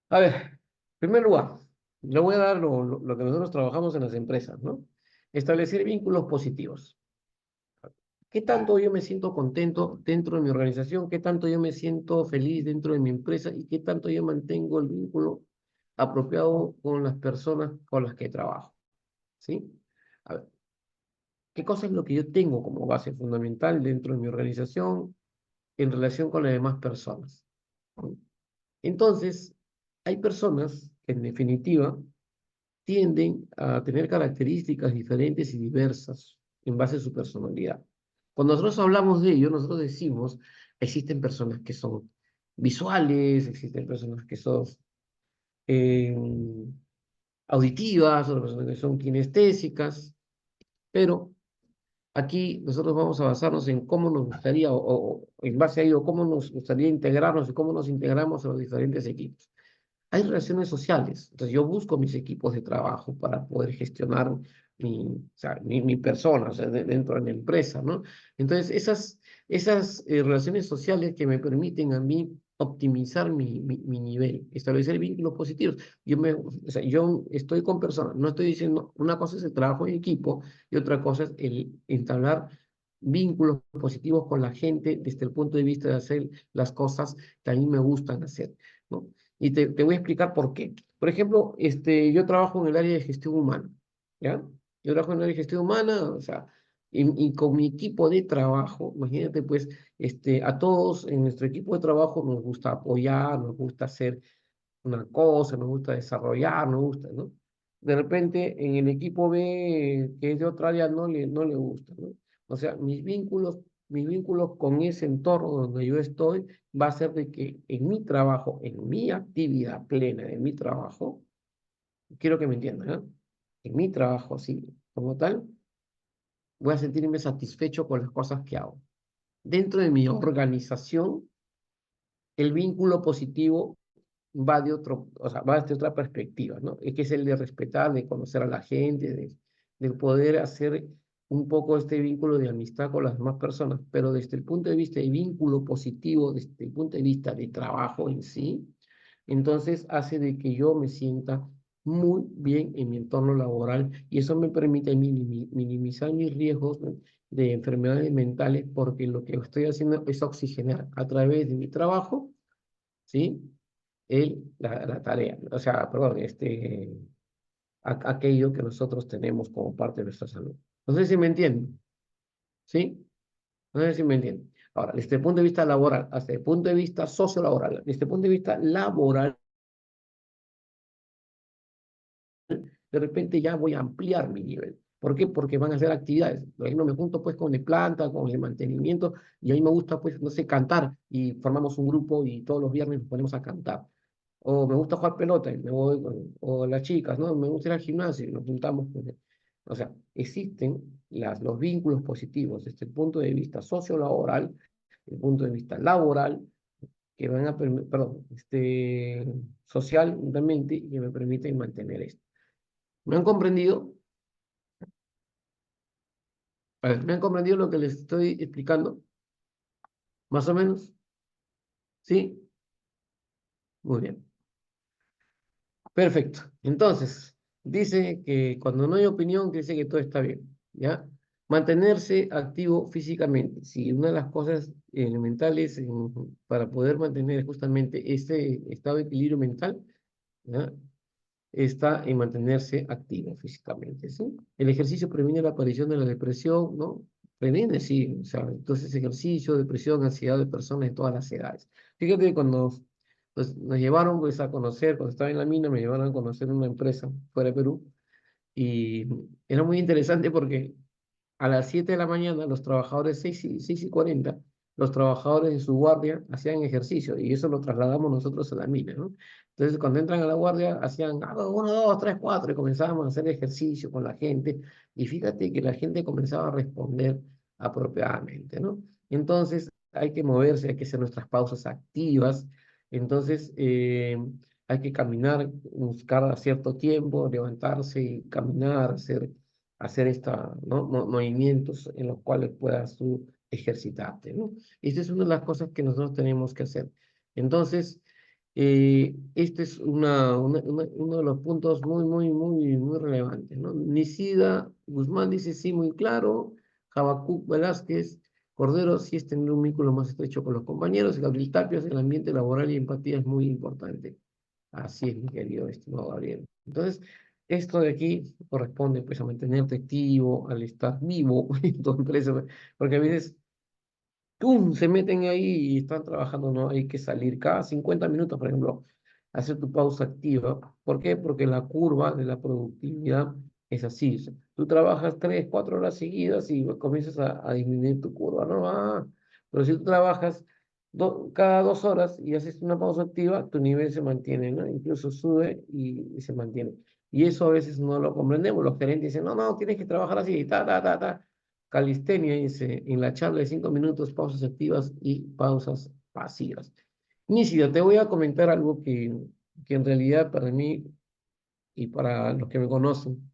A ver, en primer lugar, le voy a dar lo que nosotros trabajamos en las empresas, ¿no? Establecer vínculos positivos. ¿Qué tanto yo me siento contento dentro de mi organización? ¿Qué tanto yo me siento feliz dentro de mi empresa? ¿Y qué tanto yo mantengo el vínculo apropiado con las personas con las que trabajo? ¿Sí? A ver, ¿qué cosa es lo que yo tengo como base fundamental dentro de mi organización en relación con las demás personas? Entonces, hay personas que en definitiva tienden a tener características diferentes y diversas en base a su personalidad. Cuando nosotros hablamos de ello, nosotros decimos, existen personas que son visuales, existen personas que son eh, auditivas, otras personas que son kinestésicas, pero aquí nosotros vamos a basarnos en cómo nos gustaría, o en base a ello, cómo nos gustaría integrarnos y cómo nos integramos a los diferentes equipos. Hay relaciones sociales. Entonces yo busco mis equipos de trabajo para poder gestionar o sea, mi persona, o sea, dentro de la empresa, ¿no? Entonces esas relaciones sociales que me permiten a mí optimizar mi nivel, establecer vínculos positivos. O sea, yo estoy con personas, no estoy diciendo, una cosa es el trabajo en equipo y otra cosa es el entablar vínculos positivos con la gente desde el punto de vista de hacer las cosas que a mí me gustan hacer, ¿no? Y te voy a explicar por qué. Por ejemplo, yo trabajo en el área de gestión humana, ¿ya? Yo trabajo en el área de gestión humana, o sea, y con mi equipo de trabajo, imagínate, pues, a todos en nuestro equipo de trabajo nos gusta apoyar, nos gusta hacer una cosa, nos gusta desarrollar, nos gusta, ¿no? De repente, en el equipo B, que es de otra área, no le gusta, ¿no? O sea, mis vínculos con ese entorno donde yo estoy va a ser de que en mi trabajo, en mi actividad plena de mi trabajo, quiero que me entiendan, ¿no? En mi trabajo, así como tal, voy a sentirme satisfecho con las cosas que hago. Dentro de mi organización, el vínculo positivo o sea, va desde otra perspectiva, ¿no? Es que es el de respetar, de conocer a la gente, de poder hacer un poco este vínculo de amistad con las demás personas, pero desde el punto de vista de vínculo positivo, desde el punto de vista de trabajo en sí, entonces hace de que yo me sienta muy bien en mi entorno laboral y eso me permite minimizar mis riesgos, ¿no?, de enfermedades mentales porque lo que estoy haciendo es oxigenar a través de mi trabajo, ¿sí? La tarea, o sea, perdón, aquello que nosotros tenemos como parte de nuestra salud. No sé si me entienden, ¿sí? No sé si me entienden. Ahora, desde el punto de vista laboral, hasta el punto de vista sociolaboral, desde el punto de vista laboral, de repente ya voy a ampliar mi nivel. ¿Por qué? Porque van a hacer actividades. Por ejemplo, me junto pues con el planta, con el mantenimiento, y a mí me gusta pues, no sé, cantar, y formamos un grupo y todos los viernes nos ponemos a cantar. O me gusta jugar pelota, y me voy o las chicas, ¿no? Me gusta ir al gimnasio y nos juntamos. O sea, existen los vínculos positivos desde el punto de vista sociolaboral, desde el punto de vista laboral, que van a permitir, perdón, socialmente, y que me permiten mantener esto. ¿Me han comprendido? A ver, ¿me han comprendido lo que les estoy explicando? ¿Más o menos? ¿Sí? Muy bien. Perfecto. Entonces, dice que cuando no hay opinión, dice que todo está bien, ¿ya? Mantenerse activo físicamente. Sí, una de las cosas elementales para poder mantener justamente este estado de equilibrio mental, ¿ya?, está en mantenerse activo físicamente, ¿sí? El ejercicio previene la aparición de la depresión, ¿no? Previene, sí, o sea, entonces ejercicio, depresión, ansiedad de personas de todas las edades. Fíjate que cuando pues, nos llevaron pues, a conocer, cuando estaba en la mina, me llevaron a conocer una empresa fuera de Perú, y era muy interesante porque a las 7 de la mañana, los trabajadores, 6:40, los trabajadores de su guardia hacían ejercicio y eso lo trasladamos nosotros a la mina, ¿no? Entonces, cuando entran a la guardia, hacían 1, 2, 3, 4 y comenzábamos a hacer ejercicio con la gente y fíjate que la gente comenzaba a responder apropiadamente, ¿no? Entonces, hay que moverse, hay que hacer nuestras pausas activas. Entonces, hay que caminar, buscar a cierto tiempo, levantarse y caminar, hacer ¿no?, movimientos en los cuales puedas tú ejercitarte, ¿no? Esta es una de las cosas que nosotros tenemos que hacer. Entonces, Este es uno de los puntos muy relevantes, ¿no? Nicida Guzmán dice, sí, muy claro. Habacuc Velázquez Cordero, sí es tener un vínculo más estrecho con los compañeros. Gabriel Tapias, el ambiente laboral y empatía es muy importante. Así es, mi querido estimado Gabriel. Entonces, esto de aquí corresponde pues a mantenerte activo, al estar vivo en tu empresa, porque a veces ¡pum! Se meten ahí y están trabajando, ¿no? Hay que salir cada 50 minutos, por ejemplo, hacer tu pausa activa. ¿Por qué? Porque la curva de la productividad es así. O sea, tú trabajas 3, 4 horas seguidas y comienzas a disminuir tu curva, ¿no? Pero si tú trabajas cada 2 horas y haces una pausa activa, tu nivel se mantiene, ¿no? Incluso sube y se mantiene. Y eso a veces no lo comprendemos. Los gerentes dicen, no, no, tienes que trabajar así, ta, ta, ta, ta. Calistenia dice, en la charla de 5 minutos, pausas activas y pausas pasivas. Nísida, te voy a comentar algo que en realidad para mí y para los que me conocen,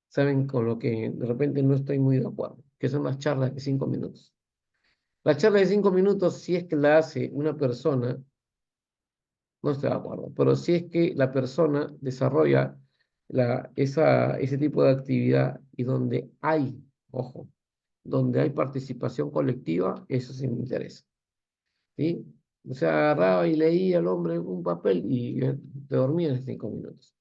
saben con lo que de repente no estoy muy de acuerdo, que son las charlas de 5 minutos. La charla de 5 minutos, si es que la hace una persona, no estoy de acuerdo, pero si es que la persona desarrolla ese tipo de actividad y donde hay, ojo, donde hay participación colectiva, eso sí me interesa, ¿sí? O sea, agarraba y leía al hombre un papel y te dormía en 5 minutos.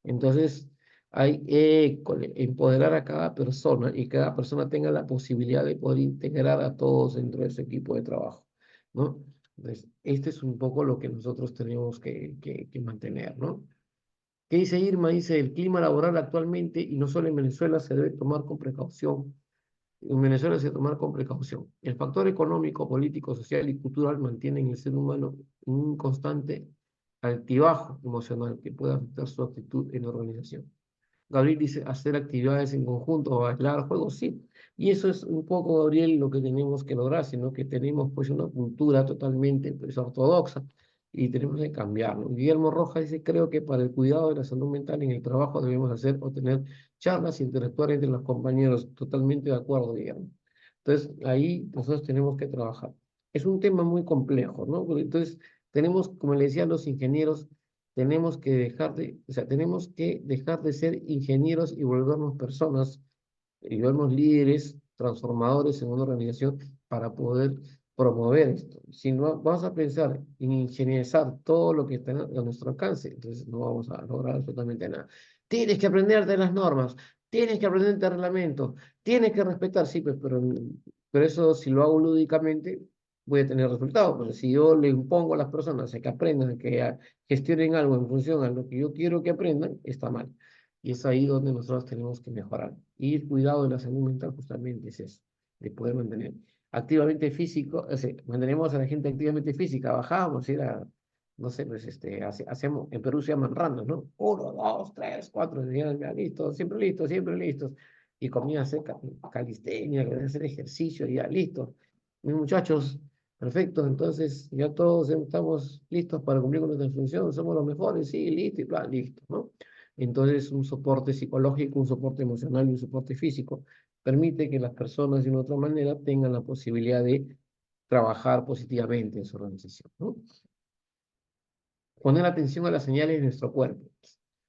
Entonces, hay que empoderar a cada persona y cada persona tenga la posibilidad de poder integrar a todos dentro de ese equipo de trabajo, ¿no? Entonces, este es un poco lo que nosotros tenemos que mantener, ¿no? ¿Qué dice Irma? Dice, el clima laboral actualmente, y no solo en Venezuela, se debe tomar con precaución. En Venezuela se debe tomar con precaución. El factor económico, político, social y cultural mantiene en el ser humano un constante altibajo emocional que puede afectar su actitud en la organización. Gabriel dice hacer actividades en conjunto, bailar, juegos, sí. Y eso es un poco, Gabriel, lo que tenemos que lograr, sino que tenemos pues una cultura totalmente pues, ortodoxa y tenemos que cambiarlo. Guillermo Rojas dice, creo que para el cuidado de la salud mental en el trabajo debemos hacer o tener charlas, interactuar entre los compañeros. Totalmente de acuerdo, Guillermo. Entonces, ahí nosotros tenemos que trabajar. Es un tema muy complejo, ¿no? Porque entonces, tenemos, como le decía a los ingenieros, tenemos que dejar de, o sea, tenemos que dejar de ser ingenieros y volvernos personas y volvernos líderes, transformadores en una organización para poder promover esto. Si no vamos a pensar en ingenierizar todo lo que está a nuestro alcance, entonces no vamos a lograr absolutamente nada. Tienes que aprenderte las normas, tienes que aprenderte el reglamento, tienes que respetar, sí, pues, pero eso si lo hago lúdicamente, voy a tener resultados. Pero si yo le impongo a las personas a que aprendan, gestionen algo en función a lo que yo quiero que aprendan, está mal. Y es ahí donde nosotros tenemos que mejorar. Y el cuidado de la salud mental justamente es eso, de poder mantener activamente físico, o sea, mantenemos a la gente activamente física, bajábamos, era, no sé, pues hacemos, en Perú se llaman randos, ¿no? 1, 2, 3, 4, ya listos, siempre listos. Y comía a hacer calistenia, hacer ejercicio, ya listo. Mis muchachos, perfecto, entonces ya todos estamos listos para cumplir con nuestra función, somos los mejores, sí, listo, y plan, listo, ¿no? Entonces, un soporte psicológico, un soporte emocional y un soporte físico permite que las personas de una otra manera tengan la posibilidad de trabajar positivamente en su organización, ¿no? Poner atención a las señales de nuestro cuerpo,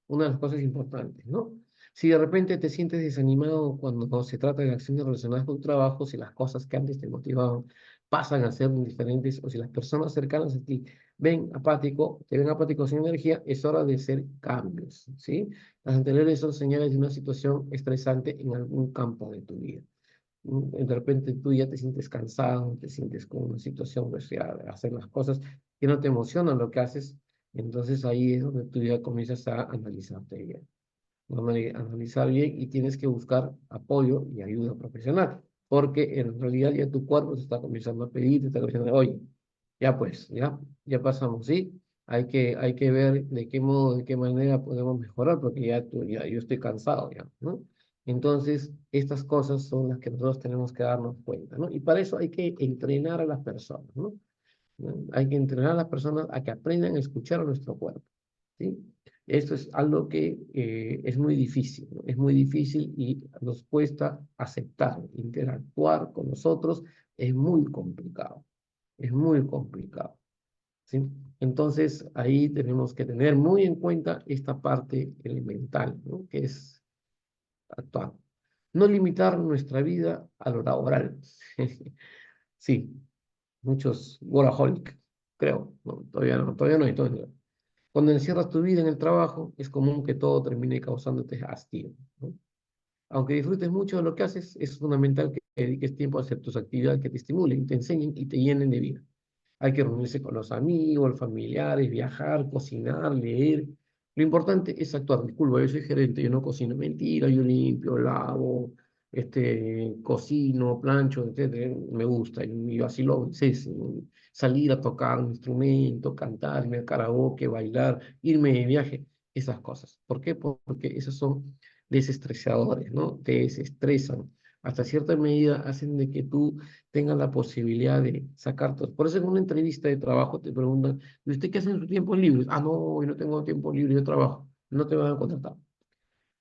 una de las cosas importantes, ¿no? Si de repente te sientes desanimado cuando se trata de acciones relacionadas con tu trabajo, si las cosas que antes te motivaban pasan a ser diferentes, o si las personas cercanas a ti te ven apático sin energía, es hora de hacer cambios, ¿sí? Las anteriores son señales de una situación estresante en algún campo de tu vida. De repente tú ya te sientes cansado, te sientes con una situación, pues, ya, de hacer las cosas que no te emocionan lo que haces, entonces ahí es donde tú ya comienzas a analizarte bien, ¿no? Analizar bien y tienes que buscar apoyo y ayuda profesional, porque en realidad ya tu cuerpo se está comenzando a pedir, te está diciendo, oye, ya pues, ya pasamos, ¿sí? Hay que ver de qué modo, de qué manera podemos mejorar, porque ya yo estoy cansado ya, ¿no? Entonces, estas cosas son las que nosotros tenemos que darnos cuenta, ¿no? Y para eso hay que entrenar a las personas, ¿no? ¿No? Hay que entrenar a las personas a que aprendan a escuchar a nuestro cuerpo, ¿sí? Esto es algo que es muy difícil, ¿no? Es muy difícil y nos cuesta aceptar, interactuar con nosotros, es muy complicado, ¿sí? Entonces, ahí tenemos que tener muy en cuenta esta parte elemental, ¿no? Que es actuar. No limitar nuestra vida a lo laboral. Sí, muchos workaholic, creo. No, todavía no hay. Cuando encierras tu vida en el trabajo, es común que todo termine causándote hastío, ¿no? Aunque disfrutes mucho de lo que haces, es fundamental que dediques tiempo a hacer tus actividades que te estimulen, te enseñen y te llenen de vida. Hay que reunirse con los amigos, los familiares, viajar, cocinar, leer. Lo importante es actuar. Disculpa, yo soy gerente, yo no cocino. Mentira, yo limpio, lavo, cocino, plancho, etcétera. Me gusta, y vacilo, sí, sí, salir a tocar un instrumento, cantar, irme al karaoke, bailar, irme de viaje, esas cosas. ¿Por qué? Porque esos son desestresadores, ¿no? Te desestresan. Hasta cierta medida hacen de que tú tengas la posibilidad de sacar todo. Por eso en una entrevista de trabajo te preguntan, ¿y usted qué hace en su tiempo libre? Ah, no, hoy no tengo tiempo libre, yo trabajo. No te van a contratar,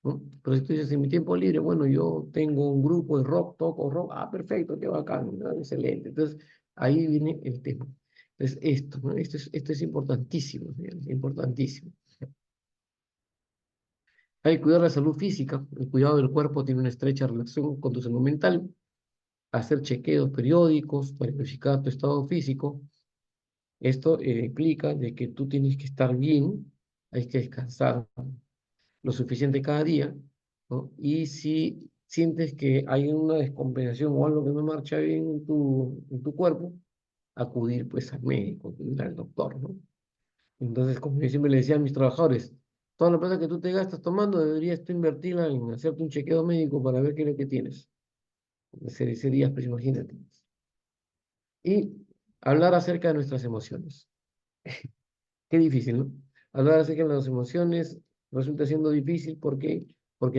¿no? Pero si tú dices, en mi tiempo libre, bueno, yo tengo un grupo de rock, toco rock. Ah, perfecto, qué bacán, ¿no? Excelente. Entonces, ahí viene el tema. Entonces, esto, ¿no? Esto es importantísimo, señores, importantísimo. Hay que cuidar la salud física. El cuidado del cuerpo tiene una estrecha relación con tu salud mental. Hacer chequeos periódicos para verificar tu estado físico. Esto implica de que tú tienes que estar bien, hay que descansar lo suficiente cada día, ¿no? Y si sientes que hay una descompensación o algo que no marcha bien en tu cuerpo, acudir pues al médico, acudir al doctor, ¿no? Entonces, como yo siempre le decía a mis trabajadores, toda la plata que tú te gastas tomando, deberías tú invertirla en hacerte un chequeo médico para ver qué es lo que tienes. Ese día, pues imagínate. Y hablar acerca de nuestras emociones. Qué difícil, ¿no? Hablar acerca de las emociones resulta siendo difícil porque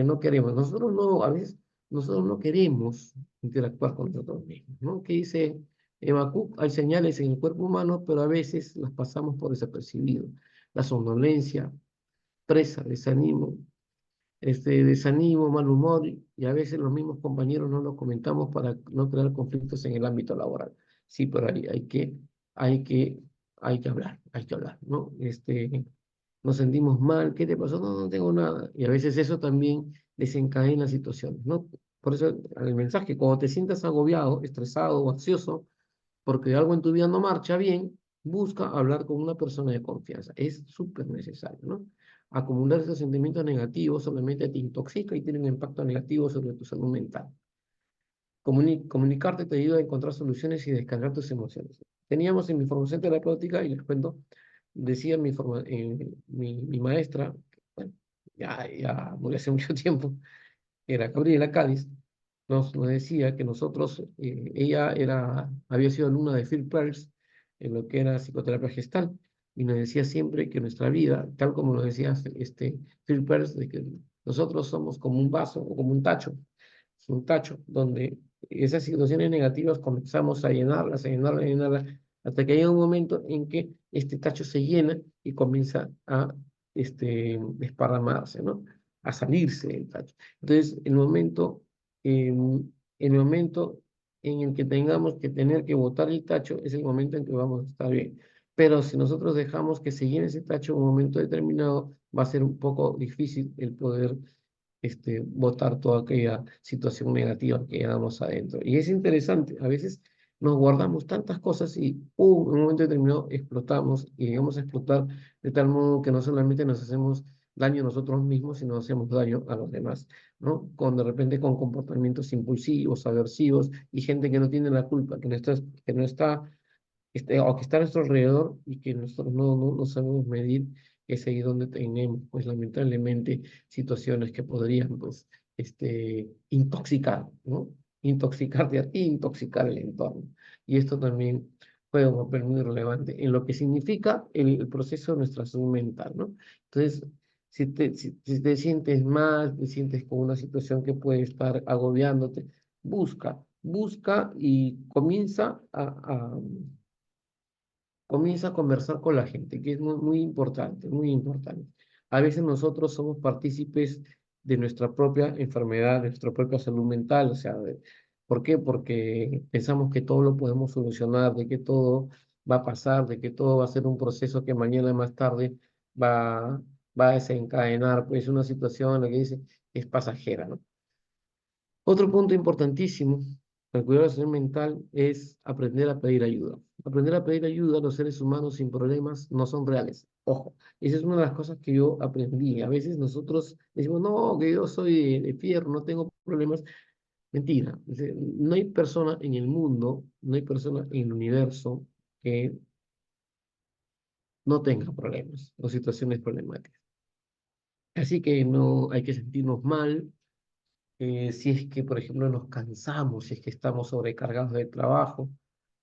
no queremos. Nosotros no, a veces, nosotros no queremos interactuar con nosotros mismos, ¿no? Que dice Eva Cook, hay señales en el cuerpo humano, pero a veces las pasamos por desapercibido. La somnolencia, presa, desánimo, mal humor, y a veces los mismos compañeros no lo comentamos para no crear conflictos en el ámbito laboral. Sí, pero hay que, hay que hablar, ¿no? Nos sentimos mal, ¿qué te pasó? No, no tengo nada. Y a veces eso también desencadena situaciones, ¿no? Por eso el mensaje, cuando te sientas agobiado, estresado o ansioso, porque algo en tu vida no marcha bien, busca hablar con una persona de confianza. Es súper necesario, ¿no? Acumular esos sentimientos negativos solamente te intoxica y tiene un impacto negativo sobre tu salud mental. Comunicarte te ayuda a encontrar soluciones y descargar tus emociones. Teníamos en mi formación terapéutica, y les cuento, decía mi maestra, bueno, ya murió hace mucho tiempo, era Gabriela Cádiz, nos decía que nosotros, ella había sido alumna de Phil Peirce en lo que era psicoterapia gestal, y nos decía siempre que nuestra vida, tal como lo decía Phil Peirce, de que nosotros somos como un vaso o como un tacho, es un tacho donde esas situaciones negativas comenzamos a llenarlas, a llenarlas, hasta que llega un momento en que este tacho se llena y comienza a desparramarse, ¿no? A salirse del tacho. Entonces, el momento en el que tengamos que tener que botar el tacho es el momento en que vamos a estar bien. Pero si nosotros dejamos que se llene ese tacho en un momento determinado, va a ser un poco difícil el poder botar toda aquella situación negativa que llevamos adentro. Y es interesante, a veces nos guardamos tantas cosas y en un momento determinado explotamos y llegamos a explotar de tal modo que no solamente nos hacemos daño a nosotros mismos, sino hacemos daño a los demás, ¿no? De repente con comportamientos impulsivos, aversivos y gente que no tiene la culpa, o que está a nuestro alrededor y que nosotros no sabemos medir, es ahí donde tenemos, pues lamentablemente, situaciones que podrían, pues, intoxicar, ¿no? Intoxicarte a ti, intoxicar el entorno. Y esto también juega un papel muy relevante en lo que significa el proceso de nuestra salud mental, ¿no? Entonces, si te sientes mal, te sientes con una situación que puede estar agobiándote, busca y comienza a conversar con la gente, que es muy, muy importante, muy importante. A veces nosotros somos partícipes de nuestra propia enfermedad, de nuestra propia salud mental, o sea, ¿por qué? Porque pensamos que todo lo podemos solucionar, de que todo va a pasar, de que todo va a ser un proceso que mañana más tarde va, va a desencadenar pues una situación en la que dice es pasajera, ¿no? Otro punto importantísimo para cuidar la salud mental es aprender a pedir ayuda. Aprender a pedir ayuda a los seres humanos sin problemas no son reales. Ojo, esa es una de las cosas que yo aprendí. A veces nosotros decimos, no, que yo soy de fierro, no tengo problemas. Mentira. No hay persona en el mundo, no hay persona en el universo que no tenga problemas o situaciones problemáticas. Así que no hay que sentirnos mal si es que, por ejemplo, nos cansamos, si es que estamos sobrecargados de trabajo,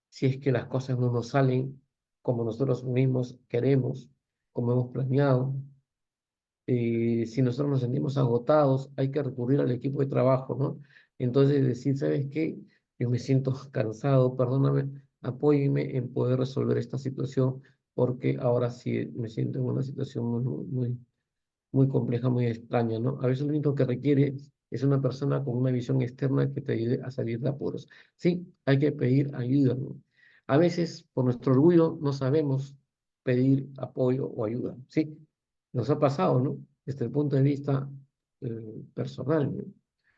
si es que las cosas no nos salen como nosotros mismos queremos, como hemos planeado. Si nosotros nos sentimos agotados, hay que recurrir al equipo de trabajo, ¿no? Entonces decir, ¿sabes qué? Yo me siento cansado, perdóname, apóyeme en poder resolver esta situación, porque ahora sí me siento en una situación muy compleja, muy extraña, ¿no? A veces lo único que requiere es una persona con una visión externa que te ayude a salir de apuros. Sí, hay que pedir ayuda, ¿no? A veces, por nuestro orgullo, no sabemos pedir apoyo o ayuda. Sí, nos ha pasado, ¿no? Desde el punto de vista personal, ¿no?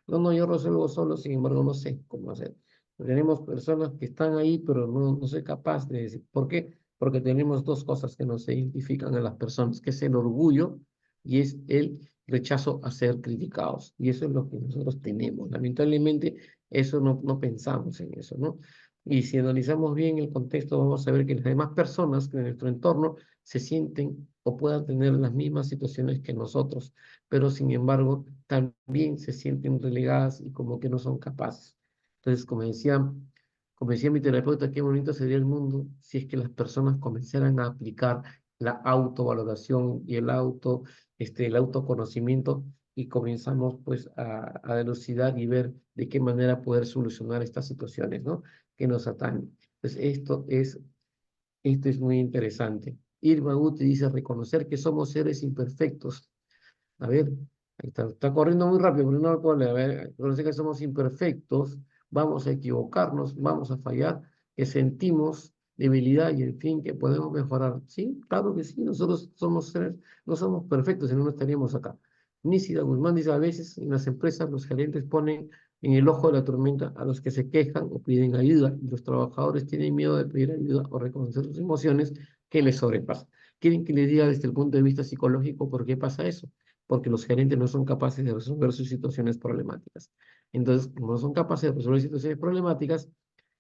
No, no, yo resuelvo solo, sin embargo, no sé cómo hacer. Tenemos personas que están ahí, pero no soy capaz de decir. ¿Por qué? Porque tenemos dos cosas que nos identifican a las personas, que es el orgullo y es el rechazo a ser criticados. Y eso es lo que nosotros tenemos. Lamentablemente, eso no pensamos en eso, ¿no? Y si analizamos bien el contexto, vamos a ver que las demás personas que en nuestro entorno se sienten o puedan tener las mismas situaciones que nosotros, pero sin embargo, también se sienten relegadas y como que no son capaces. Entonces, como decía mi terapeuta, qué bonito sería el mundo si es que las personas comenzaran a aplicar la autovaloración y el autoconocimiento y comenzamos pues a dilucidar y ver de qué manera poder solucionar estas situaciones, ¿no? Que nos atañen. Entonces, esto es muy interesante. Irma Guti dice reconocer que somos seres imperfectos. A ver, ahí está corriendo muy rápido, pero no lo puedo leer. A ver, reconocer que somos imperfectos, vamos a equivocarnos, vamos a fallar, que sentimos debilidad y en fin, que podemos mejorar. Sí, claro que sí, nosotros somos seres, no somos perfectos, si no, no estaríamos acá. Nísida Guzmán dice, a veces en las empresas los gerentes ponen en el ojo de la tormenta a los que se quejan o piden ayuda, y los trabajadores tienen miedo de pedir ayuda o reconocer sus emociones que les sobrepasan. ¿Quieren que les diga desde el punto de vista psicológico por qué pasa eso? Porque los gerentes no son capaces de resolver sus situaciones problemáticas. Entonces, como no son capaces de resolver situaciones problemáticas,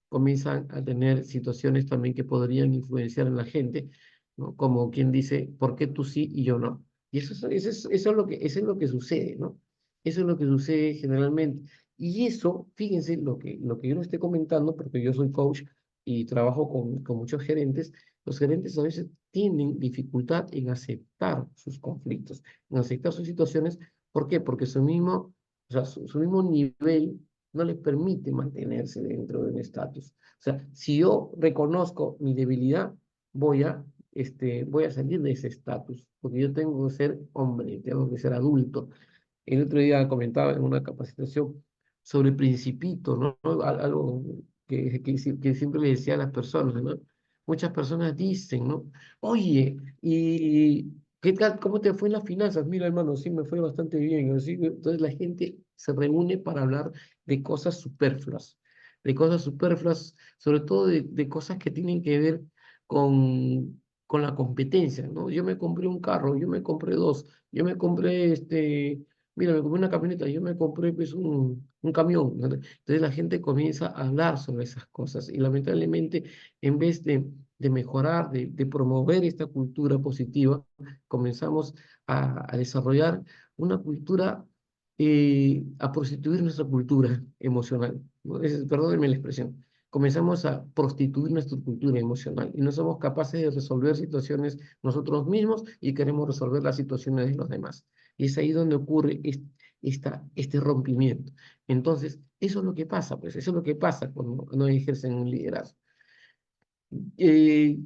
comienzan a tener situaciones también que podrían influenciar en la gente, ¿no? Como quien dice, ¿por qué tú sí y yo no? Y eso es lo que sucede, ¿no? Eso es lo que sucede generalmente. Y eso, fíjense, lo que yo no estoy comentando, porque yo soy coach y trabajo con muchos gerentes, los gerentes a veces tienen dificultad en aceptar sus conflictos, en aceptar sus situaciones. ¿Por qué? Porque su mismo nivel no les permite mantenerse dentro de un estatus. O sea, si yo reconozco mi debilidad, voy a salir de ese estatus, porque yo tengo que ser hombre, tengo que ser adulto. El otro día comentaba en una capacitación sobre Principito, ¿no? Algo que siempre le decía a las personas, ¿no? Muchas personas dicen, ¿no? Oye, ¿y qué tal? ¿Cómo te fue en las finanzas? Mira, hermano, sí, me fue bastante bien. Así, entonces la gente se reúne para hablar de cosas superfluas, sobre todo de cosas que tienen que ver con la competencia, ¿no? Yo me compré un carro, yo me compré dos, yo me compré mira, me compré una camioneta, yo me compré pues un camión, ¿no? Entonces la gente comienza a hablar sobre esas cosas y lamentablemente en vez de mejorar, de promover esta cultura positiva, comenzamos a desarrollar una cultura, a prostituir nuestra cultura emocional, ¿no? Perdónenme la expresión. Comenzamos a prostituir nuestra cultura emocional y no somos capaces de resolver situaciones nosotros mismos y queremos resolver las situaciones de los demás. Y es ahí donde ocurre este rompimiento. Entonces, eso es lo que pasa, pues eso es lo que pasa cuando no ejercen un liderazgo.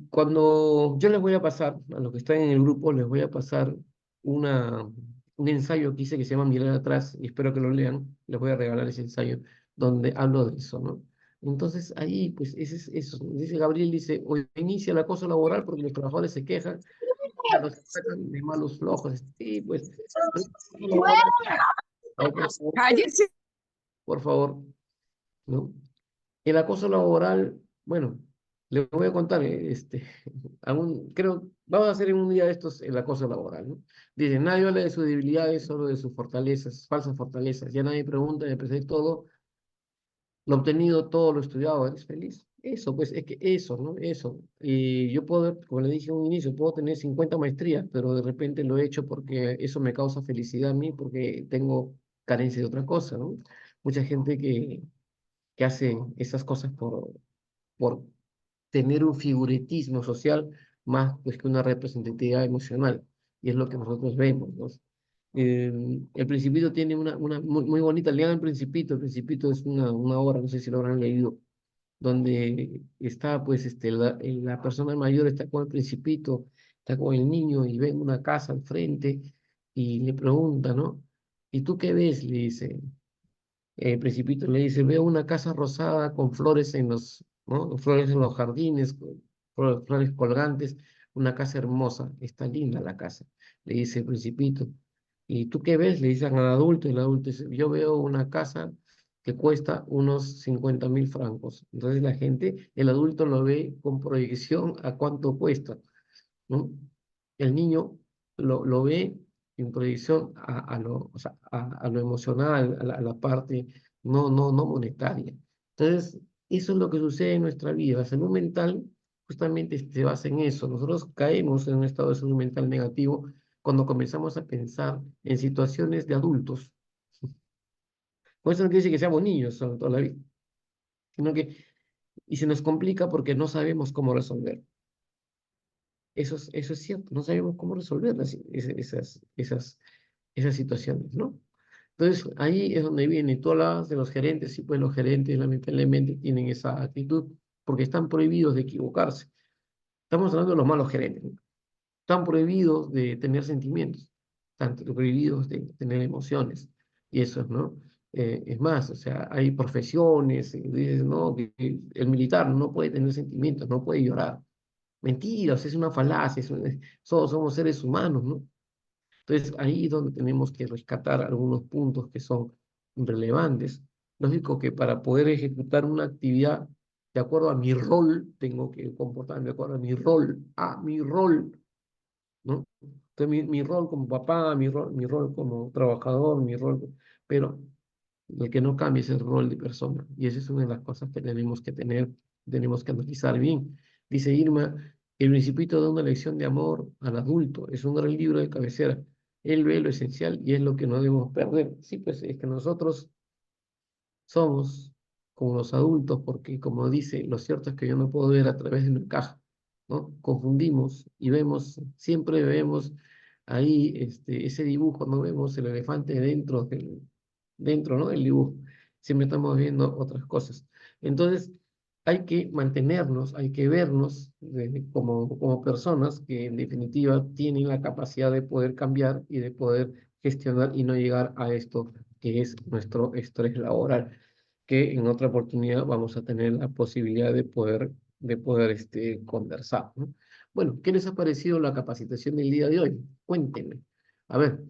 Cuando yo les voy a pasar, a los que están en el grupo, les voy a pasar una, un ensayo que hice que se llama Mirar atrás, y espero que lo lean, les voy a regalar ese ensayo donde hablo de eso, ¿no? Entonces ahí, pues, ese es eso. Dice Gabriel, dice, hoy inicia el acoso laboral porque los trabajadores se quejan, ya los sacan de malos flojos. Sí, pues, ay, Cállese. por favor, ¿no? El acoso laboral, bueno, le voy a contar, creo, vamos a hacer en un día de estos el acoso laboral, ¿no? Dice, nadie habla de sus debilidades, solo de sus fortalezas, falsas fortalezas. Ya nadie pregunta, me presté todo, lo obtenido, todo lo estudiado, ¿eres feliz? Eso, pues, es que eso, ¿no? Eso. Y yo puedo, como le dije en un inicio, puedo tener 50 maestrías, pero de repente lo he hecho porque eso me causa felicidad a mí, porque tengo carencia de otra cosa, ¿no? Mucha gente que hace esas cosas por tener un figuritismo social más pues, que una representatividad emocional. Y es lo que nosotros vemos, ¿no? El Principito tiene una muy bonita, lean El Principito es una obra, no sé si lo habrán leído, donde está pues la persona mayor está con el Principito, está con el niño y ven una casa al frente y le pregunta, ¿no? ¿Y tú qué ves? Le dice, el Principito le dice, veo una casa rosada con flores en los, ¿no? Flores en los jardines, flores colgantes, una casa hermosa, está linda la casa, le dice el Principito. ¿Y tú qué ves? Le dicen al adulto, y el adulto dice, yo veo una casa que cuesta unos 50.000 francos. Entonces la gente, el adulto lo ve con proyección a cuánto cuesta, ¿no? El niño lo ve en proyección o sea, a lo emocional, a la parte no monetaria. Entonces, eso es lo que sucede en nuestra vida. La salud mental justamente se basa en eso. Nosotros caemos en un estado de salud mental negativo cuando comenzamos a pensar en situaciones de adultos. Por eso no quiere decir que seamos niños toda la vida, sino que, y se nos complica porque no sabemos cómo resolver. Eso es cierto, no sabemos cómo resolver esas situaciones, ¿no? Entonces, ahí es donde viene, tú hablabas de los gerentes, sí, pues los gerentes lamentablemente tienen esa actitud porque están prohibidos de equivocarse. Estamos hablando de los malos gerentes, ¿no? Están prohibidos de tener sentimientos, están prohibidos de tener emociones, y eso, ¿no? Es más, o sea, hay profesiones, dices, no, que el militar no puede tener sentimientos, no puede llorar. Mentira, o sea, es una falacia, somos seres humanos, ¿no? Entonces, ahí es donde tenemos que rescatar algunos puntos que son relevantes. Lógico que para poder ejecutar una actividad de acuerdo a mi rol, tengo que comportarme de acuerdo a mi rol, ¿no? Entonces, mi rol como papá, mi rol como trabajador, pero el que no cambia es el rol de persona. Y esa es una de las cosas que tenemos que tener, tenemos que analizar bien. Dice Irma, el Principito da una lección de amor al adulto. Es un gran libro de cabecera. Él ve lo esencial y es lo que no debemos perder. Sí, pues es que nosotros somos como los adultos, porque como dice, lo cierto es que yo no puedo ver a través de una caja, ¿no? Confundimos y siempre vemos ahí ese dibujo, no vemos el elefante dentro, ¿no? Del dibujo. Siempre estamos viendo otras cosas. Entonces, hay que mantenernos, hay que vernos como personas que en definitiva tienen la capacidad de poder cambiar y de poder gestionar y no llegar a esto que es nuestro estrés laboral, que en otra oportunidad vamos a tener la posibilidad de poder conversar, ¿no? Bueno, ¿qué les ha parecido la capacitación del día de hoy? Cuéntenme. A ver,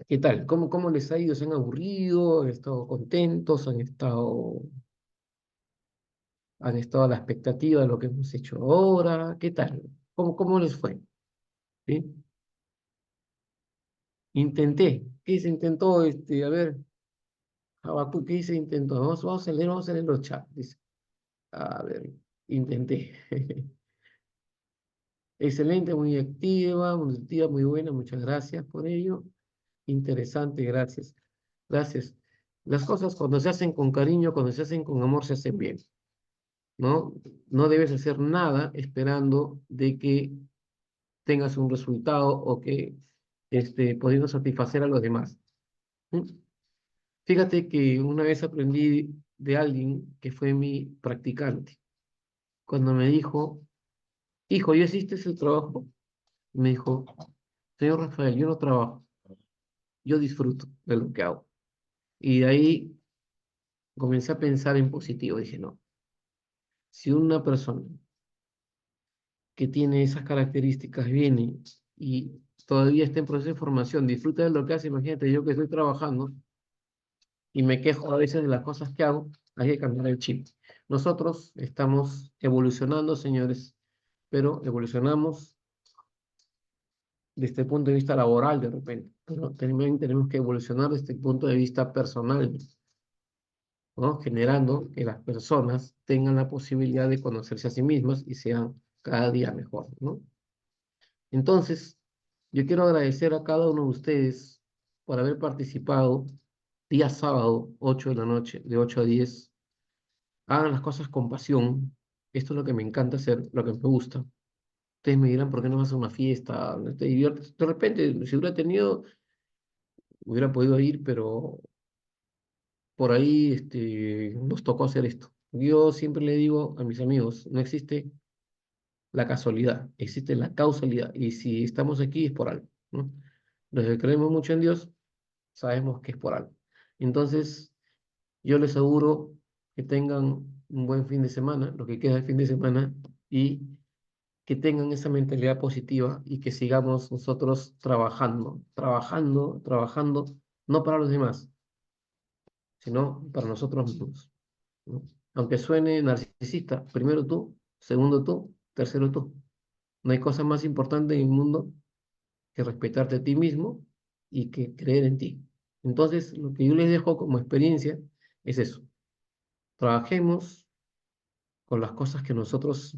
¿qué tal? ¿Cómo les ha ido? ¿Se han aburrido? ¿Han estado contentos? ¿Han estado a la expectativa de lo que hemos hecho ahora? ¿Qué tal? ¿Cómo les fue? ¿Sí? Intenté. ¿Qué se intentó? A ver, Habacuc, ¿qué se intentó? Vamos a leer los chats. Dice. A ver, intenté. Excelente, muy activa, muy buena. Muchas gracias por ello. Interesante, gracias. Gracias. Las cosas cuando se hacen con cariño, cuando se hacen con amor, se hacen bien, ¿no? No debes hacer nada esperando de que tengas un resultado o que pudiendo satisfacer a los demás. ¿Mm? Fíjate que una vez aprendí de alguien que fue mi practicante, cuando me dijo, hijo, ¿ya hiciste ese trabajo? Me dijo, señor Rafael, yo no trabajo, yo disfruto de lo que hago. Y de ahí comencé a pensar en positivo. Dije, no, si una persona que tiene esas características viene y todavía está en proceso de formación, disfruta de lo que hace, imagínate yo que estoy trabajando y me quejo a veces de las cosas que hago, hay que cambiar el chip. Nosotros estamos evolucionando, señores, pero evolucionamos desde el punto de vista laboral de repente, pero también tenemos que evolucionar desde el punto de vista personal, ¿no? Generando que las personas tengan la posibilidad de conocerse a sí mismas y sean cada día mejor, ¿no? Entonces, yo quiero agradecer a cada uno de ustedes por haber participado día sábado, 8 de la noche, de 8 a 10. Hagan las cosas con pasión. Esto es lo que me encanta hacer, lo que me gusta. Ustedes me dirán, ¿por qué no vas a una fiesta? ¿No te diviertes? De repente, si hubiera tenido, hubiera podido ir, pero por ahí nos tocó hacer esto. Yo siempre le digo a mis amigos, no existe la casualidad, existe la causalidad. Y si estamos aquí es por algo, ¿no? Los que creemos mucho en Dios, sabemos que es por algo. Entonces, yo les aseguro que tengan un buen fin de semana, lo que queda del fin de semana, y que tengan esa mentalidad positiva y que sigamos nosotros trabajando, trabajando, trabajando, no para los demás, sino para nosotros mismos, ¿no? Aunque suene narcisista, primero tú, segundo tú, tercero tú. No hay cosa más importante en el mundo que respetarte a ti mismo y que creer en ti. Entonces, lo que yo les dejo como experiencia es eso. Trabajemos con las cosas que nosotros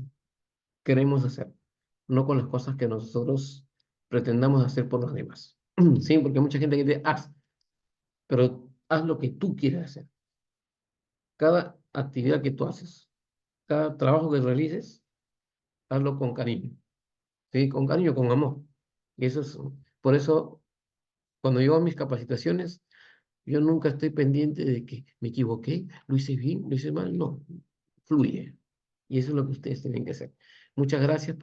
queremos hacer, no con las cosas que nosotros pretendamos hacer por los demás. Sí, porque hay mucha gente que dice, haz, pero haz lo que tú quieres hacer. Cada actividad que tú haces, cada trabajo que realices, hazlo con cariño, ¿sí? Con cariño, con amor. Y eso es, por eso, cuando yo hago mis capacitaciones, yo nunca estoy pendiente de que me equivoqué, lo hice bien, lo hice mal, no, fluye. Y eso es lo que ustedes tienen que hacer. Muchas gracias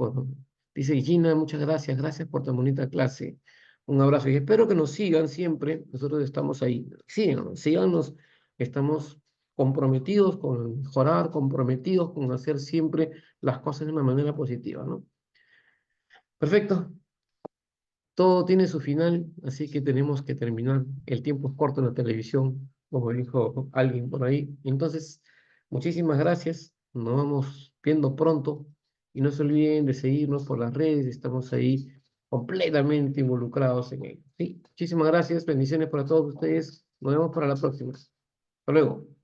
dice Gina, muchas gracias, gracias por tan bonita clase. Un abrazo y espero que nos sigan siempre. Nosotros estamos ahí. Síganos, síganos. Estamos comprometidos con mejorar, comprometidos con hacer siempre las cosas de una manera positiva, ¿no? Perfecto. Todo tiene su final, así que tenemos que terminar. El tiempo es corto en la televisión, como dijo alguien por ahí. Entonces, muchísimas gracias. Nos vamos viendo pronto. Y no se olviden de seguirnos por las redes. Estamos ahí completamente involucrados en ello. Sí, muchísimas gracias. Bendiciones para todos ustedes. Nos vemos para la próxima. Hasta luego.